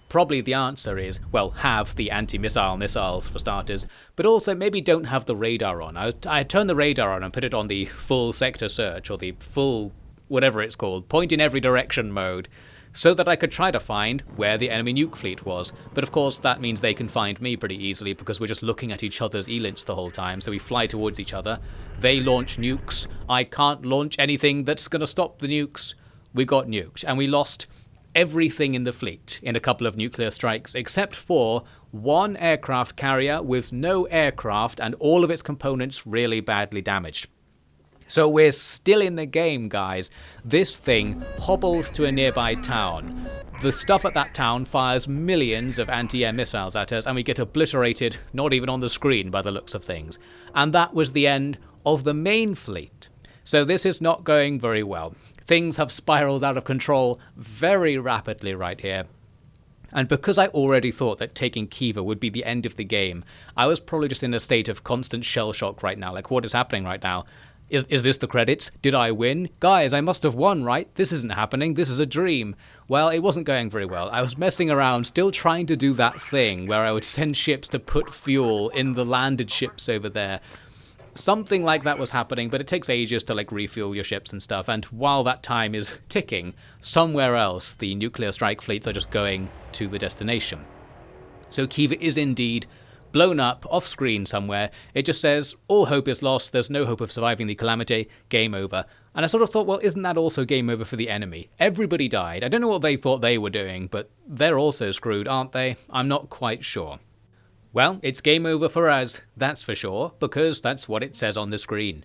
Probably the answer is, well, have the anti-missile missiles for starters, but also maybe don't have the radar on. I turned the radar on and put it on the full sector search, or the full, whatever it's called, point in every direction mode, so that I could try to find where the enemy nuke fleet was. But of course that means they can find me pretty easily because we're just looking at each other's elants the whole time, so we fly towards each other. They launch nukes. I can't launch anything that's going to stop the nukes. We got nuked, and we lost everything in the fleet in a couple of nuclear strikes, except for one aircraft carrier with no aircraft and all of its components really badly damaged. So we're still in the game, guys. This thing hobbles to a nearby town. The stuff at that town fires millions of anti-air missiles at us, and we get obliterated, not even on the screen by the looks of things. And that was the end of the main fleet. So this is not going very well. Things have spiraled out of control very rapidly right here. And because I already thought that taking Kiva would be the end of the game, I was probably just in a state of constant shell shock right now. Like, what is happening right now? Is this the credits? Did I win? Guys, I must have won, right? This isn't happening. This is a dream. Well, it wasn't going very well. I was messing around, still trying to do that thing where I would send ships to put fuel in the landed ships over there. Something like that was happening, but it takes ages to like refuel your ships and stuff, and while that time is ticking, somewhere else the nuclear strike fleets are just going to the destination. So Kiva is indeed blown up off screen somewhere. It just says, all hope is lost, there's no hope of surviving the calamity, game over. And I sort of thought, well, isn't that also game over for the enemy? Everybody died. I don't know what they thought they were doing, but they're also screwed, aren't they? I'm not quite sure. Well, it's game over for us, that's for sure, because that's what it says on the screen.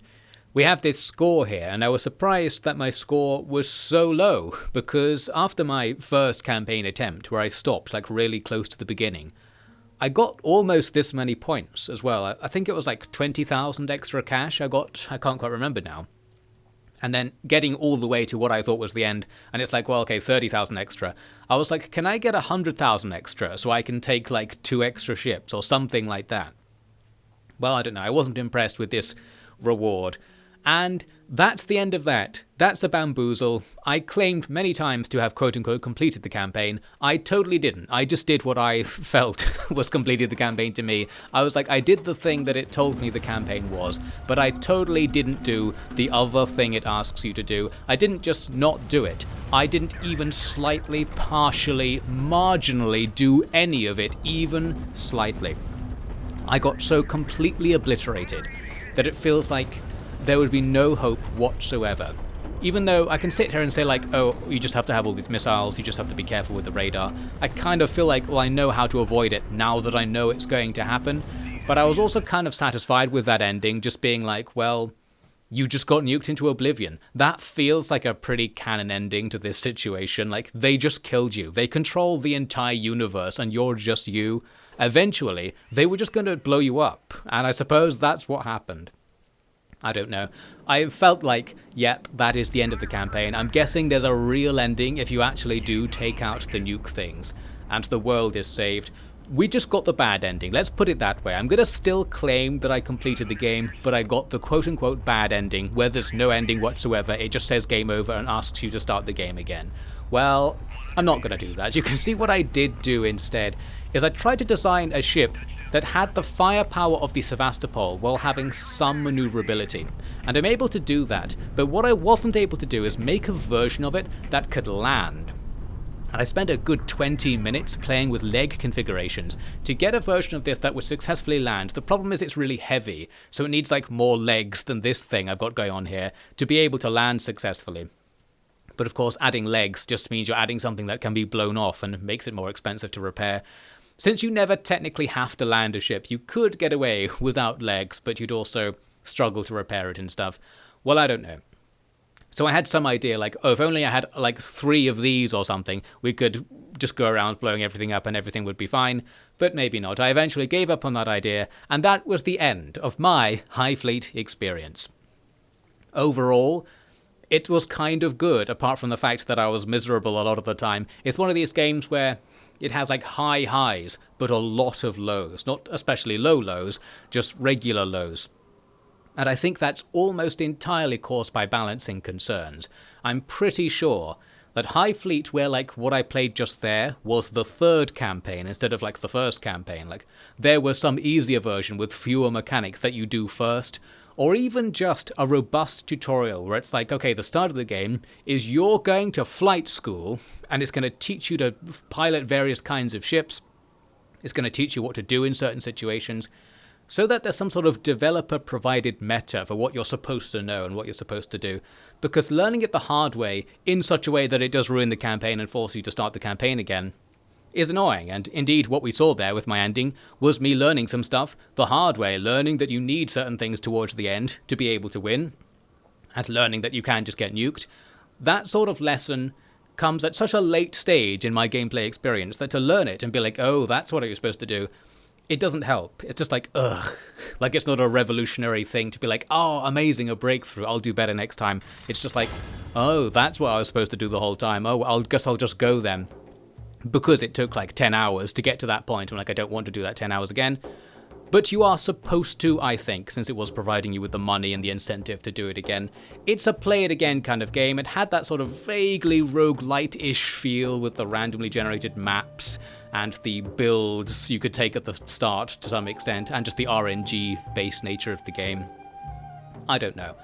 We have this score here, and I was surprised that my score was so low, because after my first campaign attempt, where I stopped like really close to the beginning, I got almost this many points as well. I think it was like 20,000 extra cash I got, I can't quite remember now. And then getting all the way to what I thought was the end, and it's like, well, okay, 30,000 extra. I was like, can I get 100,000 extra so I can take like 2 extra ships or something like that? Well, I don't know, I wasn't impressed with this reward. And that's the end of that. That's a bamboozle. I claimed many times to have quote-unquote completed the campaign. I totally didn't. I just did what I felt was completed the campaign to me. I was like, I did the thing that it told me the campaign was, but I totally didn't do the other thing it asks you to do. I didn't just not do it. I didn't even slightly, partially, marginally do any of it, even slightly. I got so completely obliterated that it feels like there would be no hope whatsoever. Even though I can sit here and say like, oh, you just have to have all these missiles, you just have to be careful with the radar, I kind of feel like, well, I know how to avoid it now that I know it's going to happen. But I was also kind of satisfied with that ending, just being like, well, you just got nuked into oblivion. That feels like a pretty canon ending to this situation. Like, they just killed you. They control the entire universe and you're just you. Eventually, they were just going to blow you up. And I suppose that's what happened. I don't know. I felt like, yep, that is the end of the campaign. I'm guessing there's a real ending if you actually do take out the nuke things, and the world is saved. We just got the bad ending, let's put it that way. I'm gonna still claim that I completed the game, but I got the quote-unquote bad ending, where there's no ending whatsoever, it just says game over and asks you to start the game again. Well, I'm not gonna do that. You can see what I did do instead, is I tried to design a ship that had the firepower of the Sevastopol while having some maneuverability. And I'm able to do that, but what I wasn't able to do is make a version of it that could land. And I spent a good 20 minutes playing with leg configurations to get a version of this that would successfully land. The problem is it's really heavy, so it needs like more legs than this thing I've got going on here to be able to land successfully. But of course, adding legs just means you're adding something that can be blown off and makes it more expensive to repair. Since you never technically have to land a ship, you could get away without legs, but you'd also struggle to repair it and stuff. Well, I don't know. So I had some idea, like, oh, if only I had like 3 of these or something, we could just go around blowing everything up and everything would be fine. But maybe not. I eventually gave up on that idea, and that was the end of my Highfleet experience. Overall, it was kind of good, apart from the fact that I was miserable a lot of the time. It's one of these games where it has like high highs, but a lot of lows. Not especially low lows, just regular lows. And I think that's almost entirely caused by balancing concerns. I'm pretty sure that Highfleet, where like what I played just there was the 3rd campaign instead of like the 1st campaign, like there was some easier version with fewer mechanics that you do first, or even just a robust tutorial where it's like, okay, the start of the game is you're going to flight school and it's going to teach you to pilot various kinds of ships. It's going to teach you what to do in certain situations, so that there's some sort of developer-provided meta for what you're supposed to know and what you're supposed to do. Because learning it the hard way, in such a way that it does ruin the campaign and force you to start the campaign again, is annoying. And indeed, what we saw there with my ending was me learning some stuff the hard way, learning that you need certain things towards the end to be able to win, and learning that you can just get nuked. That sort of lesson comes at such a late stage in my gameplay experience that to learn it and be like, oh, that's what you're supposed to do, it doesn't help. It's just like, ugh. Like, it's not a revolutionary thing to be like, oh, amazing, a breakthrough, I'll do better next time. It's just like, oh, that's what I was supposed to do the whole time. Oh, I guess I'll just go then. Because it took like 10 hours to get to that point. I'm like, I don't want to do that 10 hours again. But you are supposed to, I think, since it was providing you with the money and the incentive to do it again. It's a play it again kind of game. It had that sort of vaguely roguelite-ish feel with the randomly generated maps and the builds you could take at the start to some extent, and just the RNG-based nature of the game. I don't know.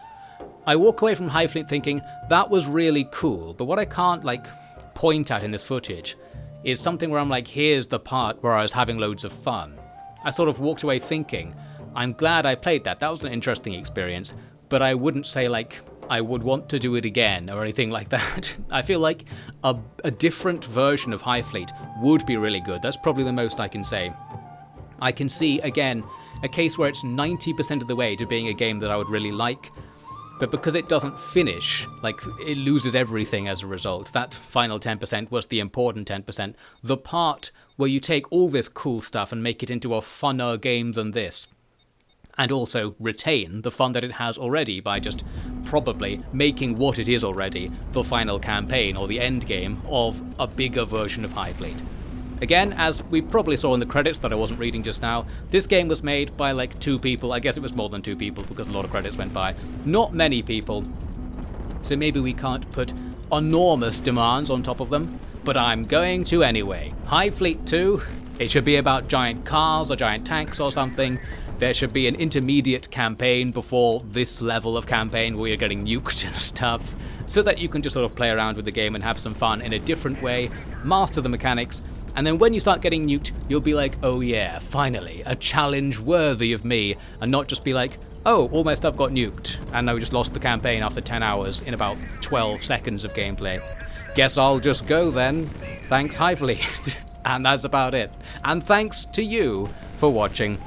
I walk away from Highfleet thinking, that was really cool, but what I can't, like, point at in this footage is something where I'm like, here's the part where I was having loads of fun. I sort of walked away thinking, I'm glad I played that. That was an interesting experience, but I wouldn't say like I would want to do it again or anything like that. I feel like a different version of Highfleet would be really good. That's probably the most I can say. I can see, again, a case where it's 90% of the way to being a game that I would really like, but because it doesn't finish, like, it loses everything as a result. That final 10% was the important 10%. The part where you take all this cool stuff and make it into a funner game than this, and also retain the fun that it has already by just probably making what it is already the final campaign or the endgame of a bigger version of Highfleet. Again, as we probably saw in the credits that I wasn't reading just now, this game was made by like 2 people. I guess it was more than 2 people because a lot of credits went by. Not many people, so maybe we can't put enormous demands on top of them, but I'm going to anyway. Highfleet 2, it should be about giant cars or giant tanks or something. There should be an intermediate campaign before this level of campaign where you're getting nuked and stuff, so that you can just sort of play around with the game and have some fun in a different way, master the mechanics, and then when you start getting nuked, you'll be like, oh yeah, finally, a challenge worthy of me, and not just be like, oh, all my stuff got nuked, and I just lost the campaign after 10 hours in about 12 seconds of gameplay. Guess I'll just go then. Thanks, Highfleet. And that's about it. And thanks to you for watching.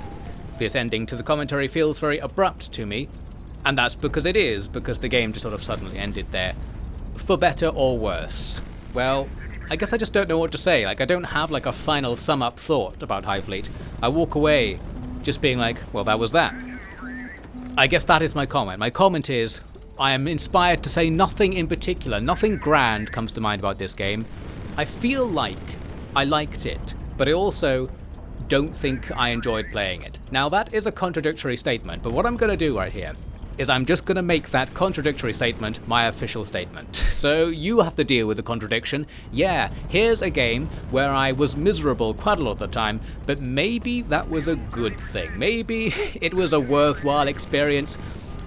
This ending to the commentary feels very abrupt to me, and that's because it is, because the game just sort of suddenly ended there. For better or worse? Well, I guess I just don't know what to say. Like, I don't have like a final sum-up thought about Highfleet. I walk away just being like, well, that was that. I guess that is my comment. My comment is, I am inspired to say nothing in particular, nothing grand comes to mind about this game. I feel like I liked it, but I also don't think I enjoyed playing it. Now that is a contradictory statement, but what I'm going to do right here is I'm just going to make that contradictory statement my official statement. So you have to deal with the contradiction. Yeah, here's a game where I was miserable quite a lot of the time, but maybe that was a good thing. Maybe it was a worthwhile experience.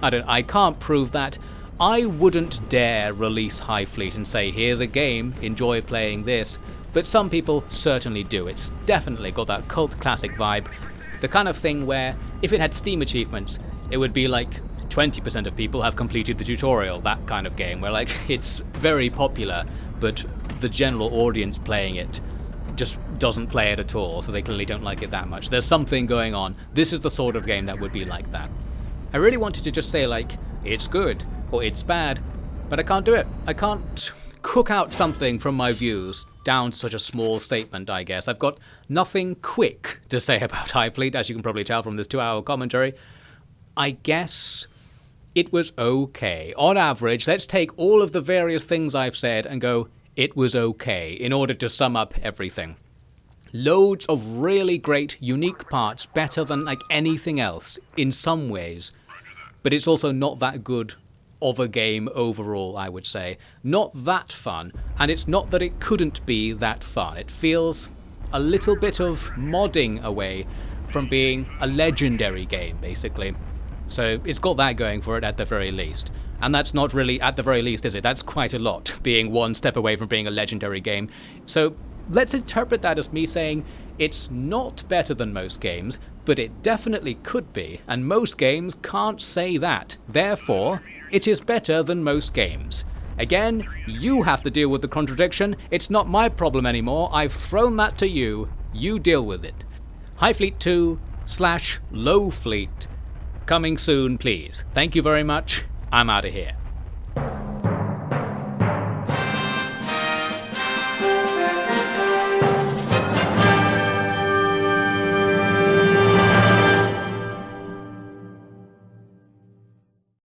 I can't prove that. I wouldn't dare release Highfleet and say, here's a game, enjoy playing this. But some people certainly do. It's definitely got that cult classic vibe. The kind of thing where, if it had Steam achievements, it would be like 20% of people have completed the tutorial, that kind of game, where like it's very popular, but the general audience playing it just doesn't play it at all, so they clearly don't like it that much. There's something going on. This is the sort of game that would be like that. I really wanted to just say like, it's good, or it's bad, but I can't do it. I can't cook out something from my views down to such a small statement, I guess. I've got nothing quick to say about Highfleet, as you can probably tell from this 2-hour commentary. I guess it was okay. On average, let's take all of the various things I've said and go, it was okay, in order to sum up everything. Loads of really great, unique parts, better than like anything else, in some ways. But it's also not that good of a game overall, I would say. Not that fun, and it's not that it couldn't be that fun. It feels a little bit of modding away from being a legendary game, basically. So it's got that going for it at the very least. And that's not really at the very least, is it? That's quite a lot, being one step away from being a legendary game. So let's interpret that as me saying it's not better than most games, but it definitely could be, and most games can't say that. Therefore, it is better than most games. Again, you have to deal with the contradiction. It's not my problem anymore. I've thrown that to you. You deal with it. Highfleet 2/Lowfleet. Coming soon, please. Thank you very much. I'm out of here.